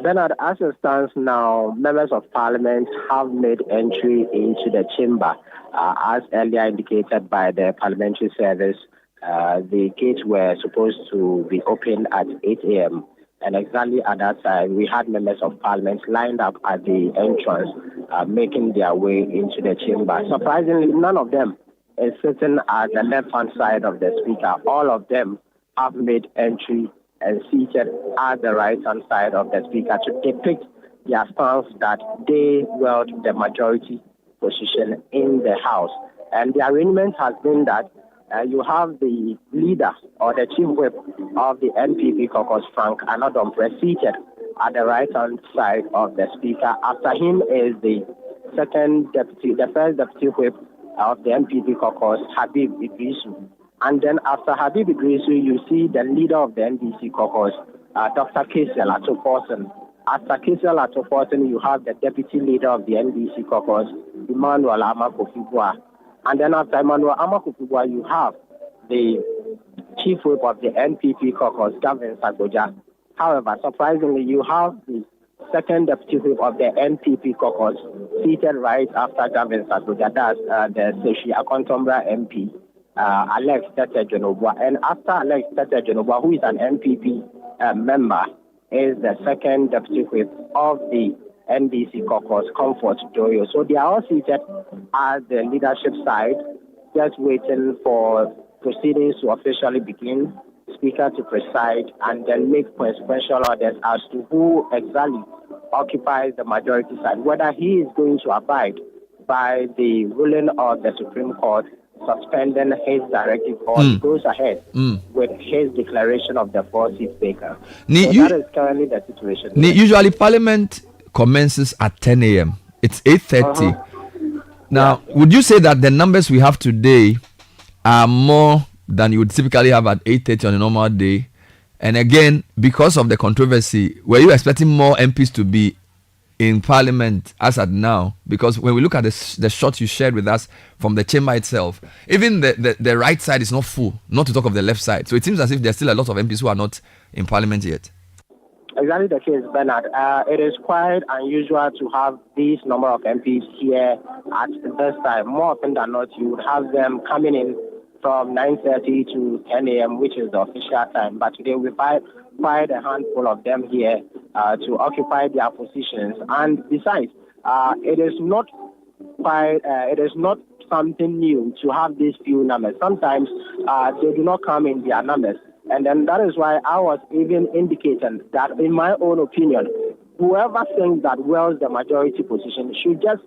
Bernard, as it stands now, members of parliament have made entry into the chamber. As earlier indicated by the parliamentary service, the gates were supposed to be opened at 8 a.m. And exactly at that time, we had members of parliament lined up at the entrance, making their way into the chamber. Surprisingly, none of them is sitting at the left-hand side of the speaker. All of them have made entry and seated at the right-hand side of the speaker to depict their stance that they held the majority position in the House. And the arrangement has been that you have the leader or the chief whip of the NPP caucus, Frank Anodompre, seated at the right-hand side of the speaker. After him is the first deputy whip of the NPP caucus, Habib Idrisu. And then after Habib Idrisu, you see the leader of the NDC caucus, Dr. Kesel Atoforsen. After Kesel Atoforsen, you have the deputy leader of the NDC caucus, Emmanuel Amakofibua. And then after Emmanuel Amakofibua, you have the chief whip of the NPP caucus, Gavin Sagoja. However, surprisingly, you have the second deputy whip of the NPP caucus seated right after Gavin Sagoja. That's the Seshi Akontombra MP, Alex Tete Jonobwa. And after Alex Tete Jonobwa, who is an NPP member, is the second deputy whip of the NDC caucus, Comfort Doyo. So they are all seated at the leadership side, just waiting for proceedings to officially begin, speaker to preside, and then make consequential orders as to who exactly occupies the majority side, whether he is going to abide by the ruling of the Supreme Court suspending his directive, or he goes ahead with his declaration of the 4-seat speaker. So that is currently the situation. Usually Parliament commences at 10 a.m. It's 8:30. Now, would you say that the numbers we have today are more than you would typically have at 8:30 on a normal day? And again, because of the controversy, were you expecting more MPs to be in Parliament as at now? Because when we look at the shots you shared with us from the chamber itself, even the right side is not full, not to talk of the left side. So it seems as if there's still a lot of MPs who are not in Parliament yet. Exactly the case, Bernard. It is quite unusual to have this number of MPs here at this time. More often than not, you would have them coming in from 9:30 to 10 a.m., which is the official time. But today we find quite a handful of them here to occupy their positions. And besides, it is not something new to have these few numbers. Sometimes they do not come in their numbers. And then that is why I was even indicating that, in my own opinion, whoever thinks that wields the majority position should just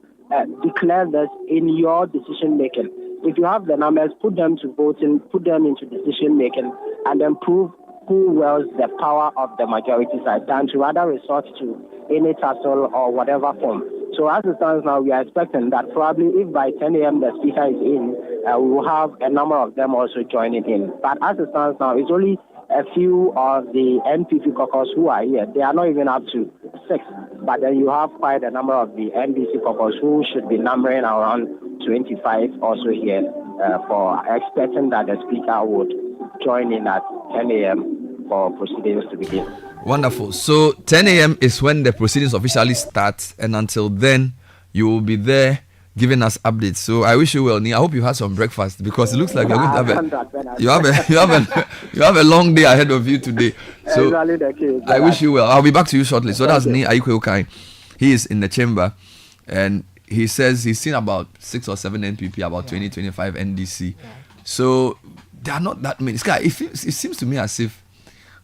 declare this in your decision making. If you have the numbers, put them to voting, put them into decision making, and then prove who wields the power of the majority side, than to rather resort to any tussle or whatever form. So as it stands now, we are expecting that probably if by 10 a.m. the speaker is in, we will have a number of them also joining in. But as it stands now, it's only a few of the NPP caucus who are here. They are not even up to 6. But then you have quite a number of the NDC caucus who should be numbering around 25 also here for expecting that the speaker would join in at 10 a.m. for proceedings to begin. Wonderful. So 10 a.m. is when the proceedings officially start, and until then, you will be there giving us updates. So I wish you well, Nia. I hope you had some breakfast, because it looks like you're going to have a long day ahead of you today. So I wish you well. I'll be back to you shortly. So that's Nia Aikwe. He is in the chamber, and he says he's seen about 6 or 7 NPP, about 20-25 NDC. So there are not that many. It seems to me as if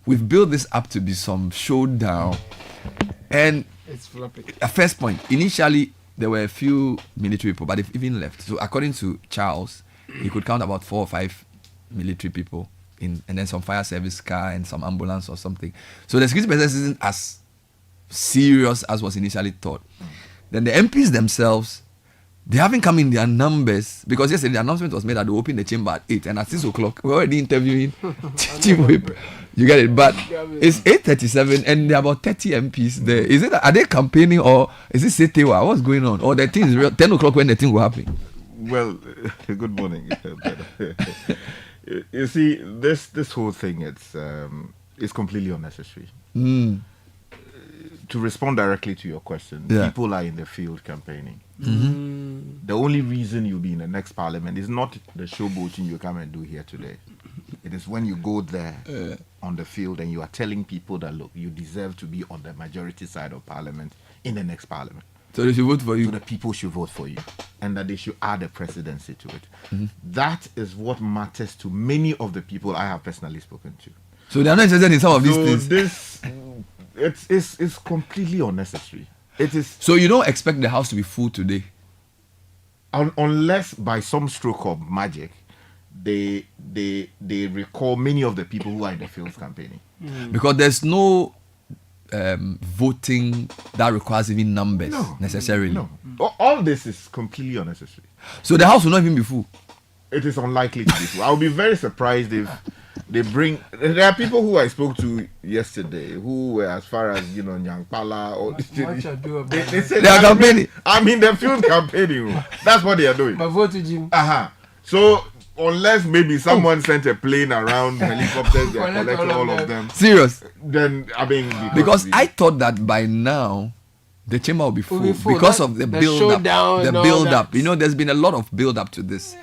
we've built this up to be some showdown. And it's floppy. First point, initially there were a few military people, but they've even left. So according to Charles, he could count about 4 or 5 military people and then some fire service car and some ambulance or something. So the security presence isn't as serious as was initially thought. Then the MPs themselves, they haven't come in their numbers, because yesterday the announcement was made that they opened the chamber at 8, and at 6 o'clock we're already interviewing Chief Whip. You get it? But it's 8:37 and there are about 30 MPs there. Are they campaigning, or is it Setewa? What's going on? Or the thing is real, 10 o'clock when the thing will happen? Well, good morning. You see, this whole thing, it's completely unnecessary. To respond directly to your question, people are in the field campaigning. The only reason you'll be in the next parliament is not the showboating you come and do here today. It is when you go there on the field and you are telling people that, look, you deserve to be on the majority side of parliament in the next parliament. So they should vote for you. So the people should vote for you, and that they should add a presidency to it. That is what matters to many of the people I have personally spoken to. So they are not interested in some of these things. It's completely unnecessary. It is. So you don't expect the house to be full today? Unless by some stroke of magic, they recall many of the people who are in the field campaigning. Because there's no voting that requires even numbers necessarily. No. All this is completely unnecessary. So the house will not even be full. It is unlikely to be full. I'll be very surprised if they bring. There are people who I spoke to yesterday who were as far as Nyankpala or they said they are campaigning. I'm in the field campaigning. That's what they are doing. But vote to Jim. So unless maybe someone sent a plane around, helicopters, they are collecting all of them. Serious? Then because I thought that by now the chamber will be full, because of the build-up. The build-up. There's been a lot of build-up to this.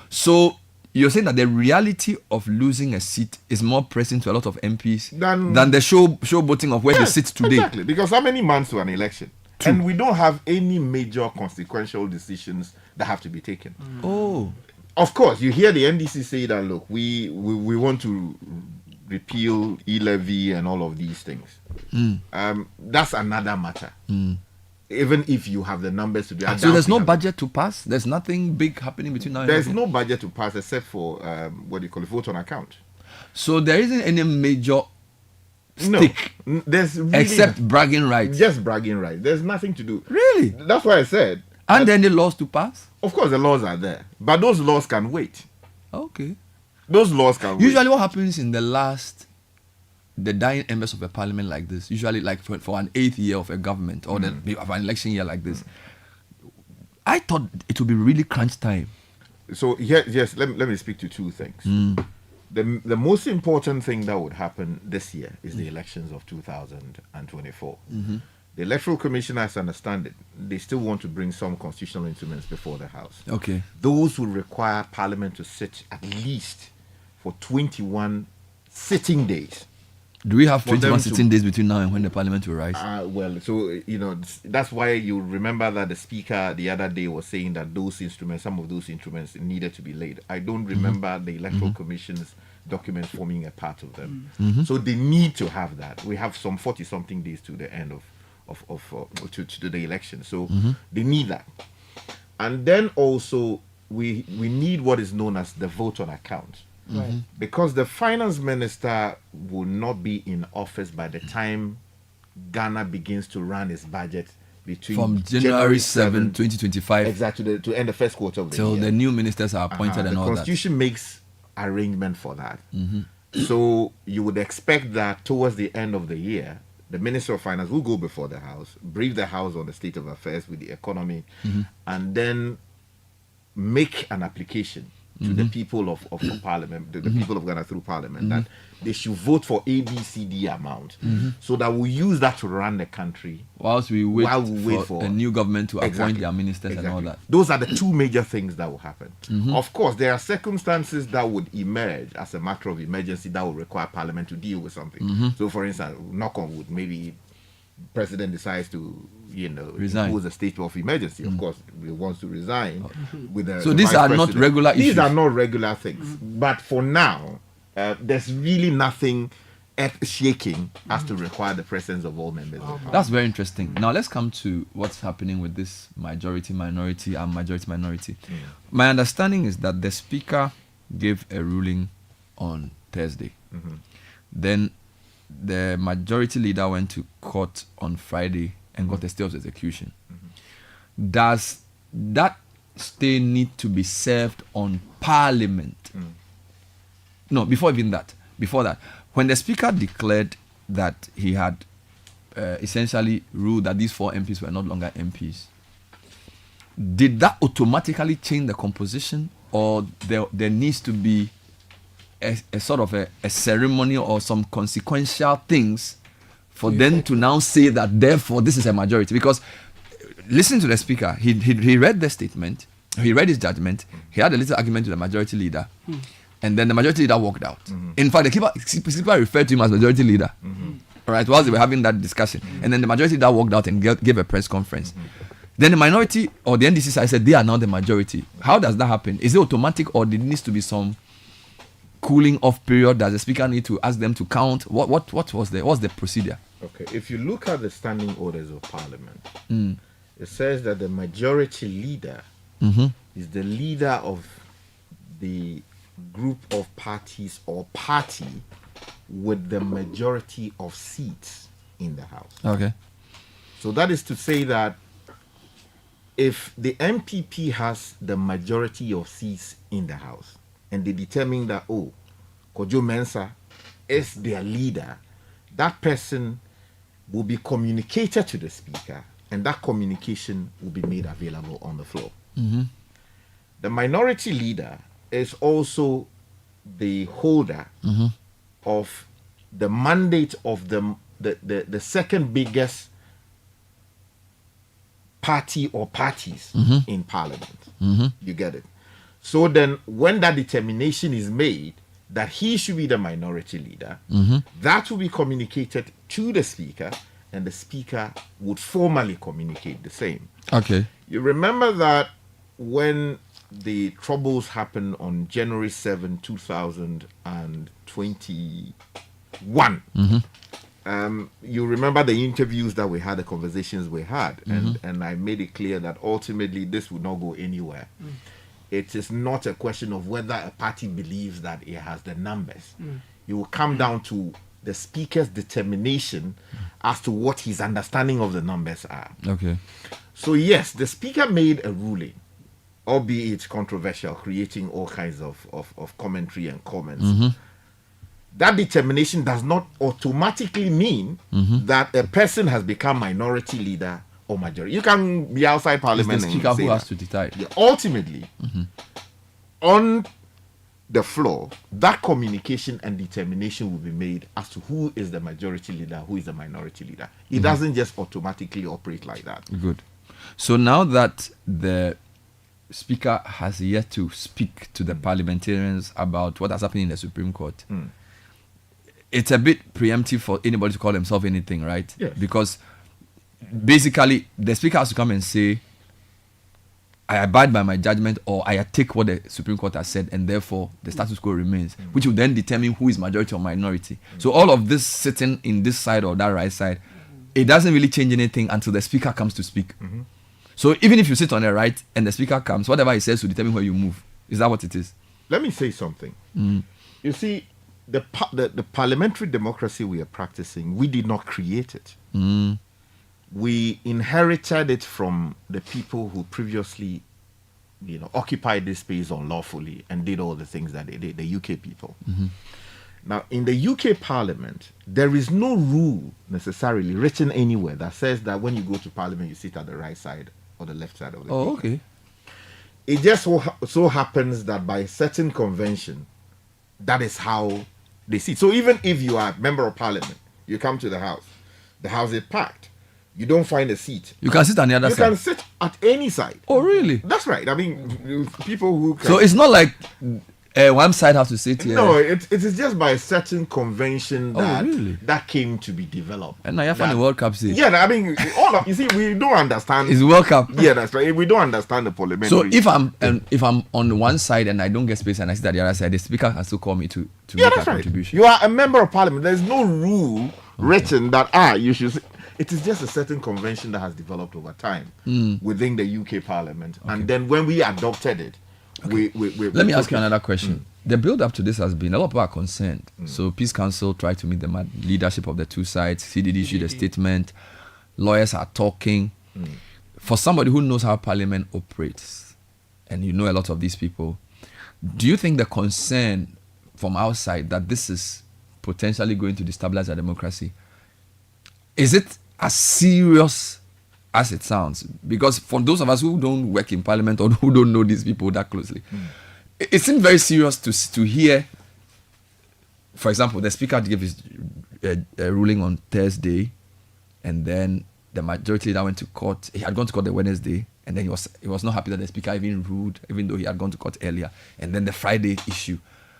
So you're saying that the reality of losing a seat is more pressing to a lot of MPs than the showboating of where they sit today. Exactly, because how many months to an election? True. And we don't have any major consequential decisions that have to be taken. Of course, you hear the NDC say that, look, we want to repeal e-levy and all of these things. That's another matter. Even if you have the numbers to do it. So there's no budget to pass? There's nothing big happening between now and There's no budget to pass except for, vote on account. So there isn't any major stick? No. There's really except bragging rights? Just bragging rights. There's nothing to do. Really? That's why I said. And then the laws to pass? Of course, the laws are there. But those laws can wait. Okay. Those laws can wait. Usually what happens in the dying embers of a parliament like this, usually like for an 8th year of a government or of an election year like this, I thought it would be really crunch time. So yes, let me speak to two things. The most important thing that would happen this year is the elections of 2024. The Electoral Commission, as I understand it, they still want to bring some constitutional instruments before the House. Okay. Those will require Parliament to sit at least for 21 sitting days. Do we have 21 sitting days between now and when the Parliament will rise? Well, so, that's why you remember that the Speaker the other day was saying that some of those instruments needed to be laid. I don't remember the Electoral Commission's documents forming a part of them. So they need to have that. We have some 40-something days to the end to the election. So they need that. And then also, we need what is known as the vote on account. Because the finance minister will not be in office by the time Ghana begins to run its budget from January 7, 2025 exactly to end the first quarter of the year. Till the new ministers are appointed and all that. The Constitution makes arrangement for that. So you would expect that towards the end of the year, the Minister of Finance will go before the House, brief the House on the state of affairs with the economy, and then make an application to the people of Parliament, the people of Ghana through Parliament, that they should vote for ABCD amount, so that we'll use that to run the country whilst we wait for a new government to appoint their ministers and all that. Those are the two major things that will happen. Of course, there are circumstances that would emerge as a matter of emergency that will require Parliament to deal with something. So, for instance, knock on wood, maybe President decides to resign. Impose a state of emergency. Of course, he wants to resign. So these are not regular issues? These are not regular things. But for now, there's really nothing earth-shaking as to require the presence of all members of Parliament. That's very interesting. Now let's come to what's happening with this majority-minority and majority-minority. My understanding is that the Speaker gave a ruling on Thursday. Then the majority leader went to court on Friday and got a stay of execution. Does that stay need to be served on Parliament? No, before that, when the Speaker declared that he had essentially ruled that these 4 MPs were no longer MPs, did that automatically change the composition, or there needs to be a sort of a ceremony or some consequential things for them to now say that therefore this is a majority? Because listen to the Speaker, he read the statement, he read his judgment, he had a little argument with the majority leader, and then the majority leader walked out. In fact, the Speaker referred to him as majority leader, right, whilst they were having that discussion, and then the majority leader walked out and gave a press conference. Then the minority or the NDC side said they are now the majority. How does that happen? Is it automatic, or there needs to be some cooling off period? Does the Speaker need to ask them to count? What's the procedure? Okay, if you look at the standing orders of Parliament, it says that the majority leader is the leader of the group of parties or party with the majority of seats in the House. Okay. So that is to say that if the MPP has the majority of seats in the House and they determine that, oh, Kojo Mensah is their leader, that person will be communicated to the Speaker and that communication will be made available on the floor. Mm-hmm. The minority leader is also the holder of the mandate of the second biggest party or parties in Parliament. You get it? So then when that determination is made that he should be the minority leader, that will be communicated to the Speaker and the Speaker would formally communicate the same. Okay. You remember that when the troubles happened on January 7, 2021. You remember the interviews that we had, the conversations we had, and I made it clear that ultimately this would not go anywhere. It is not a question of whether a party believes that it has the numbers. It will come down to the Speaker's determination as to what his understanding of the numbers are. Okay. So yes, the Speaker made a ruling, albeit controversial, creating all kinds of commentary and comments. That determination does not automatically mean that a person has become minority leader or majority. You can be outside Parliament. It's the Speaker who has to decide. Yeah, ultimately, on the floor, that communication and determination will be made as to who is the majority leader, who is the minority leader. It doesn't just automatically operate like that. Good. So now that the Speaker has yet to speak to the parliamentarians about what has happened in the Supreme Court, it's a bit preemptive for anybody to call themselves anything, right? Yes. Because basically, the Speaker has to come and say, I abide by my judgment, or I take what the Supreme Court has said, and therefore the status quo remains, which will then determine who is majority or minority. So all of this sitting in this side or that right side, it doesn't really change anything until the Speaker comes to speak. So even if you sit on the right and the Speaker comes, whatever he says will determine where you move. Is that what it is? Let me say something. You see, the parliamentary democracy we are practicing, we did not create it. We inherited it from the people who previously, occupied this space unlawfully and did all the things that they did, the UK people. Now, in the UK Parliament, there is no rule necessarily written anywhere that says that when you go to Parliament, you sit at the right side or the left side of the table. Okay. It just so happens that by a certain convention, that is how they sit. So even if you are a member of Parliament, you come to the House is packed. You don't find a seat. You can sit on the other side. You can sit at any side. Oh, really? That's right. I mean, people who can... So it's not like one side has to sit here. No, it is just by a certain convention that really? That came to be developed. And now you find the World Cup seat. Yeah, I mean, you see, we don't understand. It's World Cup. Yeah, that's right. We don't understand the parliamentary. So if I'm on one side and I don't get space and I sit at the other side, the Speaker has to call me to make a contribution. You are a member of Parliament. There's no rule written that you should. It is just a certain convention that has developed over time within the UK Parliament, and then when we adopted it, we let me ask you another question. The build-up to this has been, a lot of people are concerned. So Peace Council tried to meet the leadership of the two sides. CDD issued a statement. Lawyers are talking. For somebody who knows how Parliament operates, and you know a lot of these people, do you think the concern from outside that this is potentially going to destabilize our democracy, is it as serious as it sounds? Because for those of us who don't work in Parliament or who don't know these people that closely, it seems very serious to hear, for example, the Speaker gave his ruling on Thursday, and then the majority leader went to court. He had gone to court the Wednesday, and then he was not happy that the Speaker even ruled, even though he had gone to court earlier. And then the Friday issue.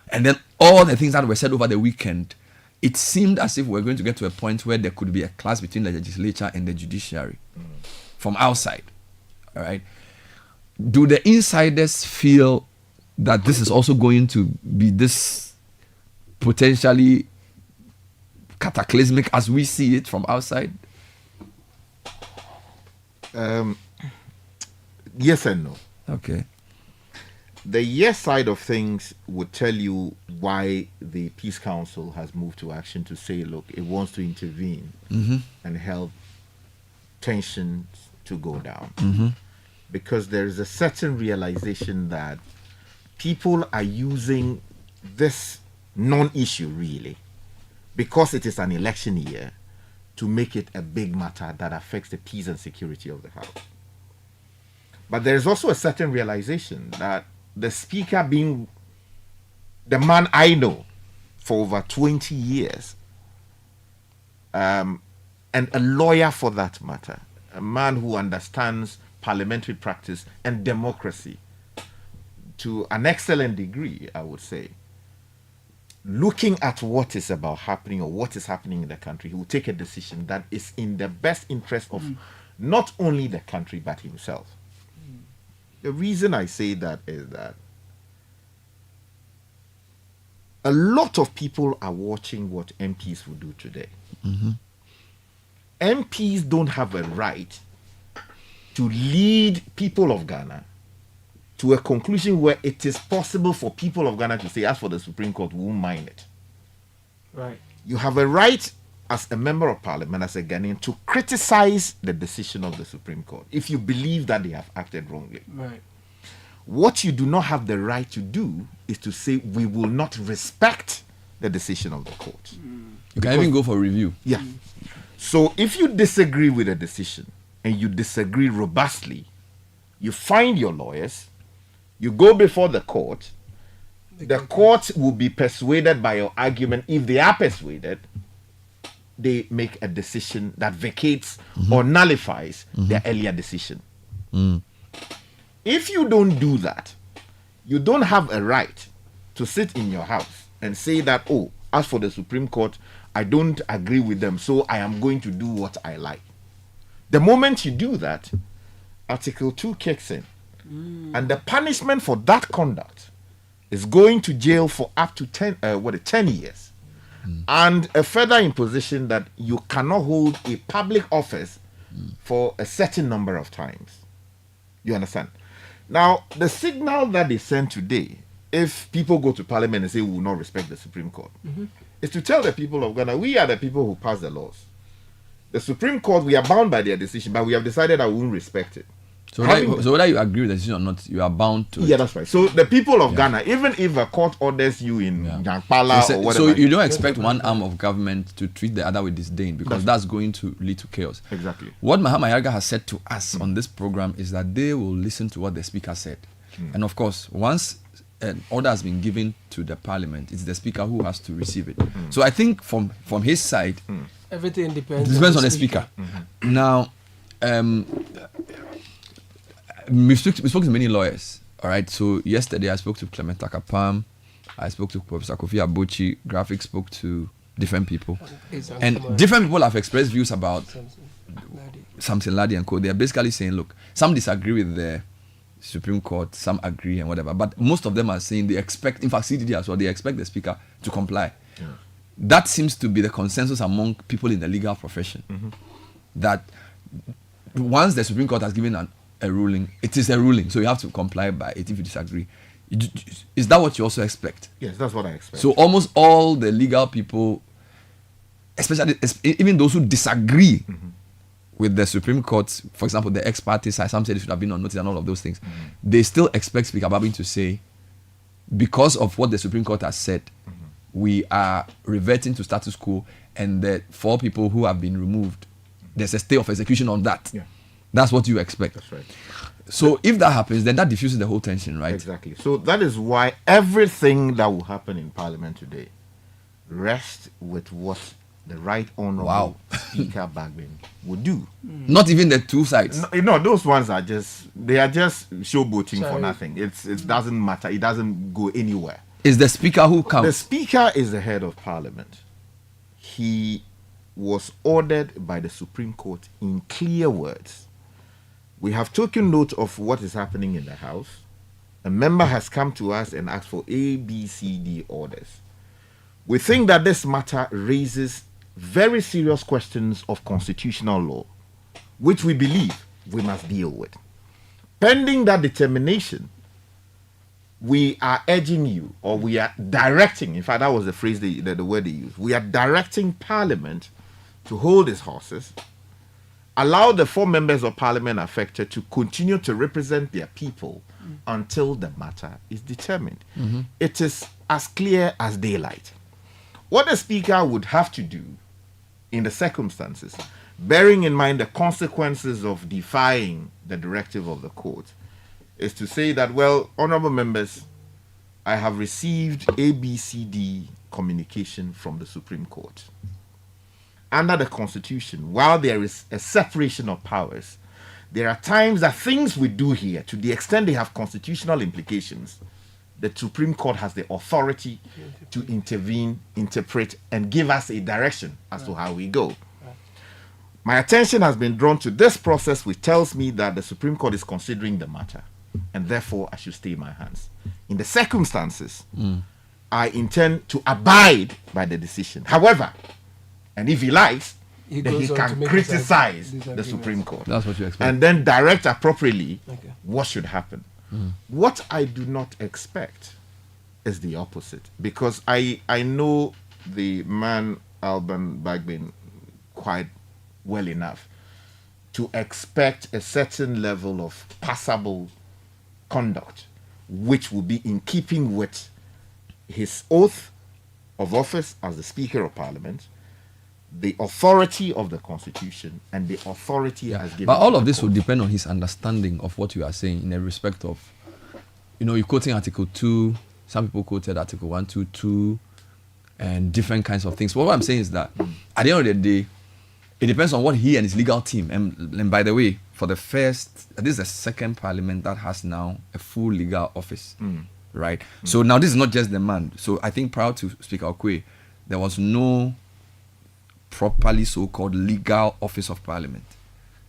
And then all the things that were said over the weekend, it seemed as if we're going to get to a point where there could be a clash between the legislature and the judiciary from outside. All right. Do the insiders feel that this is also going to be this potentially cataclysmic as we see it from outside? Yes and no. Okay. the yes side of things would tell you why the Peace Council has moved to action to say, look, it wants to intervene and help tensions to go down. Because there is a certain realization that people are using this non-issue really, because it is an election year, to make it a big matter that affects the peace and security of the House. But there is also a certain realization that the Speaker, being the man I know for over 20 years, and a lawyer for that matter, a man who understands parliamentary practice and democracy to an excellent degree, I would say, looking at what is about happening or what is happening in the country, he will take a decision that is in the best interest of not only the country but himself. The reason I say that is that a lot of people are watching what MPs will do today. MPs don't have a right to lead people of Ghana to a conclusion where it is possible for people of Ghana to say, as for the Supreme Court, we won't mind it. Right. You have a right as a member of parliament, as a Ghanaian, to criticize the decision of the Supreme Court if you believe that they have acted wrongly. Right. What you do not have the right to do is to say we will not respect the decision of the court. You can even go for review. Yeah. So if you disagree with a decision and you disagree robustly, you find your lawyers, you go before the court will be persuaded by your argument. If they are persuaded, they make a decision that vacates or nullifies their earlier decision. If you don't do that, you don't have a right to sit in your house and say that, oh, as for the Supreme Court, I don't agree with them, so I am going to do what I like. The moment you do that, Article 2 kicks in. And the punishment for that conduct is going to jail for up to 10 years. And a further imposition that you cannot hold a public office for a certain number of times. You understand? Now, the signal that they send today, if people go to parliament and say we will not respect the Supreme Court, is to tell the people of Ghana, we are the people who pass the laws. The Supreme Court, we are bound by their decision, but we have decided that we won't respect it. So whether you agree with the decision or not, you are bound to it. Yeah, that's right. So the people of Ghana, even if a court orders you in Jampala or whatever. So you don't expect one arm of government to treat the other with disdain, because that's going to lead to chaos. Exactly. What Mahama Yaga has said to us on this program is that they will listen to what the Speaker said. And of course, once an order has been given to the Parliament, it's the Speaker who has to receive it. So I think from his side, everything depends on the Speaker. Now, we spoke to many lawyers. All right. So yesterday I spoke to Clement Takapam, I spoke to Professor Kofi Abuchi. Graphics spoke to different people, and different people have expressed views about Samson Ladi and co. They are basically saying, look, some disagree with the Supreme Court, some agree and whatever, but most of them are saying they expect, in fact, CDD as well, they expect the Speaker to comply. That seems to be the consensus among people in the legal profession, that once the Supreme Court has given a ruling, it is a ruling, so you have to comply by it if you disagree. Is that what you also expect? Yes, that's what I expect. So almost all the legal people, especially even those who disagree with the Supreme Court, for example, the ex-party side, some said it should have been on notice and all of those things, they still expect Speaker Babin to say, because of what the Supreme Court has said, we are reverting to status quo, and the 4 people who have been removed, there's a stay of execution on that. That's what you expect. That's right. So if that happens, then that diffuses the whole tension, right? Exactly. So that is why everything that will happen in Parliament today rests with what the Right Honourable Speaker Bagbin would do. Not even the two sides. No, those ones are just showboating for nothing. It doesn't matter. It doesn't go anywhere. It's the Speaker who counts. The Speaker is the head of Parliament. He was ordered by the Supreme Court in clear words. We have taken note of what is happening in the House. A member has come to us and asked for A, B, C, D orders. We think that this matter raises very serious questions of constitutional law, which we believe we must deal with. Pending that determination, we are urging you, or we are directing, in fact, that was the phrase, the word they used. We are directing Parliament to hold its horses, allow the 4 members of Parliament affected to continue to represent their people until the matter is determined. It is as clear as daylight. What the Speaker would have to do in the circumstances, bearing in mind the consequences of defying the directive of the court, is to say that, well, honorable members, I have received ABCD communication from the Supreme Court. Under the Constitution, while there is a separation of powers, there are times that things we do here, to the extent they have constitutional implications, the Supreme Court has the authority to intervene, interpret, and give us a direction as to how we go. My attention has been drawn to this process, which tells me that the Supreme Court is considering the matter, and therefore I should stay my hands. In the circumstances, I intend to abide by the decision. However, and if he likes, then he can criticize the Supreme Court. That's what you expect. And then direct appropriately what should happen. What I do not expect is the opposite, because I know the man Alban Bagbin quite well enough to expect a certain level of passable conduct, which will be in keeping with his oath of office as the Speaker of Parliament, the authority of the Constitution, and the authority as given. But all of this will depend on his understanding of what you are saying in a respect of, you're quoting Article 2, some people quoted Article 122, and different kinds of things. What I'm saying is that at the end of the day, it depends on what he and his legal team, and by the way, for the first, this is the second Parliament that has now a full legal office, right? So now this is not just the man. So I think prior to Speaker Okwe, there was no properly so-called legal office of Parliament.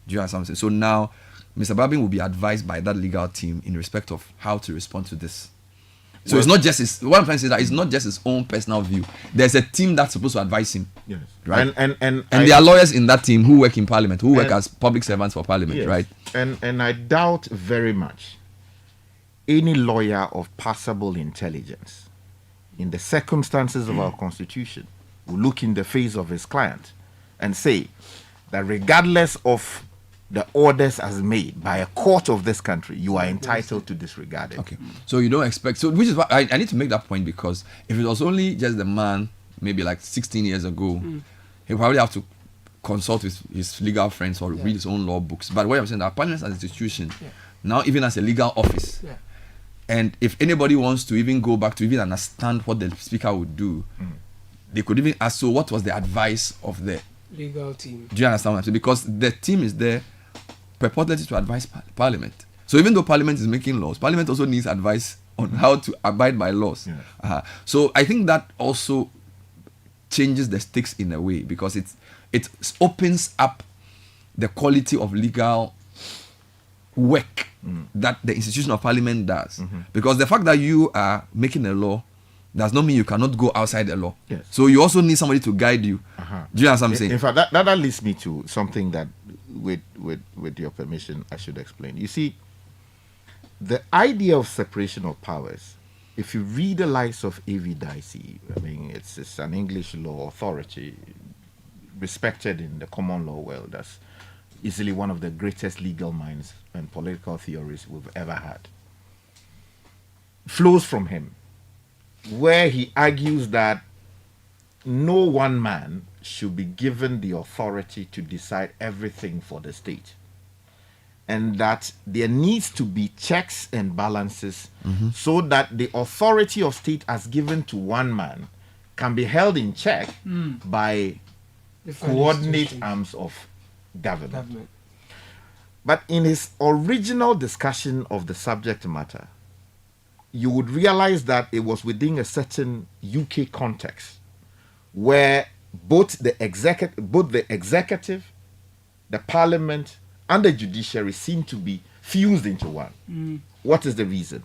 Do you understand what I'm saying? So now, Mr. Babin will be advised by that legal team in respect of how to respond to this. So it's not just his, what I'm trying to say is that it's not just his own personal view. There's a team that's supposed to advise him. Yes. Right? And there are lawyers in that team who work in Parliament, who work as public servants for Parliament, yes. right? And I doubt very much any lawyer of passable intelligence in the circumstances of our Constitution will look in the face of his client and say that regardless of the orders as made by a court of this country, you are entitled to disregard it. Okay. So you don't expect, so which is why I need to make that point, because if it was only just the man, maybe like 16 years ago, he'll probably have to consult with his legal friends or read his own law books. But what I'm saying, that Parliament as an institution, now even as a legal office, and if anybody wants to even go back to even understand what the Speaker would do, they could even ask, so what was the advice of the legal team? Do you understand what I'm saying? Because the team is there purportedly to advise Parliament. So even though Parliament is making laws, Parliament also needs advice on how to abide by laws. So I think that also changes the stakes in a way, because it opens up the quality of legal work that the institution of Parliament does. Because the fact that you are making a law does not mean you cannot go outside the law. Yes. So you also need somebody to guide you. Do you understand what I'm saying? In fact, that leads me to something that, with your permission, I should explain. You see, the idea of separation of powers, if you read the likes of A.V. Dicey, I mean, it's an English law authority respected in the common law world. That's easily one of the greatest legal minds and political theories we've ever had. Flows from him, where he argues that no one man should be given the authority to decide everything for the state, and that there needs to be checks and balances so that the authority of state as given to one man can be held in check by coordinate arms of government. But in his original discussion of the subject matter, you would realize that it was within a certain UK context where both the executive, the Parliament, and the Judiciary seem to be fused into one. What is the reason?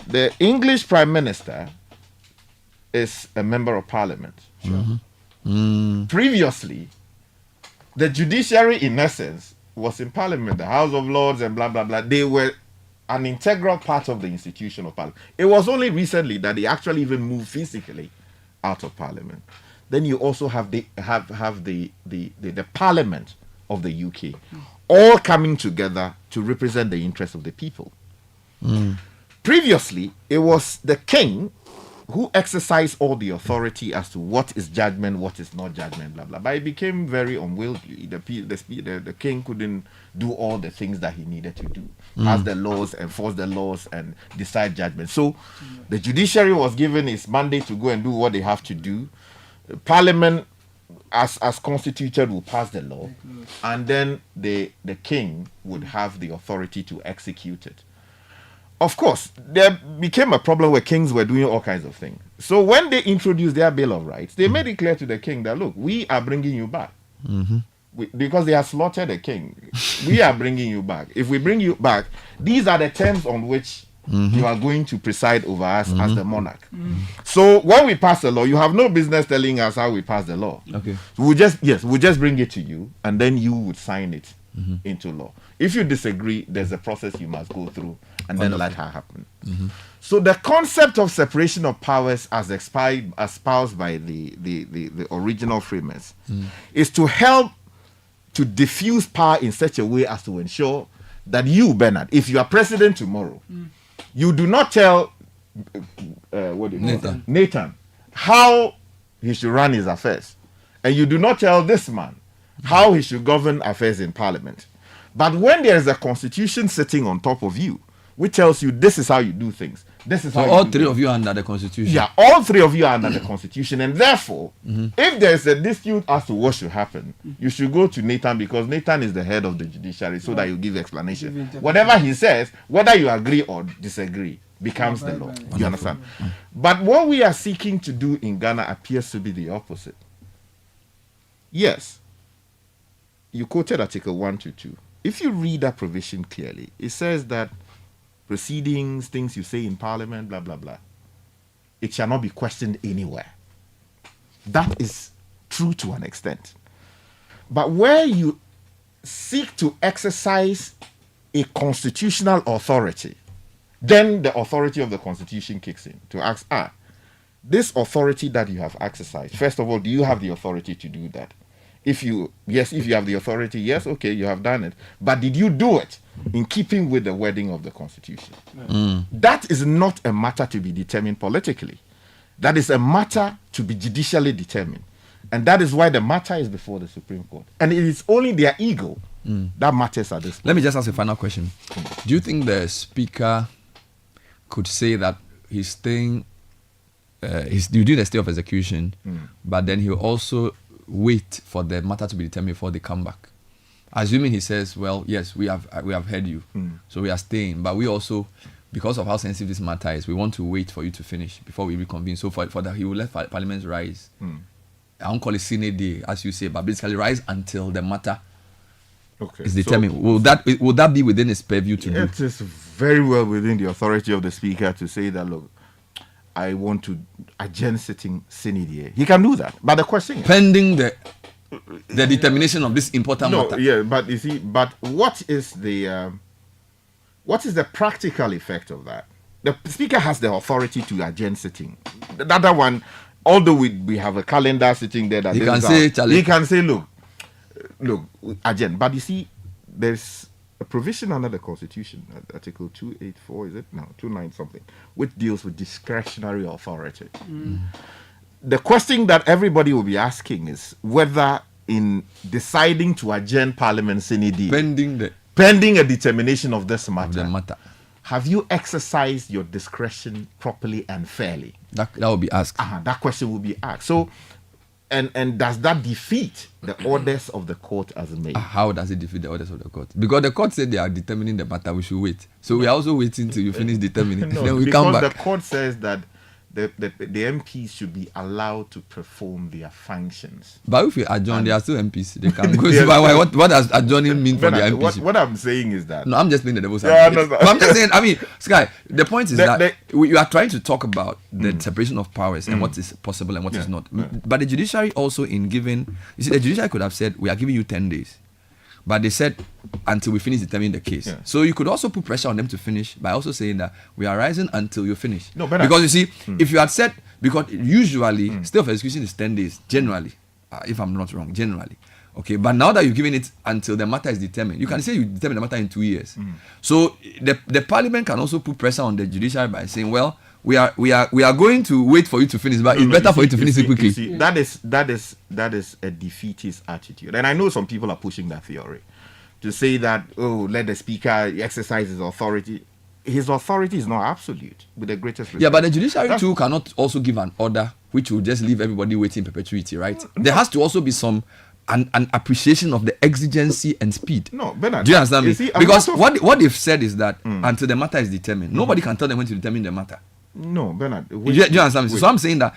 The English Prime Minister is a member of Parliament. Previously, the Judiciary, in essence, was in Parliament, the House of Lords and blah, blah, blah. They were an integral part of the institution of Parliament. It was only recently that they actually even moved physically out of Parliament. Then you also have the Parliament of the UK, all coming together to represent the interests of the people. Previously, it was the king who exercised all the authority as to what is judgment, what is not judgment, blah, blah. But it became very unwieldy. The king couldn't do all the things that he needed to do. Pass the laws, enforce the laws, and decide judgment. So the judiciary was given its mandate to go and do what they have to do. Parliament, as constituted, will pass the law. And then the king would have the authority to execute it. Of course, there became a problem where kings were doing all kinds of things. So when they introduced their Bill of Rights, they made it clear to the king that, look, we are bringing you back. Because they have slaughtered the king. We are bringing you back. If we bring you back, these are the terms on which you are going to preside over us as the monarch. So when we pass the law, you have no business telling us how we pass the law. Okay. We'll just bring it to you, and then you would sign it into law. If you disagree, there's a process you must go through, and then let her happen. So the concept of separation of powers as espoused by the original framers is to help to diffuse power in such a way as to ensure that you, Bernard, if you are president tomorrow, you do not tell Nathan how he should run his affairs, and you do not tell this man how he should govern affairs in Parliament. But when there is a constitution sitting on top of you, which tells you this is how you do things, this is how all three of you are under the constitution. Yeah, all three of you are under the constitution, and therefore, if there is a dispute as to what should happen, you should go to Nathan, because Nathan is the head of the judiciary, so that you give explanation. Whatever he says, whether you agree or disagree, becomes the law. You understand? But what we are seeking to do in Ghana appears to be the opposite. Yes, you quoted Article 122. If you read that provision clearly, it says that proceedings, things you say in Parliament, blah, blah, blah, it shall not be questioned anywhere. That is true to an extent. But where you seek to exercise a constitutional authority, then the authority of the Constitution kicks in to ask, this authority that you have exercised, first of all, do you have the authority to do that? If you have the authority, yes, okay, you have done it. But did you do it in keeping with the wording of the Constitution? That is not a matter to be determined politically. That is a matter to be judicially determined. And that is why the matter is before the Supreme Court. And it is only their ego that matters at this point. Let me just ask a final question. Do you think the Speaker could say that he's staying, he's doing the stay of execution, but then he'll also wait for the matter to be determined before they come back? Assuming he says, well, yes, we have heard you, so we are staying, but we also, because of how sensitive this matter is, we want to wait for you to finish before we reconvene. So for that, he will let Parliament rise. I won't call it sine die, as you say, but basically rise until the matter is determined. So, will that be within his purview to do? It is very well within the authority of the Speaker to say that, look, I want to adjourn sitting sine die. He can do that. But the question is, pending the determination of this important matter. Yeah, but you see, but what is the practical effect of that? The Speaker has the authority to adjourn sitting. The other one, although we have a calendar sitting there that he can say, look, adjourn. But you see, there's a provision under the Constitution, Article 284, is it? No, 29 something, which deals with discretionary authority. The question that everybody will be asking is whether in deciding to adjourn Parliament sine die, pending a determination of this matter, have you exercised your discretion properly and fairly? That will be asked. That question will be asked. So, and does that defeat the orders of the court as made? How does it defeat the orders of the court? Because the court said they are determining the matter, we should wait. So we are also waiting till you finish determining. No, then we come back. Because the court says that the MPs should be allowed to perform their functions. But if you adjourn, they are still MPs. They can go. What does adjourning mean for the MPs? What I'm saying is that... No, I'm just playing the devil's advocate. But I'm just saying, I mean, Sky, the point is that you are trying to talk about the separation of powers and what is possible and what is not. But the judiciary also in giving... You see, the judiciary could have said, we are giving you 10 days. But they said until we finish determining the case. Yeah. So you could also put pressure on them to finish by also saying that we are rising until you finish. No, but because you see, if you had said, because usually stay of execution is 10 days, generally, if I'm not wrong, generally. Okay, but now that you've given it until the matter is determined, you can say you determine the matter in 2 years. So the parliament can also put pressure on the judiciary by saying, well, we are going to wait for you to finish, but it's better for you to finish it quickly. That is a defeatist attitude, and I know some people are pushing that theory to say that, oh, let the speaker exercise his authority. His authority is not absolute, with the greatest respect. Yeah, but the judiciary too cannot also give an order which will just leave everybody waiting in perpetuity, right? No. There has to also be some an appreciation of the exigency and speed. No, Bernard, do you understand me? See, because what they've said is that until the matter is determined, nobody can tell them when to determine the matter. No, Bernard. Do you understand me? So I'm saying that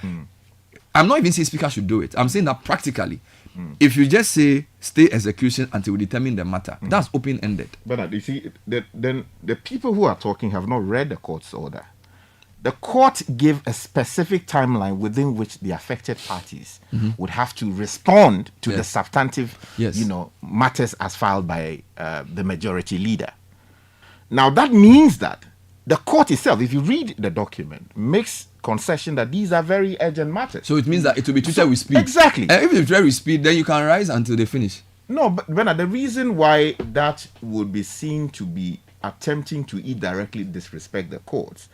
I'm not even saying speaker should do it. I'm saying that practically, if you just say stay execution until we determine the matter, that's open-ended. Bernard, you see, then the people who are talking have not read the court's order. The court gave a specific timeline within which the affected parties would have to respond to the substantive, matters as filed by the majority leader. Now that means that the court itself, if you read the document, makes concession that these are very urgent matters. So it means that it will be treated with speed. Exactly. And if it's treated with speed, then you can rise until they finish. No, but Bernard, the reason why that would be seen to be attempting to indirectly disrespect the courts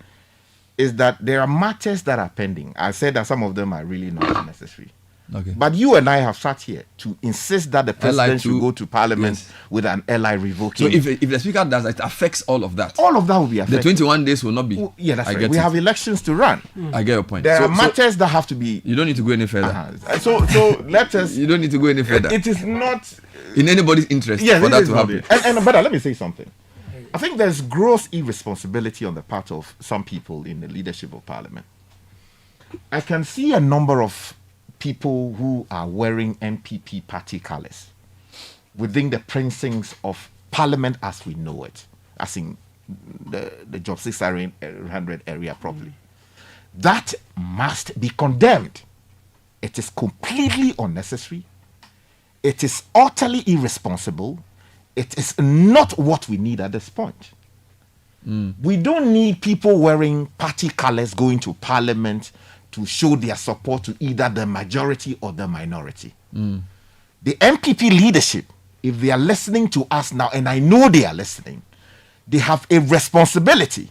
is that there are matters that are pending. I said that some of them are really not necessary. Okay. But you and I have sat here to insist that the president should go to parliament with an LI revoking. So if the speaker does that, it affects all of that. All of that will be affected. The 21 days will not be. Yeah, that's right. We have elections to run. I get your point. There are matters that have to be. You don't need to go any further. So let us. You don't need to go any further. It is not in anybody's interest for that to happen. And but let me say something. I think there's gross irresponsibility on the part of some people in the leadership of parliament. I can see a number of people who are wearing MPP party colours within the precincts of parliament as we know it, as in the Job 600 area properly. That must be condemned. It is completely unnecessary. It is utterly irresponsible. It is not what we need at this point. We don't need people wearing party colours going to parliament to show their support to either the majority or the minority. The MPP leadership, if they are listening to us now, and I know they are listening, they have a responsibility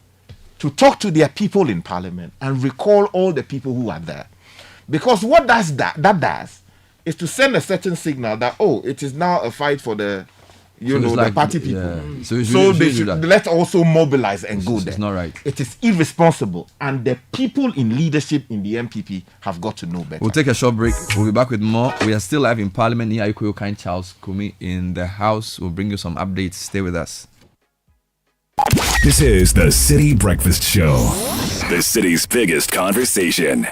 to talk to their people in parliament and recall all the people who are there. Because what that does is to send a certain signal that, it is now a fight for the the party people. Yeah. So they should let's also mobilize and go there. It's not right. It is irresponsible. And the people in leadership in the MPP have got to know better. We'll take a short break. We'll be back with more. We are still live in Parliament. Nia Ikoyo Kind Charles Kumi in the house. We'll bring you some updates. Stay with us. This is the Citi Breakfast Show, the city's biggest conversation.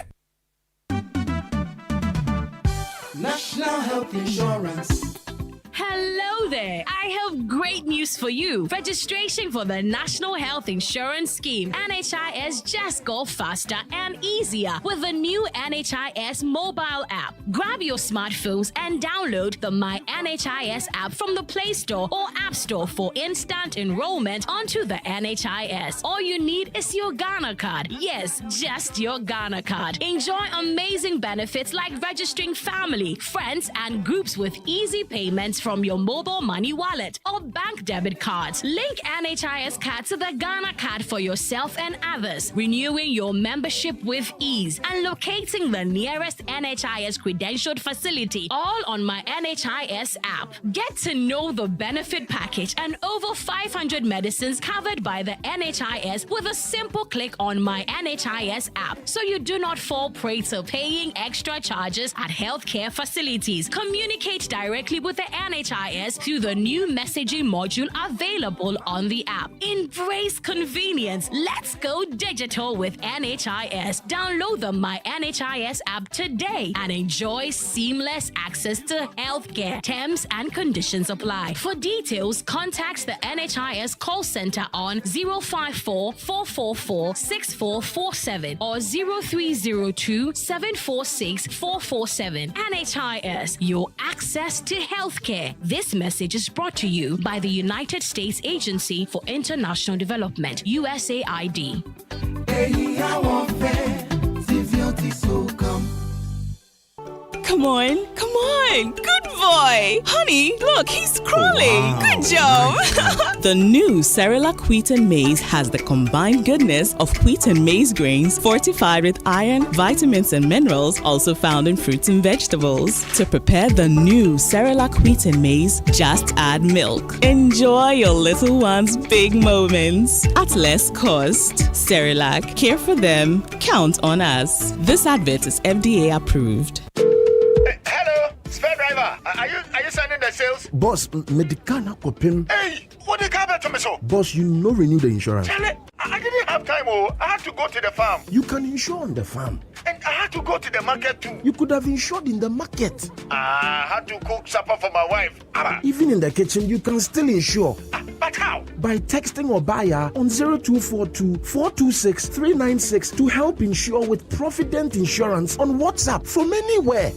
National Health Insurance. Hello there! I have great news for you. Registration for the National Health Insurance Scheme, NHIS, just go faster and easier with the new NHIS mobile app. Grab your smartphones and download the My NHIS app from the Play Store or App Store for instant enrollment onto the NHIS. All you need is your Ghana card. Yes, just your Ghana card. Enjoy amazing benefits like registering family, friends, and groups with easy payments from your mobile money wallet or bank debit cards. Link NHIS card to the Ghana card for yourself and others, renewing your membership with ease and locating the nearest NHIS credentialed facility, all on My NHIS app. Get to know the benefit package and over 500 medicines covered by the NHIS with a simple click on My NHIS app, so you do not fall prey to paying extra charges at healthcare facilities. Communicate directly with the NHIS through the new messaging module available on the app. Embrace convenience. Let's go digital with NHIS. Download the My NHIS app today and enjoy seamless access to healthcare. Terms and conditions apply. For details, contact the NHIS call center on 054 444 6447 or 0302 746 447. NHIS, your access to healthcare. This message message is brought to you by the United States Agency for International Development, USAID. Come on. Good boy. Honey, look, he's crawling. Wow. Good job. The new Cerelac Wheat and Maize has the combined goodness of wheat and maize grains fortified with iron, vitamins, and minerals also found in fruits and vegetables. To prepare the new Cerelac Wheat and Maize, just add milk. Enjoy your little one's big moments at less cost. Cerelac, care for them, count on us. This advert is FDA approved. Spare driver, are you sending the sales? Boss, medicana kopim. Hey, what the car to me so? Boss, you no renew the insurance. Charlie, I didn't have time. I had to go to the farm. You can insure on the farm. And I had to go to the market too. You could have insured in the market. I had to cook supper for my wife. Even in the kitchen, you can still insure. But how? By texting or buyer on 0242 426 396 to help insure with Provident Insurance on WhatsApp from anywhere.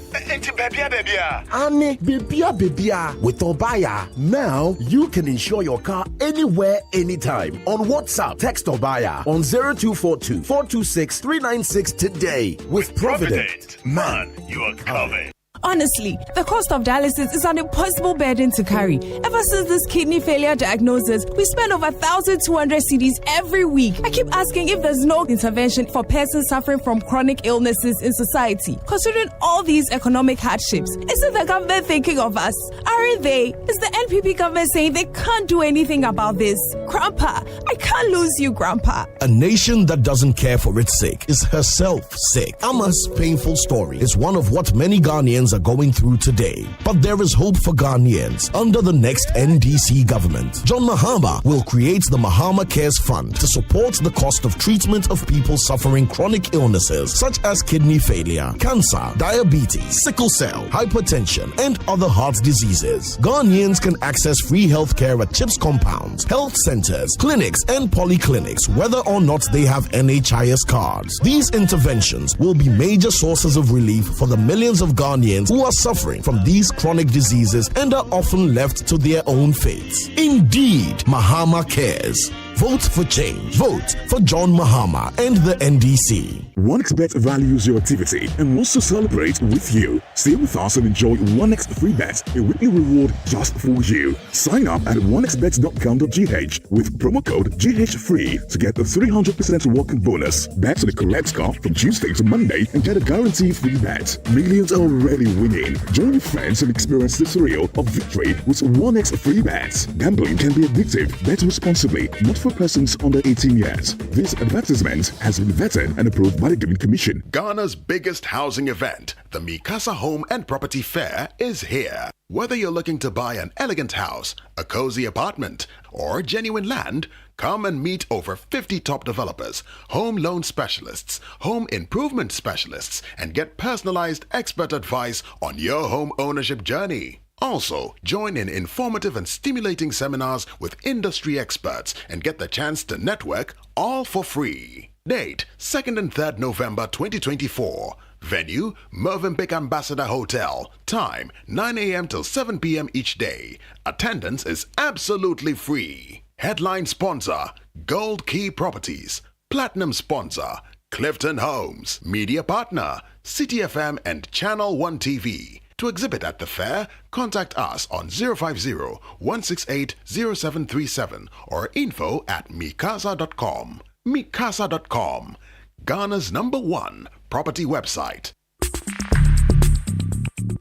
Annie, babia. With Obaya, now you can insure your car anywhere, anytime. On WhatsApp, text Obaya on 0242 426 396 today. With Provident. Man, you are covered. Honestly, the cost of dialysis is an impossible burden to carry. Ever since this kidney failure diagnosis, we spend over 1,200 cedis every week. I keep asking if there's no intervention for persons suffering from chronic illnesses in society. Considering all these economic hardships, isn't the government thinking of us? Aren't they? Is the NPP government saying they can't do anything about this? Grandpa, I can't lose you, Grandpa. A nation that doesn't care for its sick is herself sick. Ama's painful story is one of what many Ghanaians are going through today. But there is hope for Ghanaians under the next NDC government. John Mahama will create the Mahama Cares Fund to support the cost of treatment of people suffering chronic illnesses such as kidney failure, cancer, diabetes, sickle cell, hypertension, and other heart diseases. Ghanaians can access free healthcare at CHIPS compounds, health centers, clinics, and polyclinics, whether or not they have NHIS cards. These interventions will be major sources of relief for the millions of Ghanaians who are suffering from these chronic diseases and are often left to their own fates. Indeed, Mahama cares. Vote for change. Vote for John Mahama and the NDC. OneXBet values your activity and wants to celebrate with you. Stay with us and enjoy OneX Free Bet, a weekly reward just for you. Sign up at onexbet.com.gh with promo code GHFree to get a 300% welcome bonus. Bet on the correct score from Tuesday to Monday and get a guaranteed free bet. Millions are already winning. Join your friends and experience the thrill of victory with OneX Free Bet. Gambling can be addictive. Bet responsibly. Not for persons under 18 years. This advertisement has been vetted and approved by the Gaming Commission. Ghana's biggest housing event, the Mikasa Home and Property Fair, is here. Whether you're looking to buy an elegant house, a cozy apartment, or genuine land, come and meet over 50 top developers, home loan specialists, home improvement specialists, and get personalized expert advice on your home ownership journey. Also, join in informative and stimulating seminars with industry experts and get the chance to network all for free. Date, 2nd and 3rd November 2024. Venue, Movenpick Ambassador Hotel. Time, 9 a.m. till 7 p.m. each day. Attendance is absolutely free. Headline sponsor, Gold Key Properties. Platinum sponsor, Clifton Homes. Media partner, Citi FM and Channel 1 TV. To exhibit at the fair, contact us on 050-168-0737 or info@mikasa.com. Mikasa.com, Ghana's #1 property website.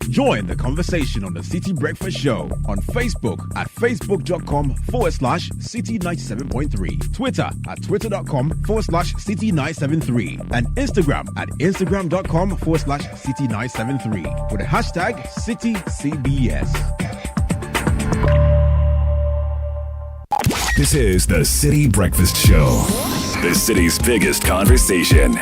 Join the conversation on the Citi Breakfast Show on Facebook at facebook.com/Citi97.3, Twitter at twitter.com/Citi973, and Instagram at instagram.com/Citi973 with the hashtag CitiCBS. This is the Citi Breakfast Show, the city's biggest conversation.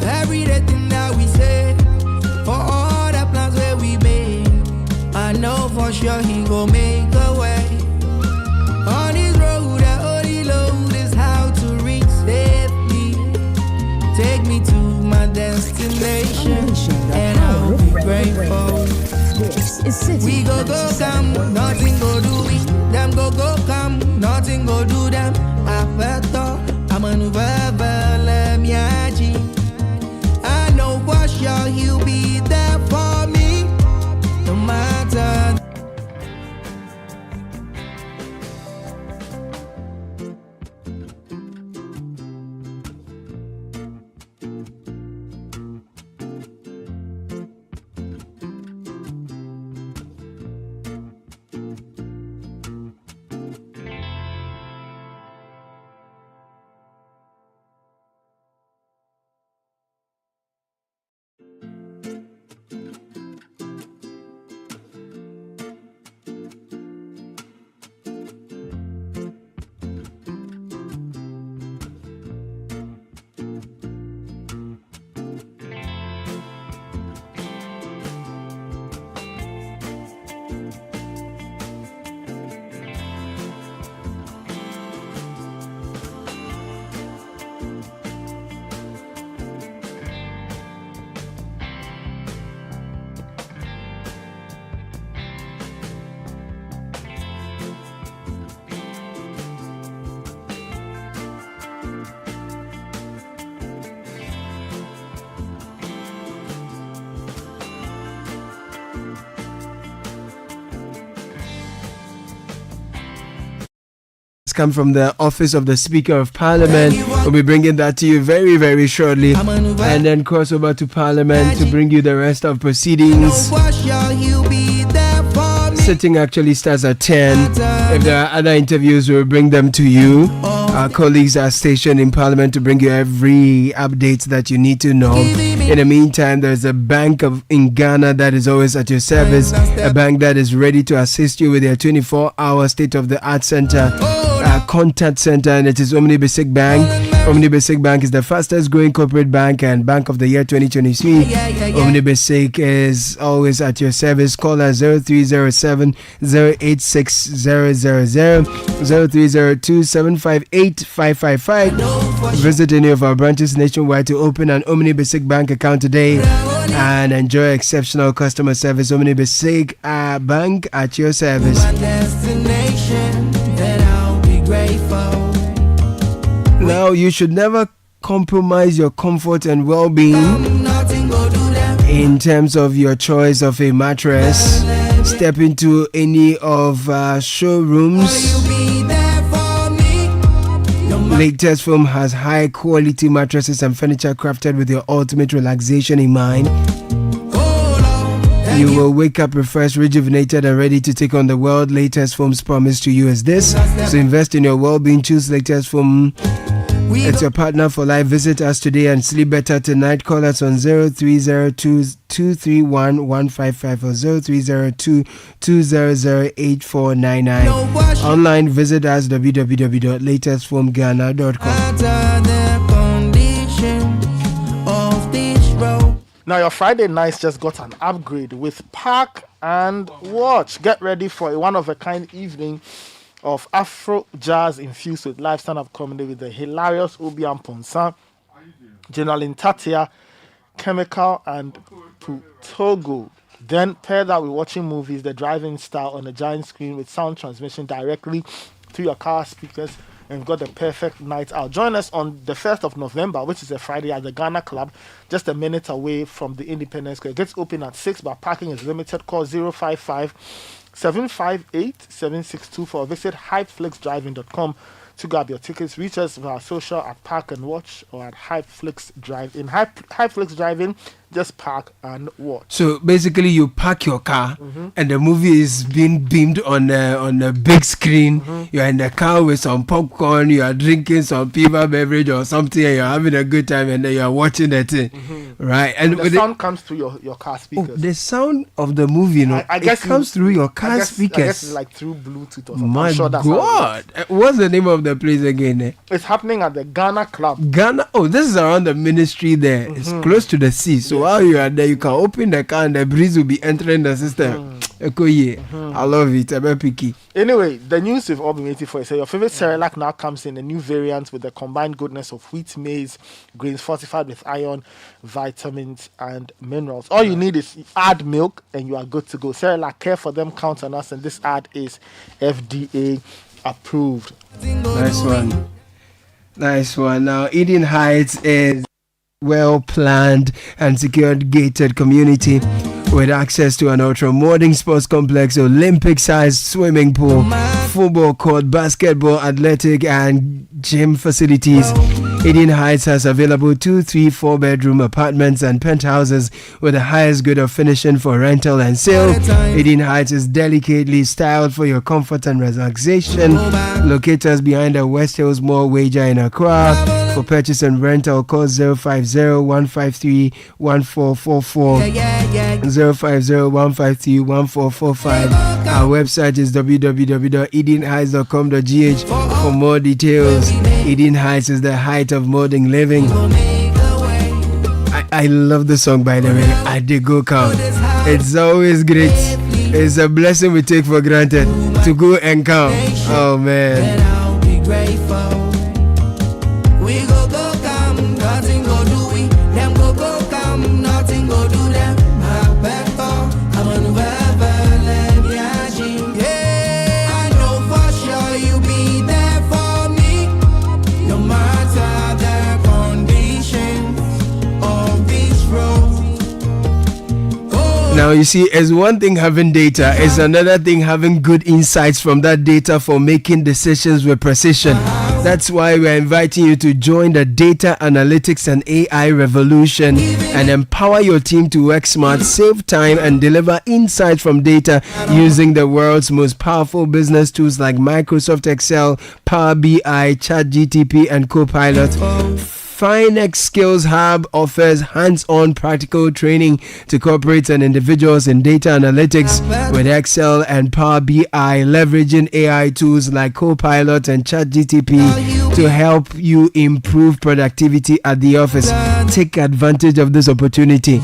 Every day thing that we say, for all the plans we for sure he gon' make a way. On his road, the only load is how to reach safely. Take me to my destination, and I'll be grateful. We go come, nothing go do we. Them go come, nothing go do them. After I'm a new let me I know for sure he'll be there for me, no matter. Come from the office of the Speaker of Parliament. We'll be bringing that to you very, very shortly, and then cross over to Parliament to bring you the rest of proceedings. Sitting actually starts at 10. If there are other interviews, we'll bring them to you. Our colleagues are stationed in Parliament to bring you every update that you need to know. In the meantime, there's a bank in Ghana that is always at your service, a bank that is ready to assist you with their 24-hour state-of-the-art center, contact center, and it is Omni Basic Bank. Omni Basic Bank is the fastest growing corporate bank and bank of the year 2023. Omni Basic is always at your service. Call us 0307 086 000 0302 758 555. Visit any of our branches nationwide to open an Omni Basic Bank account today and enjoy exceptional customer service. Omni Basic Bank at your service. Now, you should never compromise your comfort and well-being in terms of your choice of a mattress. Step into any of showrooms. Latest Foam has high-quality mattresses and furniture crafted with your ultimate relaxation in mind. You will wake up refreshed, rejuvenated, and ready to take on the world. Latest Foam's promise to you is this: so invest in your well-being. Choose Latest Foam. It's your partner for life. Visit us today and sleep better tonight. Call us on 0302-231-155 or 0302-200-8499. Online, visit us www.latestfoamghana.com. Now your Friday nights just got an upgrade with Park and Watch. Get ready for a one-of-a-kind evening of Afro jazz infused with live stand-up comedy with the hilarious Obian Ponsan, General Intatia, Chemical, and Putogo. Then pair that with watching movies, the driving style on a giant screen with sound transmission directly to your car speakers, and got the perfect night out. Join us on the 1st of November, which is a Friday, at the Ghana Club, just a minute away from the Independence Square. It gets open at 6, but parking is limited. Call 055-758-7624. Visit hypeflixdriving.com to grab your tickets. Reach us via social at Park and Watch or at Hypeflix Drive. In Hypeflix Driving, just park and watch. So basically, you park your car, and the movie is being beamed on a big screen. You're in the car with some popcorn. You are drinking some beverage or something, and you're having a good time, and then you are watching the thing, right? And the sound comes through your car speakers. Oh, the sound of the movie, I guess it comes through your car speakers. I guess it's like through Bluetooth or something. My I'm sure that's God, what's the name of the place again? It's happening at the Ghana Club. Ghana. Oh, this is around the ministry there. It's close to the sea. So while you are there, you can open the car and the breeze will be entering the system. I love it. I'm picky. Anyway, the news we've all been waiting for is your favorite Cerelac now comes in a new variant with the combined goodness of wheat, maize, grains fortified with iron, vitamins, and minerals. All you need is add milk and you are good to go. Cerelac, care for them, count on us, and this ad is FDA approved. Nice one. Now, Eden Heights is well planned and secured gated community with access to an ultra-modern sports complex, Olympic-sized swimming pool, football court, basketball, athletic, and gym facilities. Eden Heights has available 2, 3, 4-bedroom apartments and penthouses with the highest grade of finishing for rental and sale. Eden Heights is delicately styled for your comfort and relaxation. Located behind the West Hills Mall Wager in Accra. For purchase and rental, call 050-153-1444, 050-153-1445. Our website is www.edenheights.com.gh for more details. Eden Heights is the height of modern living. I love the song, by the way. I did go count. It's always great. It's a blessing we take for granted to go and count. Oh man. Now, you see, it's one thing having data, it's another thing having good insights from that data for making decisions with precision. That's why we're inviting you to join the data analytics and AI revolution and empower your team to work smart, save time, and deliver insights from data using the world's most powerful business tools like Microsoft Excel, Power BI, ChatGTP, and Copilot. Finex Skills Hub offers hands-on practical training to corporates and individuals in data analytics with Excel and Power BI, leveraging AI tools like Copilot and ChatGTP to help you improve productivity at the office. Take advantage of this opportunity.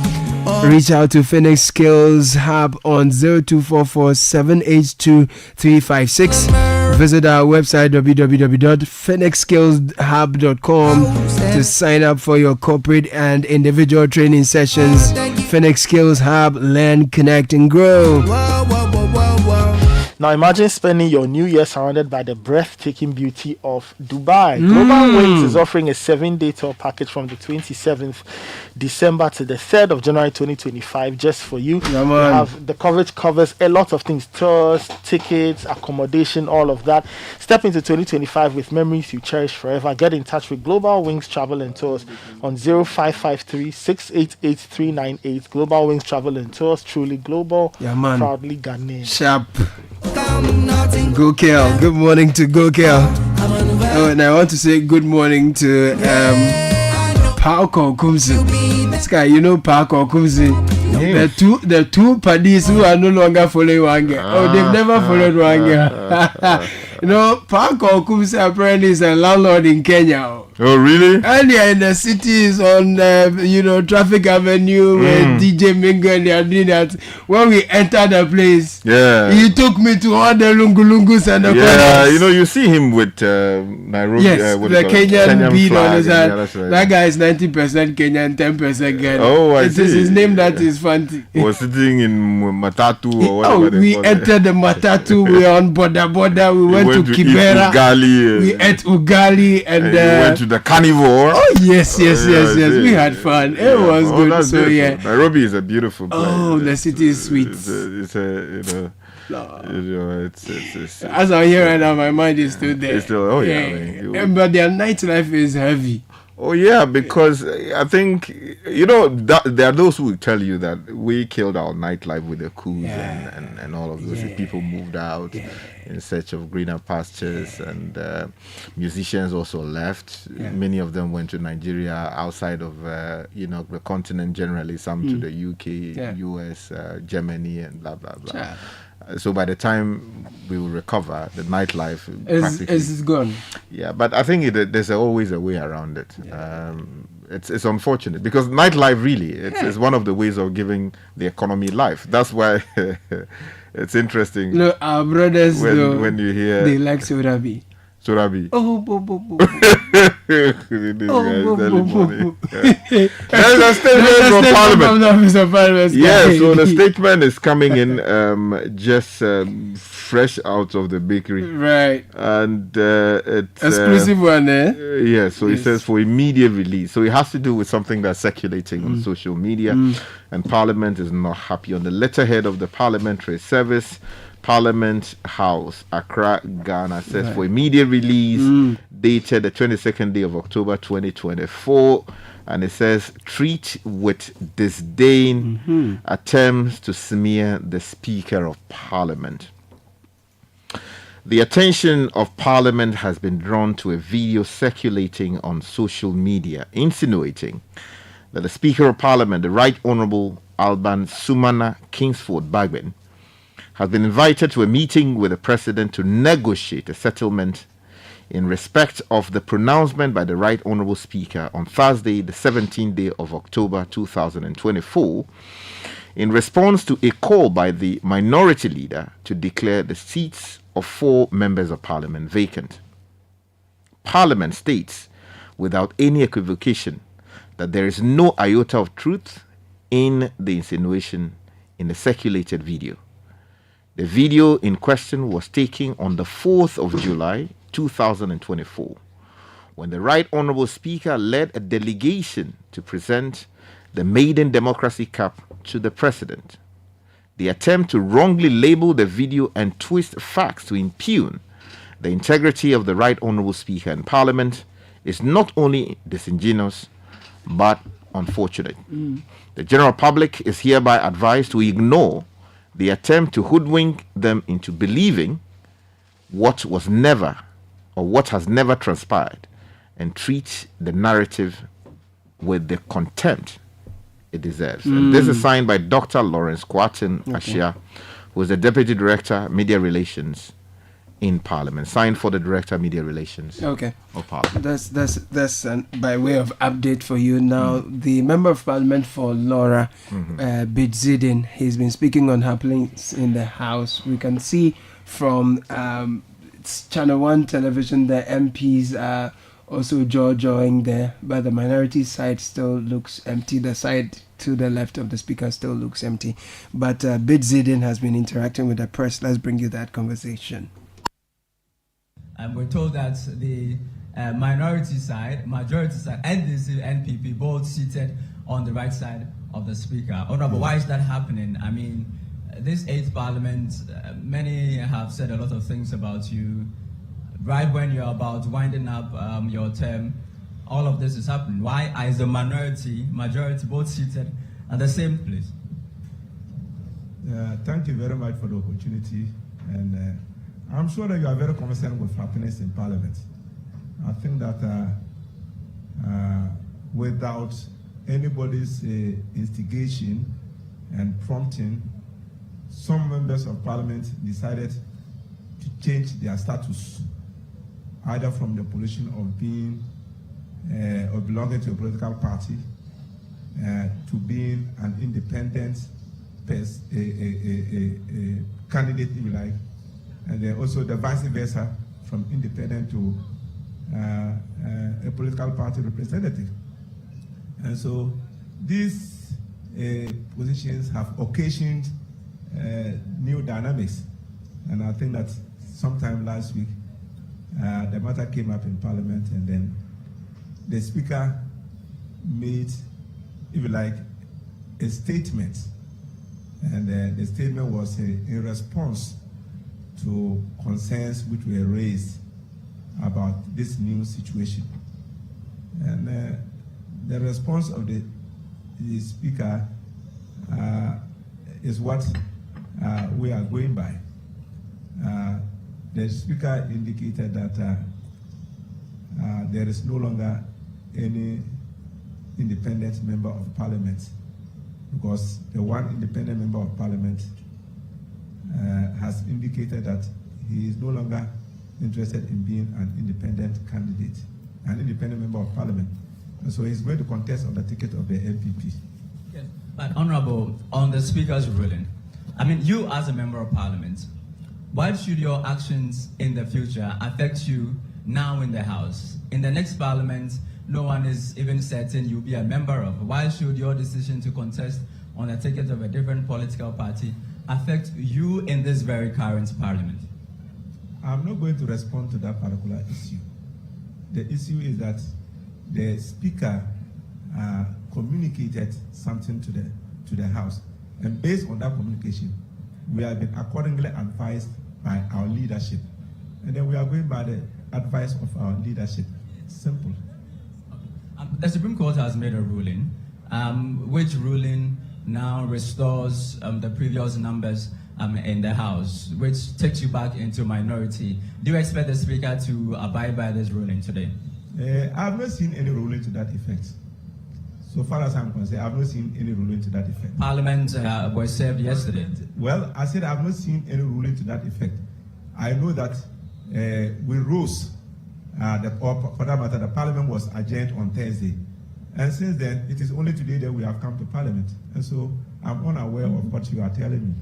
Reach out to Phoenix Skills Hub on 0244 782 356. Visit our website www.phoenixskillshub.com to sign up for your corporate and individual training sessions. Phoenix Skills Hub, learn, connect, and grow. Now imagine spending your New Year surrounded by the breathtaking beauty of Dubai. Global Wings is offering a 7-day tour package from the 27th December to the 3rd of January 2025 just for you. The coverage covers a lot of things: tours, tickets, accommodation, all of that. Step into 2025 with memories you cherish forever. Get in touch with Global Wings Travel and Tours on 0553 688 398. Global Wings Travel and Tours, truly global, proudly Ghanaian. Sharp. Go Kel. Good morning to Go Kel. Oh, and I want to say good morning to Paco Kumsi. This guy, you know Paco Kumsi. The two paddies who are no longer following Wange. Oh, they've never followed Wange. You know, Paco Kumsi apparently is a landlord in Kenya. Oh, really? Earlier in the cities on, Traffic Avenue where DJ Mingo and they are doing that. When we entered the place, he took me to all the lungu-lungus and the corners. You know, you see him with Nairobi. Yes, the Kenyan bead on his hand. Right. That guy is 90% Kenyan, 10% Ghana. Oh, I see. It is his name that is fancy. He was sitting in Matatu or whatever. We entered the Matatu. We were on Boda. We went to Kibera. We ate ugali and we went to the carnivore. Oh yes. We had fun. It was good. So beautiful. yeah, Nairobi is a beautiful place. Oh, the city is sweet. It's as I'm here right now, my mind is still there. It's still, but their nightlife is heavy. Oh yeah, because I think there are those who will tell you that we killed our nightlife with the coups and all of those. People moved out in search of greener pastures, and musicians also left. Many of them went to Nigeria, outside of the continent generally. Some to the UK, US, Germany, and blah blah blah. So by the time we will recover, the nightlife is gone. Yeah, but I think there's always a way around it. it's unfortunate because nightlife really it's one of the ways of giving the economy life. That's why it's interesting. No, our brothers when you hear they like Sorabi. Sorabi. Oh, bo, bo, bo. There's a statement from Parliament. Yeah, so the statement is coming in just fresh out of the bakery. Right. And it's exclusive one, eh? Yeah, so it says for immediate release. So it has to do with something that's circulating on social media. And Parliament is not happy. On the letterhead of the Parliamentary Service, Parliament House, Accra, Ghana, says for immediate release, dated the 22nd day of October 2024. And it says, treat with disdain attempts to smear the Speaker of Parliament. The attention of Parliament has been drawn to a video circulating on social media insinuating that the Speaker of Parliament, the Right Honourable Alban Sumana Kingsford Bagbin, has been invited to a meeting with the President to negotiate a settlement in respect of the pronouncement by the Right Honourable Speaker on Thursday, the 17th day of October 2024, in response to a call by the Minority Leader to declare the seats of 4 members of Parliament vacant. Parliament states, without any equivocation, that there is no iota of truth in the insinuation in the circulated video. The video in question was taken on the 4th of July 2024, when the Right Honourable Speaker led a delegation to present the Maiden Democracy Cup to the President. The attempt to wrongly label the video and twist facts to impugn the integrity of the Right Honourable Speaker in Parliament is not only disingenuous, but unfortunate. The general public is hereby advised to ignore the attempt to hoodwink them into believing what was never or what has never transpired and treat the narrative with the contempt it deserves. And this is signed by Dr. Lawrence Kwartin Ashia, who is the Deputy Director, Media Relations in Parliament. Signed for the Director, Media Relations of Parliament. That's by way of update for you now. The Member of Parliament for Laura, Bidzidin, he's been speaking on happenings in the House. We can see from Channel 1 television the MPs are also jaw-jawing there, but the minority side still looks empty. The side to the left of the speaker still looks empty. But Bidzidin has been interacting with the press. Let's bring you that conversation. We're told that the majority side, NDC, NPP, both seated on the right side of the speaker. Honorable, why is that happening? I mean, this 8th Parliament, many have said a lot of things about you. Right when you're about winding up your term, all of this is happening. Why is the majority both seated at the same place? Thank you very much for the opportunity. And I'm sure that you are very concerned with happiness in Parliament. I think that without anybody's instigation and prompting, some members of Parliament decided to change their status, either from the position of being or belonging to a political party to being an independent candidate, if you like, and then also the vice versa, from independent to a political party representative. And so these positions have occasioned new dynamics. And I think that sometime last week, the matter came up in Parliament, and then the Speaker made, if you like, a statement. And the statement was in response to concerns which were raised about this new situation. And the response of the Speaker is what we are going by. The Speaker indicated that there is no longer any independent member of Parliament, because the one independent member of Parliament has indicated that he is no longer interested in being an independent candidate, an independent member of Parliament. And so he's going to contest on the ticket of the NPP. Yes. But Honorable, on the Speaker's ruling, I mean, you as a member of Parliament, why should your actions in the future affect you now in the House? In the next Parliament, no one is even certain you'll be a member of. Why should your decision to contest on a ticket of a different political party affect you in this very current Parliament? I'm not going to respond to that particular issue. The issue is that the Speaker communicated something to the House. And based on that communication, we have been accordingly advised by our leadership. And then we are going by the advice of our leadership. Simple. The Supreme Court has made a ruling, which ruling now restores the previous numbers in the House, which takes you back into minority. Do you expect the Speaker to abide by this ruling today? I have not seen any ruling to that effect. So far as I'm concerned, I have not seen any ruling to that effect. Parliament was served yesterday. Well, I said I have not seen any ruling to that effect. I know that we rose, or for that matter, the Parliament was adjourned on Thursday. And since then, it is only today that we have come to Parliament. And so I'm unaware of what you are telling me.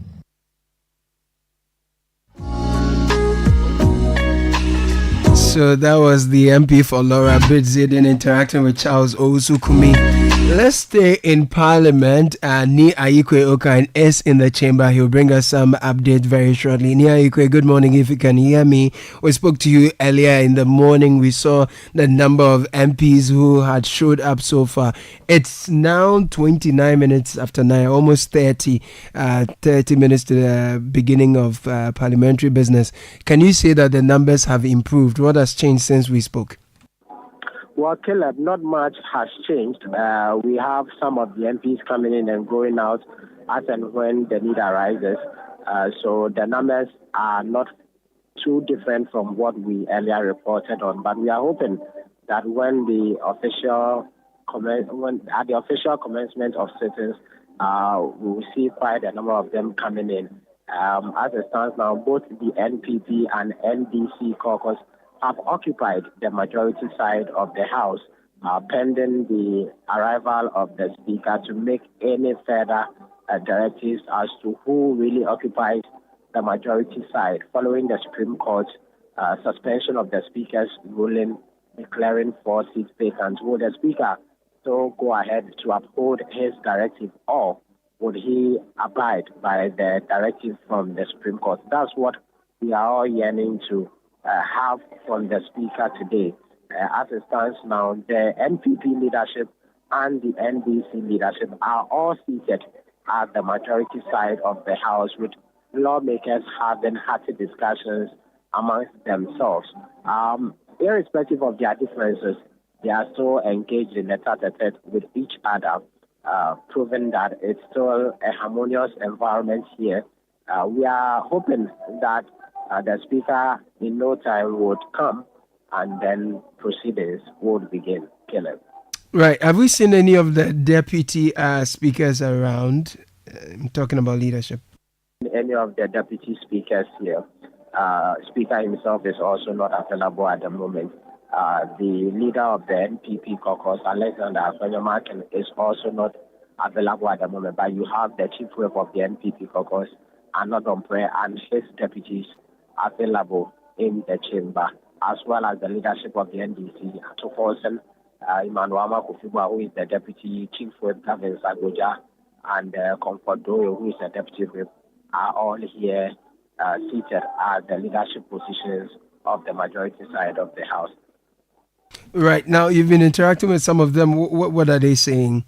So that was the MP for Laura Bidzidin interacting with Charles Owusu-Kumi. Let's stay in Parliament. Ni Ayikwe Okan is in the chamber. He'll bring us some update very shortly. Ni Ayikwe, good morning. If you can hear me, we spoke to you earlier in the morning. We saw the number of MPs who had showed up so far. It's now 29 minutes after 9, almost 30 minutes to the beginning of parliamentary business. Can you say that the numbers have improved? What has changed since we spoke? Well, Caleb, not much has changed. We have some of the MPs coming in and going out as and when the need arises. So the numbers are not too different from what we earlier reported on. But we are hoping that when the official at the official commencement of sittings, we will see quite a number of them coming in. As it stands now, both the NPP and NDC caucus have occupied the majority side of the House, pending the arrival of the Speaker to make any further directives as to who really occupies the majority side, following the Supreme Court's suspension of the Speaker's ruling declaring 4 seats vacant. Will the Speaker still go ahead to uphold his directive, or would he abide by the directive from the Supreme Court? That's what we are all yearning to have from the Speaker today. As it stands now, the NPP leadership and the NDC leadership are all seated at the majority side of the House, with lawmakers having hearty discussions amongst themselves. Irrespective of their differences, they are still engaged in a tete-a-tete with each other, proving that it's still a harmonious environment here. We are hoping that the Speaker in no time would come and then proceedings would begin. Caleb. Right. Have we seen any of the deputy speakers around? I'm talking about leadership. Any of the deputy speakers here. Speaker himself is also not available at the moment. The leader of the NPP caucus, Alexander Afenyomarkin, is also not available at the moment. But you have the chief whip of the NPP caucus, Anodompre, and his deputies available in the chamber, as well as the leadership of the NDC, Atoforsen, Emmanuel Kufibwa, who is the deputy chief whip, Gavin Sagoja, and Comfort Doyle, who is the deputy whip, are all here seated at the leadership positions of the majority side of the House. Right. Now, you've been interacting with some of them. What are they saying?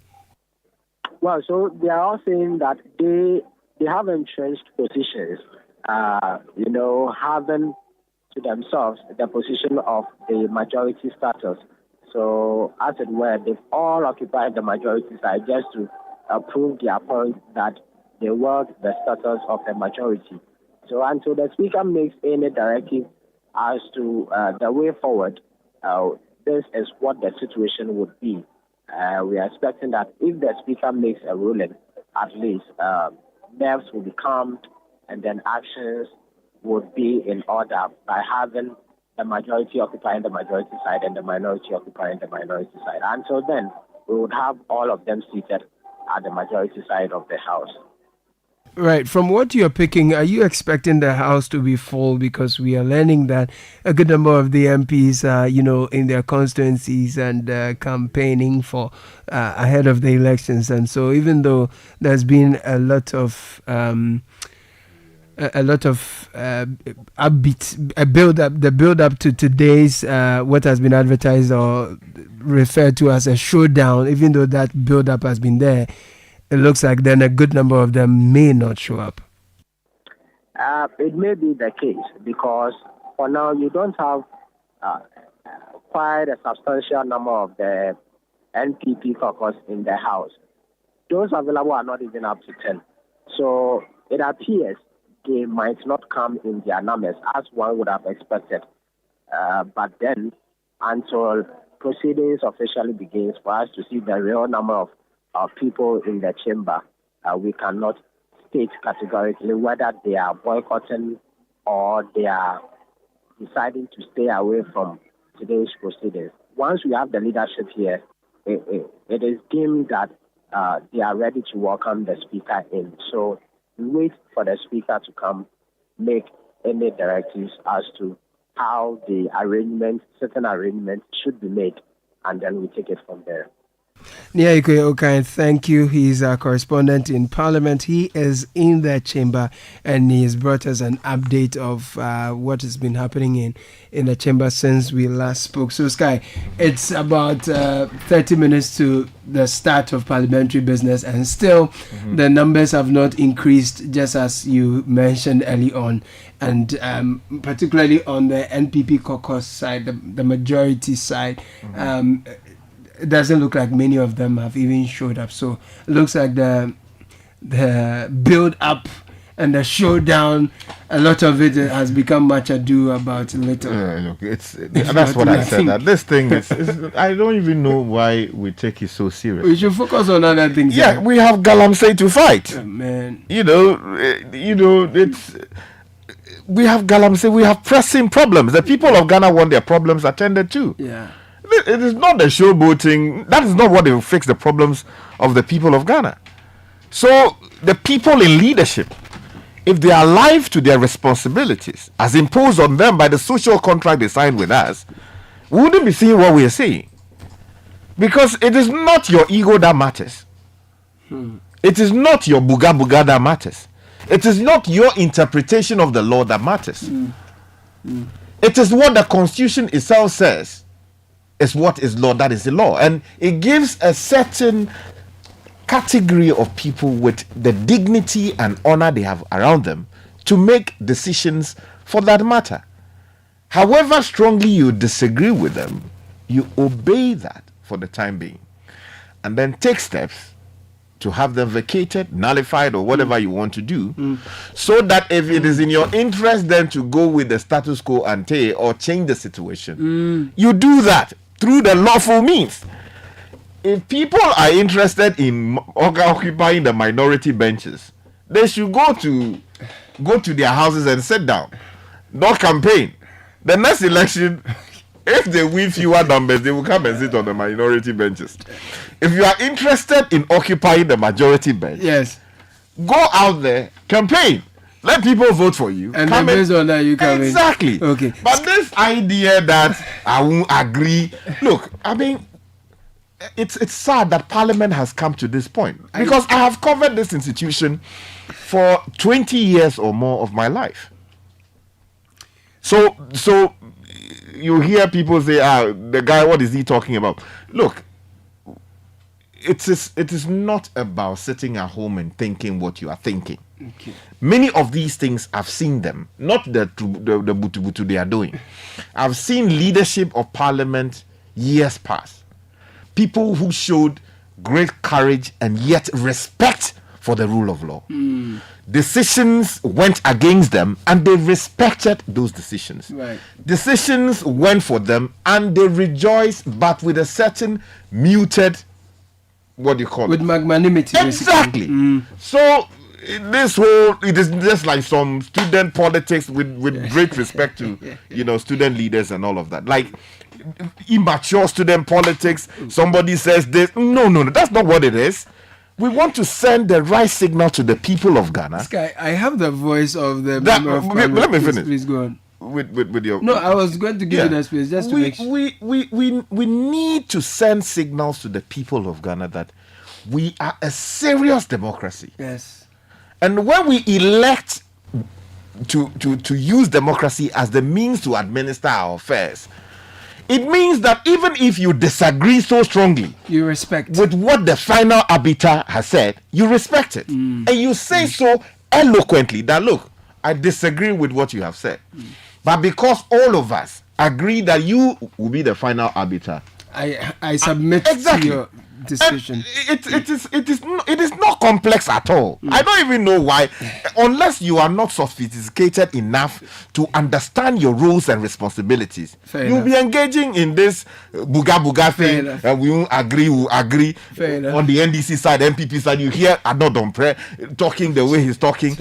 Well, so they are all saying that they have entrenched positions, having to themselves the position of the majority status. So, as it were, they've all occupied the majority side just to prove their point that they wield the status of the majority. So, until the Speaker makes any directive as to the way forward, this is what the situation would be. We are expecting that if the Speaker makes a ruling, at least nerves will be calmed, and then actions would be in order by having a majority occupying the majority side and the minority occupying the minority side. Until then, we would have all of them seated at the majority side of the House. Right. From what you're picking, are you expecting the House to be full? Because we are learning that a good number of the MPs are, in their constituencies and campaigning for ahead of the elections. And so even though there's been a lot of the build up to today's what has been advertised or referred to as a showdown, even though that build up has been there, it looks like then a good number of them may not show up. It may be the case because for now you don't have quite a substantial number of the NPP caucus in the House. Those available are not even up to 10. So it appears they might not come in their numbers as one would have expected. But then, until proceedings officially begins for us to see the real number of people in the chamber, we cannot state categorically whether they are boycotting or they are deciding to stay away from today's proceedings. Once we have the leadership here, it is deemed that they are ready to welcome the Speaker in. So we wait for the Speaker to come, make any directives as to how the certain arrangements should be made, and then we take it from there. Niaiko Okai, thank you. He's our correspondent in Parliament. He is in the chamber and he has brought us an update of what has been happening in the chamber since we last spoke. So, Sky, it's about 30 minutes to the start of parliamentary business, and still the numbers have not increased, just as you mentioned early on. And particularly on the NPP caucus side, the majority side, it doesn't look like many of them have even showed up. So it looks like the build up and the showdown, a lot of it has become much ado about little. Look, that's what I said. That this thing is I don't even know why we take it so seriously. We should focus on other things. Yeah, we have Galamsey to fight. Oh, man. We have Galamsey. We have pressing problems. The people of Ghana want their problems attended to. Yeah. It is not the showboating. That is not what will fix the problems of the people of Ghana. So the people in leadership, if they are alive to their responsibilities as imposed on them by the social contract they signed with us, we wouldn't be seeing what we are seeing. Because it is not your ego that matters. It is not your buga that matters. It is not your interpretation of the law that matters. It is what the Constitution itself says is what is law, that is the law. And it gives a certain category of people with the dignity and honor they have around them to make decisions for that matter. However strongly you disagree with them, you obey that for the time being, and then take steps to have them vacated, nullified, or whatever you want to do, so that if it is in your interest then to go with the status quo ante or change the situation, you do that through the lawful means. If people are interested in occupying the minority benches, they should go to their houses and sit down, not campaign. The next election, if they win fewer numbers, they will come and sit on the minority benches. If you are interested in occupying the majority bench, yes, go out there, campaign. Let people vote for you. And then based on that, you come exactly. in. Okay. But this idea that I won't agree. Look, I mean, it's sad that Parliament has come to this point. Because I have covered this institution for 20 years or more of my life. So you hear people say, the guy, what is he talking about? Look, it is not about sitting at home and thinking what you are thinking. Okay. Many of these things, I've seen them, not the butu they are doing. I've seen leadership of Parliament years past. People who showed great courage and yet respect for the rule of law. Decisions went against them and they respected those decisions. Right. Decisions went for them and they rejoiced, but with a certain muted, what do you call it? With magnanimity. Exactly. So it is just like some student politics with great respect to student leaders and all of that. Like immature student politics. Somebody says this. No, that's not what it is. We want to send the right signal to the people of Ghana. Sky, I have the voice of the member of Parliament. Let me finish. Please go on. With your no, I was going to give you that space just to make sure. We need to send signals to the people of Ghana that we are a serious democracy. Yes. And when we elect to use democracy as the means to administer our affairs, it means that even if you disagree so strongly, you respect with what the final arbiter has said, you respect it. And you say so eloquently that, look, I disagree with what you have said. But because all of us agree that you will be the final arbiter, I submit to your decision. It is not complex at all. I don't even know why, unless you are not sophisticated enough to understand your roles and responsibilities. You'll be engaging in this buga thing, and we won't agree. We'll agree. On the NDC side, MPP side, you hear Adnodompre talking the way he's talking.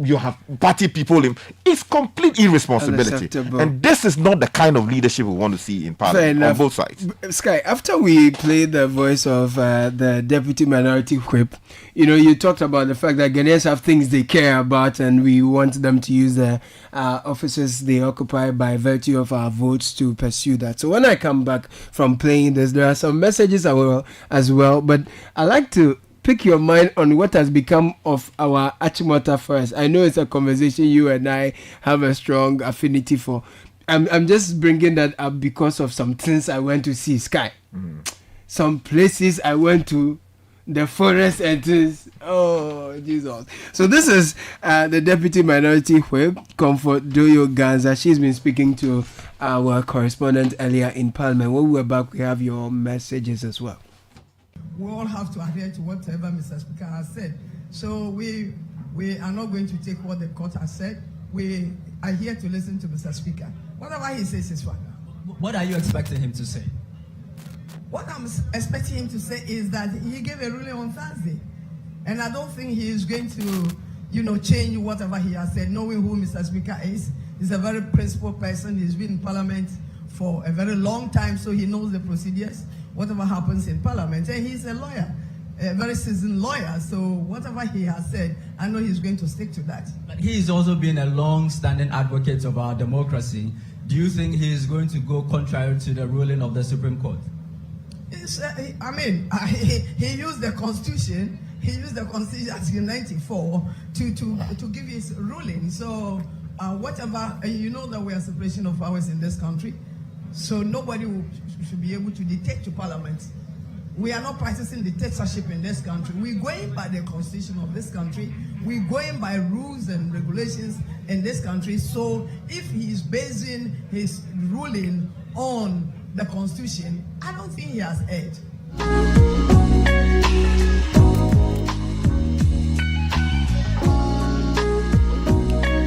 You have party people. It's complete irresponsibility, and this is not the kind of leadership we want to see in Parliament on both sides. Sky, after we play the voice of the Deputy Minority Whip, you talked about the fact that Ghanaians have things they care about, and we want them to use the offices they occupy by virtue of our votes to pursue that. So when I come back from playing this, there are some messages as well, but I like to pick your mind on what has become of our Achimota Forest. I know it's a conversation you and I have a strong affinity for. I'm just bringing that up because of some things I went to see. Sky. Some places I went to, the forest enters. Oh, Jesus. So this is the Deputy Minority Whip, Comfort Doyo Ganza. She's been speaking to our correspondent earlier in Parliament. When we're back, we have your messages as well. We all have to adhere to whatever Mr. Speaker has said. So we are not going to take what the court has said. We are here to listen to Mr. Speaker. Whatever he says is fine. What are you expecting him to say? What I'm expecting him to say is that he gave a ruling on Thursday. And I don't think he is going to, change whatever he has said, knowing who Mr. Speaker is. He's a very principled person. He's been in Parliament for a very long time, so he knows the procedures, whatever happens in Parliament. And he's a lawyer, a very seasoned lawyer. So whatever he has said, I know he's going to stick to that. But he's also been a long-standing advocate of our democracy. Do you think he's going to go contrary to the ruling of the Supreme Court? He used the Constitution. He used the Constitution Article 94 to give his ruling. So whatever, you know that we are separation of powers in this country. So nobody should be able to dictate to Parliament. We are not practicing dictatorship in this country. We're going by the Constitution of this country. We're going by rules and regulations in this country. So if he is basing his ruling on the Constitution, I don't think he has erred.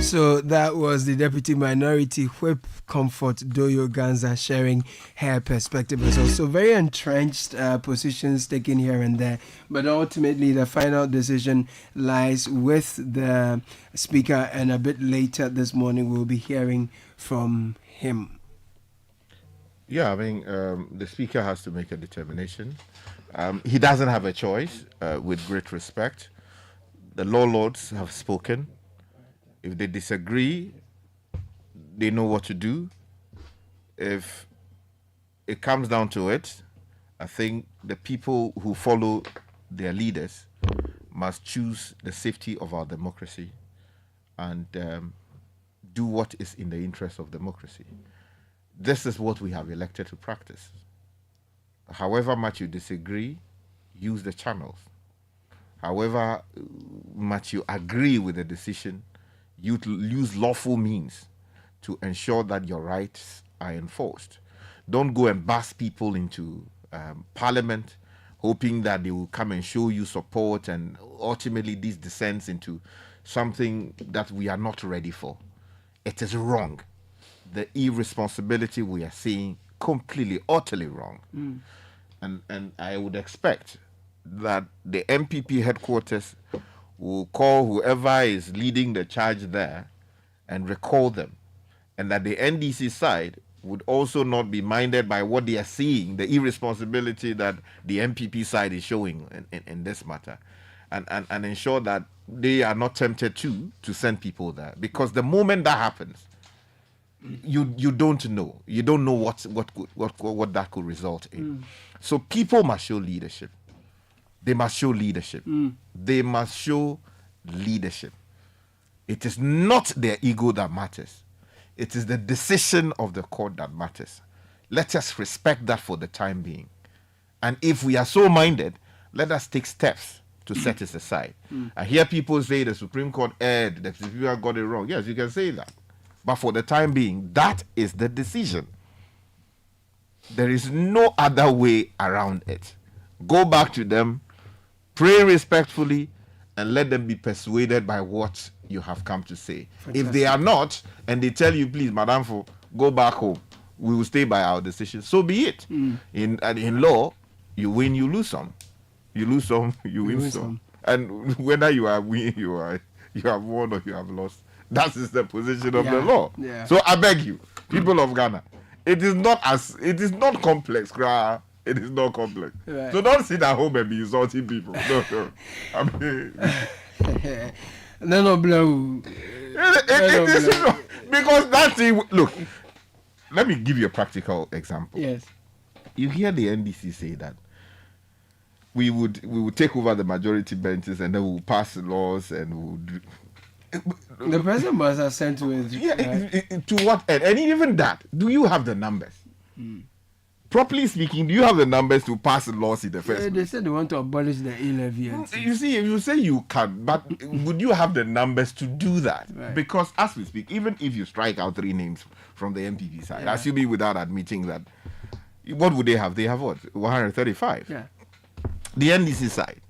So that was the Deputy Minority Whip, Comfort Doyo Ganza, sharing her perspective as well. So very entrenched positions taken here and there, but ultimately the final decision lies with the Speaker, and a bit later this morning we'll be hearing from him. Yeah, the Speaker has to make a determination. He doesn't have a choice, with great respect. The law lords have spoken. If they disagree, they know what to do. If it comes down to it, I think the people who follow their leaders must choose the safety of our democracy and do what is in the interest of democracy. This is what we have elected to practice. However much you disagree, use the channels. However much you agree with the decision, you use lawful means to ensure that your rights are enforced. Don't go and bust people into Parliament, hoping that they will come and show you support, and ultimately this descends into something that we are not ready for. It is wrong. The irresponsibility we are seeing, completely, utterly wrong. And I would expect that the MPP headquarters will call whoever is leading the charge there and recall them. And that the NDC side would also not be minded by what they are seeing, the irresponsibility that the MPP side is showing in this matter. And ensure that they are not tempted to send people there. Because the moment that happens, you don't know. You don't know what that could result in. So people must show leadership. They must show leadership. They must show leadership. It is not their ego that matters. It is the decision of the court that matters. Let us respect that for the time being. And if we are so minded, let us take steps to set it aside. I hear people say the Supreme Court erred, the Supreme Court got it wrong. Yes, you can say that. But for the time being, that is the decision. There is no other way around it. Go back to them, pray respectfully, and let them be persuaded by what you have come to say. Fantastic. If they are not, and they tell you, please, Madam, go back home, we will stay by our decision, so be it. In law, you win, you lose some. You lose some, you win some. And whether you have won or you have lost, that is the position of the law. Yeah. So I beg you, people of Ghana, it is not complex, cry. It is not complex. Right. So don't sit at home and be insulting people. No. I mean, because that's it. Look, let me give you a practical example. Yes. You hear the NDC say that we would take over the majority benches and then we will pass laws and we would. The president must assent to it. Yeah, to what end? And even that, do you have the numbers? Properly speaking, do you have the numbers to pass the laws in the first place? They said they want to abolish the E-levy. You see, if you say you can, but would you have the numbers to do that? Right. Because as we speak, even if you strike out 3 names from the MPP side, assuming without admitting that, what would they have? They have what? 135. Yeah. The NDC side,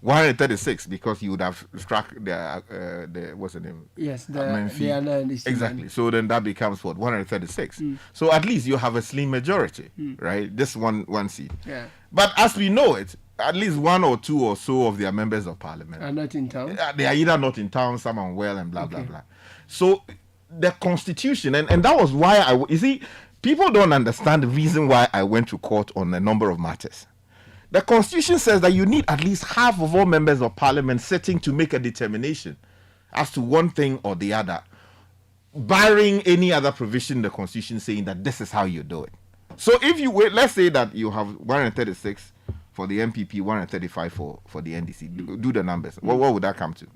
136, because you would have struck the what's the name? Yes, the NDC. Exactly. So then that becomes what? 136. So at least you have a slim majority, right? This one seat. Yeah. But as we know it, at least 1 or 2 or so of their members of parliament are not in town. They are either not in town, some are unwell, and blah blah blah. So the constitution, and that was why you see, people don't understand the reason why I went to court on a number of matters. The constitution says that you need at least half of all members of parliament sitting to make a determination as to one thing or the other, barring any other provision in the constitution saying that this is how you do it. So if you wait, let's say that you have 136 for the MPP, 135 for the NDC. Do the numbers. What would that come to?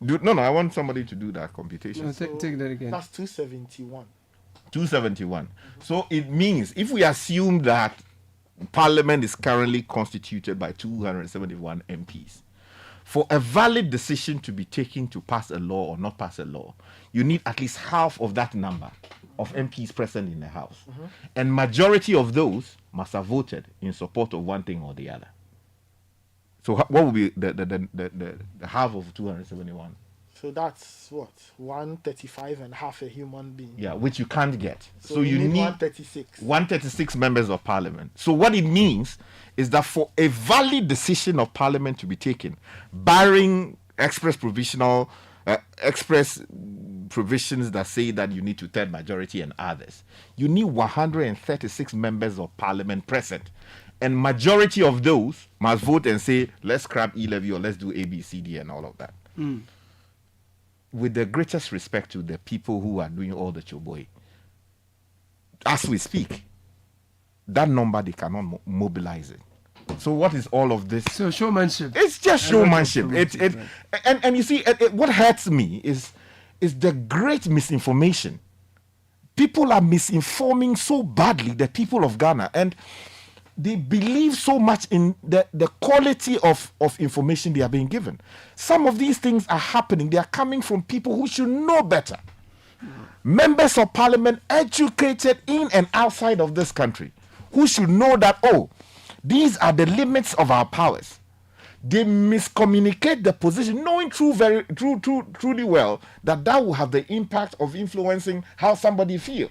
No, I want somebody to do that computation. No, take that again. That's 271. 271. So it means if we assume that Parliament is currently constituted by 271 MPs. For a valid decision to be taken to pass a law or not pass a law, you need at least half of that number of MPs present in the House. And majority of those must have voted in support of one thing or the other. So what would be the half of 271? So that's what? 135 and half a human being. Yeah, which you can't get. So you need 136. 136 members of parliament. So what it means is that for a valid decision of parliament to be taken, barring express provisions that say that you need to third majority and others, you need 136 members of parliament present. And majority of those must vote and say, let's scrap E-levy or let's do A, B, C, D and all of that. With the greatest respect to the people who are doing all the choboy, as we speak, that number, they cannot mobilize it. So what is all of this? So showmanship. It's just showmanship. And you see, what hurts me is the great misinformation. People are misinforming so badly the people of Ghana, and they believe so much in the quality of information they are being given. Some of these things are happening. They are coming from people who should know better. Members of parliament educated in and outside of this country who should know that, these are the limits of our powers. They miscommunicate the position, knowing truly well that will have the impact of influencing how somebody feels.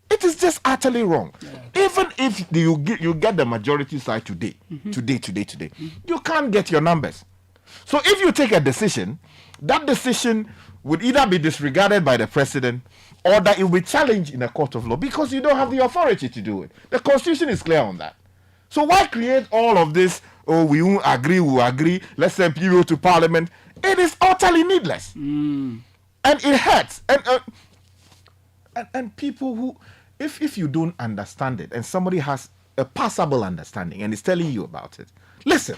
It is just utterly wrong. Yeah. Even if you get the majority side today, you can't get your numbers. So if you take a decision, that decision would either be disregarded by the president or that it will be challenged in a court of law because you don't have the authority to do it. The Constitution is clear on that. So why create all of this? Oh, we won't agree, we'll agree. Let's send people to Parliament. It is utterly needless. And it hurts. And people who, if you don't understand it and somebody has a passable understanding and is telling you about it, listen.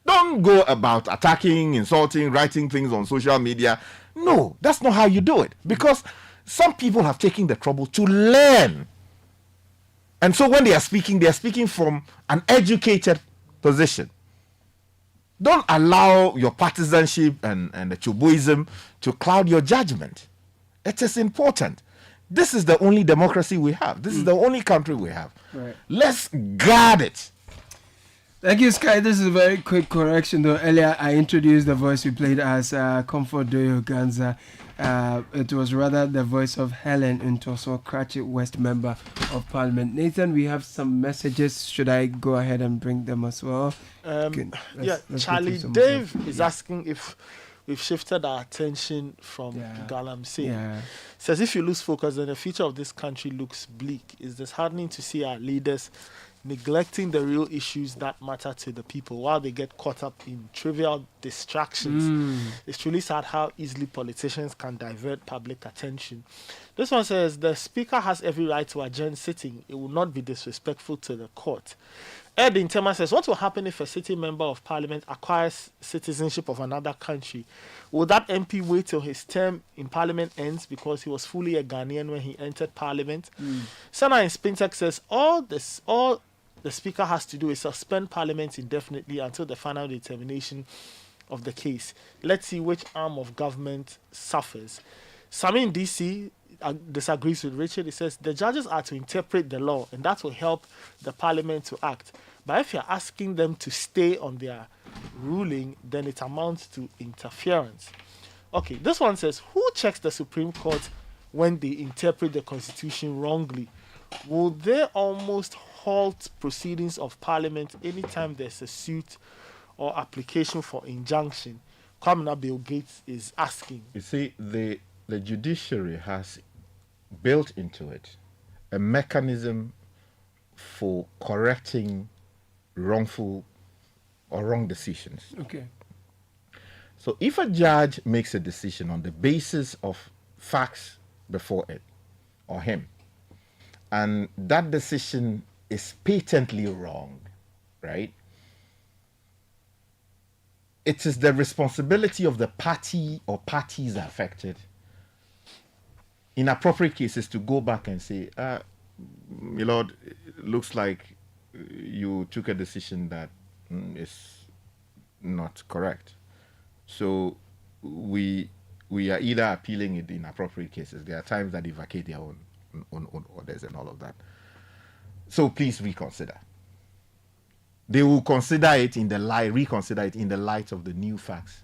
Don't go about attacking, insulting, writing things on social media. No, that's not how you do it. Because some people have taken the trouble to learn. And so when they are speaking from an educated position. Don't allow your partisanship and the chuboism to cloud your judgment. It is important. This is the only democracy we have. This is the only country we have. Right. Let's guard it. Thank you, Sky. This is a very quick correction, though. Earlier, I introduced the voice we played as Comfort Doyo Ganza. It was rather the voice of Helen Ntoso, Cratchit West Member of Parliament. Nathan, we have some messages. Should I go ahead and bring them as well? Let's Charlie Dave is asking if we've shifted our attention from Galamsey. Says if you lose focus, then the future of this country looks bleak. It's disheartening to see our leaders neglecting the real issues that matter to the people while they get caught up in trivial distractions. It's truly sad how easily politicians can divert public attention. This one says the speaker has every right to adjourn sitting. It will not be disrespectful to the court. Ed Intema says, what will happen if a sitting member of parliament acquires citizenship of another country? Will that MP wait till his term in parliament ends because he was fully a Ghanaian when he entered parliament? Sana in Spintex says, all the speaker has to do is suspend parliament indefinitely until the final determination of the case. Let's see which arm of government suffers. Sami in DC disagrees with Richard. He says the judges are to interpret the law and that will help the parliament to act. But if you're asking them to stay on their ruling, then it amounts to interference. Okay, this one says, who checks the Supreme Court when they interpret the Constitution wrongly? Will they almost halt proceedings of Parliament anytime there's a suit or application for injunction? Kwamina Bill Gates is asking. You see, the judiciary has built into it a mechanism for correcting wrongful or wrong decisions. Okay. So if a judge makes a decision on the basis of facts before it or him, and that decision is patently wrong, right? It is the responsibility of the party or parties affected in appropriate cases to go back and say, my lord, it looks like you took a decision that is not correct. So we are either appealing it in appropriate cases. There are times that they vacate their own orders and all of that. So please reconsider. They will consider it reconsider it in the light of the new facts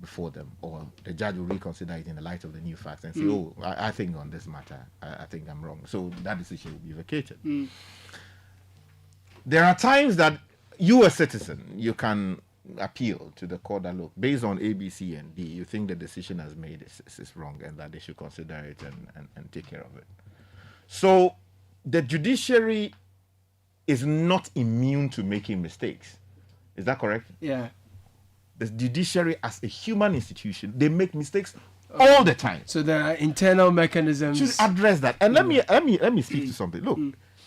before them, or the judge will reconsider it in the light of the new facts and say, I think on this matter, I think I'm wrong. So that decision will be vacated. There are times that you, a citizen, you can appeal to the court that, look, based on A, B, C, and D, you think the decision has made is wrong and that they should consider it and take care of it. So the judiciary is not immune to making mistakes. Is that correct? Yeah. The judiciary as a human institution, they make mistakes all the time. So there are internal mechanisms to address that. And let me speak to something. Look,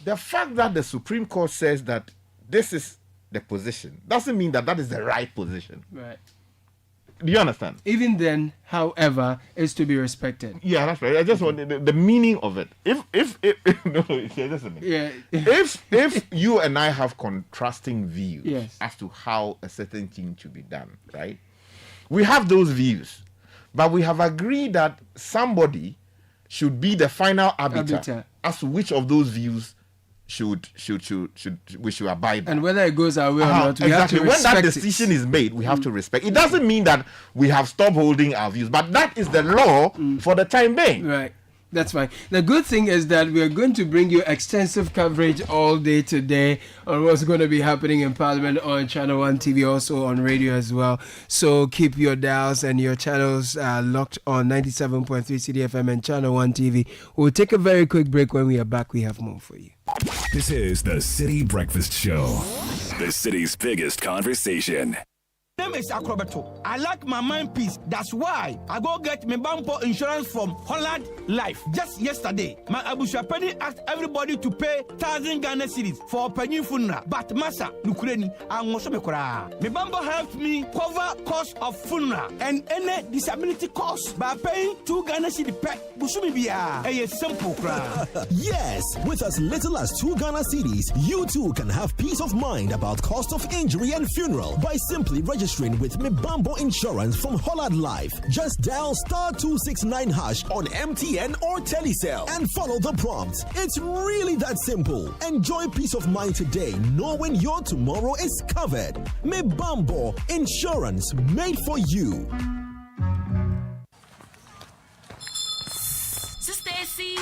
the fact that the Supreme Court says that this is the position doesn't mean that is the right position. Right. Do you understand? Even then, however, is to be respected. Yeah, that's right. I just want the meaning of it. If you and I have contrasting views as to how a certain thing should be done, right? We have those views, but we have agreed that somebody should be the final arbiter as to which of those views we should abide by. And whether it goes our way or not, we have to respect when that decision is made, we have to respect. It doesn't mean that we have stopped holding our views, but that is the law for the time being. Right. That's fine. The good thing is that we are going to bring you extensive coverage all day today on what's going to be happening in Parliament on Channel 1 TV, also on radio as well. So keep your dials and your channels locked on 97.3 Citi FM and Channel 1 TV. We'll take a very quick break. When we are back, we have more for you. This is the Citi Breakfast Show, the city's biggest conversation. My name is Akrobeto. I like my mind peace. That's why I go get my bumper insurance from Holland Life. Just yesterday, my Abusha Penny asked everybody to pay 1,000 Ghana cedis for a penny funeral. But Masa, Nukureni, and Mosomekora. My bumper helped me cover cost of funeral and any disability cost by paying 2 Ghana cedis per Busumibia. A simple cry. Yes, with as little as 2 Ghana cedis, you too can have peace of mind about cost of injury and funeral by simply registering with Mibambo Insurance from Holland Life. Just dial *269# on MTN or Telecel and follow the prompts. It's really that simple. Enjoy peace of mind today, knowing your tomorrow is covered. Mibambo Insurance, made for you. Sister Stacy.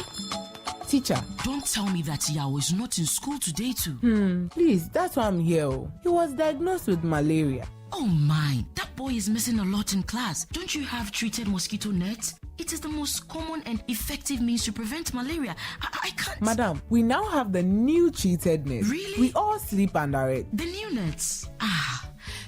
Teacher, don't tell me that Yao is not in school today too. Please, that's why I'm here. He was diagnosed with malaria. Oh my, that boy is missing a lot in class. Don't you have treated mosquito nets? It is the most common and effective means to prevent malaria. I can't... Madam, we now have the new treated net. Really? We all sleep under it. The new nets?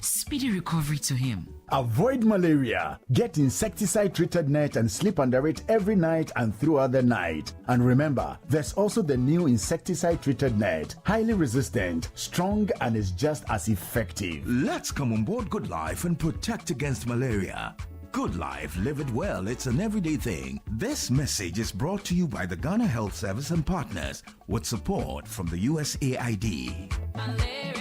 Speedy recovery to him. Avoid malaria. Get insecticide-treated net and sleep under it every night and throughout the night. And remember, there's also the new insecticide-treated net. Highly resistant, strong, and is just as effective. Let's come on board Good Life and protect against malaria. Good Life, live it well. It's an everyday thing. This message is brought to you by the Ghana Health Service and partners with support from the USAID. Malaria.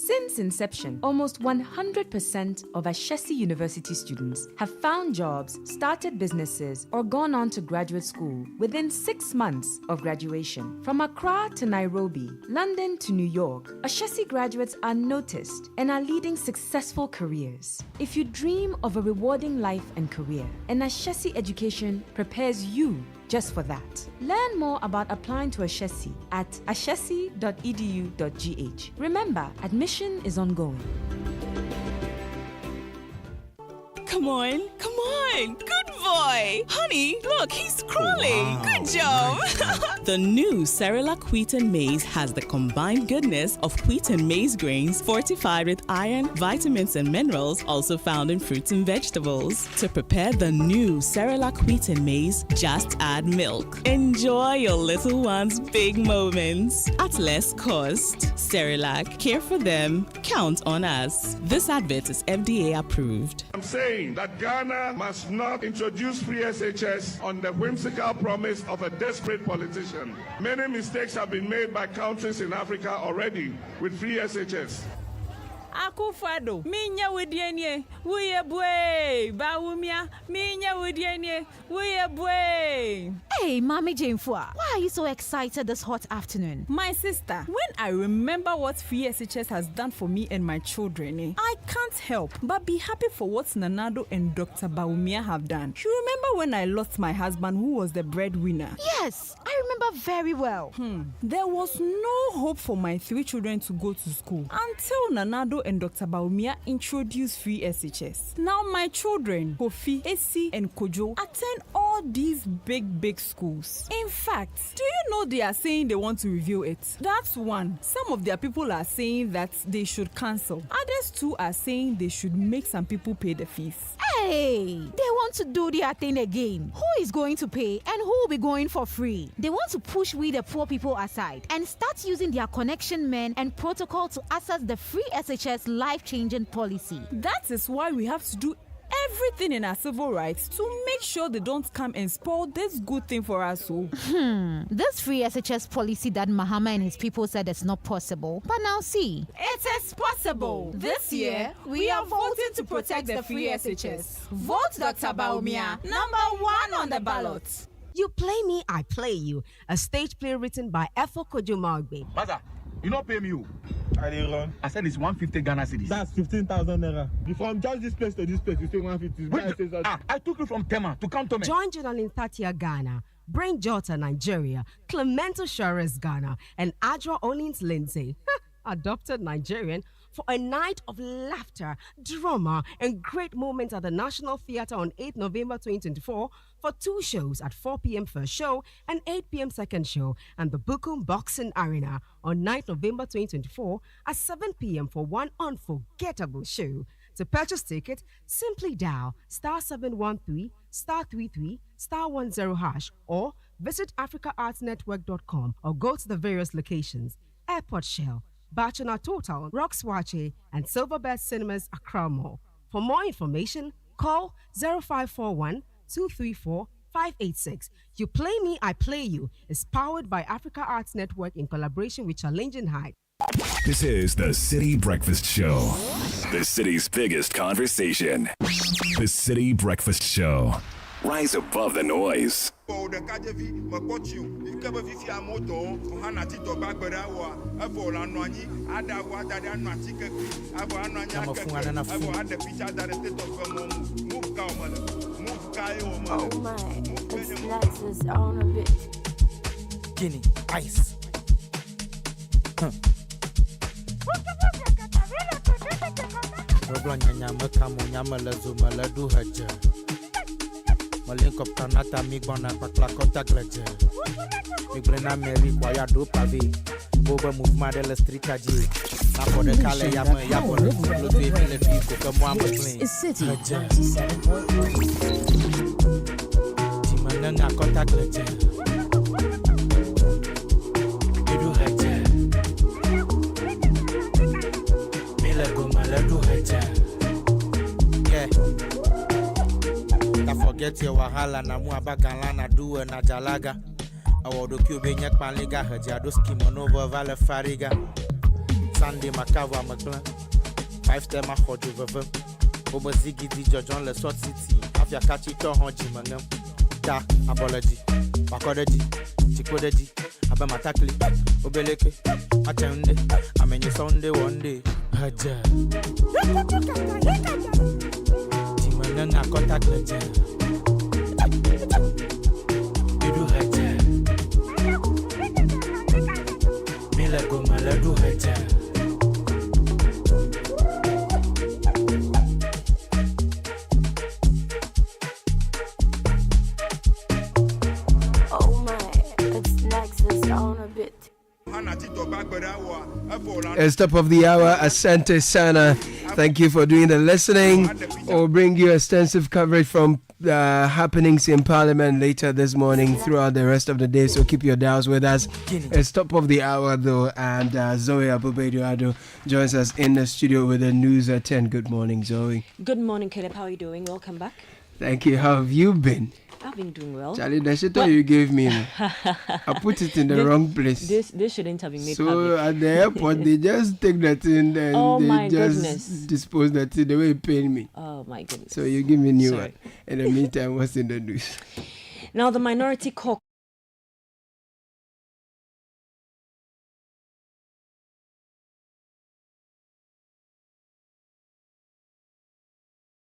Since inception, almost 100% of Ashesi University students have found jobs, started businesses, or gone on to graduate school within 6 months of graduation. From Accra to Nairobi, London to New York, Ashesi graduates are noticed and are leading successful careers. If you dream of a rewarding life and career, an Ashesi education prepares you just for that. Learn more about applying to Ashesi at ashesi.edu.gh. Remember, admission is ongoing. Come on. Good boy. Honey, look, he's crawling. Good job. The new Cerelac Wheat and Maize has the combined goodness of wheat and maize grains fortified with iron, vitamins, and minerals also found in fruits and vegetables. To prepare the new Cerelac Wheat and Maize, just add milk. Enjoy your little one's big moments at less cost. Cerelac, care for them, count on us. This advert is FDA approved. I'm saying that Ghana must not introduce free SHS on the whimsical promise of a desperate politician. Many mistakes have been made by countries in Africa already with free SHS. Akufado, minya wudienye, wuye bwe, bawumia, minya wudienye, wuye bwe. Hey, Mami Jamefua, why are you so excited this hot afternoon? My sister, when I remember what Free SHS has done for me and my children, I can't help but be happy for what Nanado and Dr. Bawumia have done. You remember when I lost my husband who was the breadwinner? Yes, I remember very well. There was no hope for my 3 children to go to school until Nanado and Dr. Bawumia introduced free SHS. Now my children, Kofi, Esi, and Kojo, attend all these big schools. In fact, do you know they are saying they want to review it? That's one. Some of their people are saying that they should cancel. Others too are saying they should make some people pay the fees. Hey, they want to do their thing again. Who is going to pay and who will be going for free? They want to push we the poor people aside and start using their connection men and protocol to access the free SHS life-changing policy. That is why we have to do everything in our civil rights to make sure they don't come and spoil this good thing for us. This free SHS policy that Mahama and his people said is not possible, but now see. It is possible. This year, we are voting to protect the free SHS. Vote Dr. Bawumia, #1 on the ballot. You play me, I play you. A stage play written by Efo Kojo Magbe. Baza, you not pay me you. I said it's 150 Ghana cedis. That's 15,000 naira. From just this place to this place, you say 150. I took you from Tema to come to me. Join Journal Tatia Ghana, Brain Jota Nigeria, Clemento Shores Ghana, and Adra Olins Lindsay, adopted Nigerian, for a night of laughter, drama, and great moments at the National Theatre on 8 November 2024 for 2 shows at 4 p.m. first show and 8 p.m. second show, and the Bukum Boxing Arena on 9 November 2024 at 7 p.m. for one unforgettable show. To purchase ticket, simply dial *713 *33 *10# or visit africaartsnetwork.com or go to the various locations: Airport Shell, Bachana Total, Roxwache, and Silverbird Cinemas Accra Mall. For more information, call 0541 234 586. You Play Me, I Play You is powered by Africa Arts Network in collaboration with Challenging Heights. This is the Citi Breakfast Show, the city's biggest conversation. The Citi Breakfast Show. Rise above the noise. Oh my, it's Lexus on a bit. Guinea, ice. Link up Tanata, Migbona, Paklakota Gledger. Migrena Mary, Quayado Pavi, Boba Move Madela Street Aji. Napo de Kale Yama, Yapo, the Cocamoa, It's City. Timanana Contact Ledger. Midu Hedger. Milego Maladu Hedger. Yeah. Forget your wahala na muaba galana duwe na jalaga. Awodo cube nyak paliga hajado skimonovo vale fariga. Sunday makava maklan. 5 ma hodu vevem. Obo zigi di jojon le sort city. Afya kachi to honji mangam. Da abology. Bakodeji. Chikodeji. Abe matakli. Obeleke. Achende. Amenye Sunday one day. Haja. Timanana contact legend. You haja. Milego maladu haja. Oh my, it's Nexus on a bit. It's top of the hour, Asante Sana. Thank you for doing the listening. We'll bring you extensive coverage from happenings in Parliament later this morning throughout the rest of the day, so keep your dials with us. It's top of the hour though, and Zoe Abubeduado joins us in the studio with the news at 10. Good morning, Zoe. Good morning, Caleb. How are you doing? Welcome back. Thank you. How have you been? I've been doing well. Charlie, the shit you gave me, I put it in the wrong place. This shouldn't have been made so public. At the airport, they just take that in and they just dispose that in the way you pay me. Oh my goodness. So you give me a new one. In the meantime, what's in the news? Now, the Minority Caucus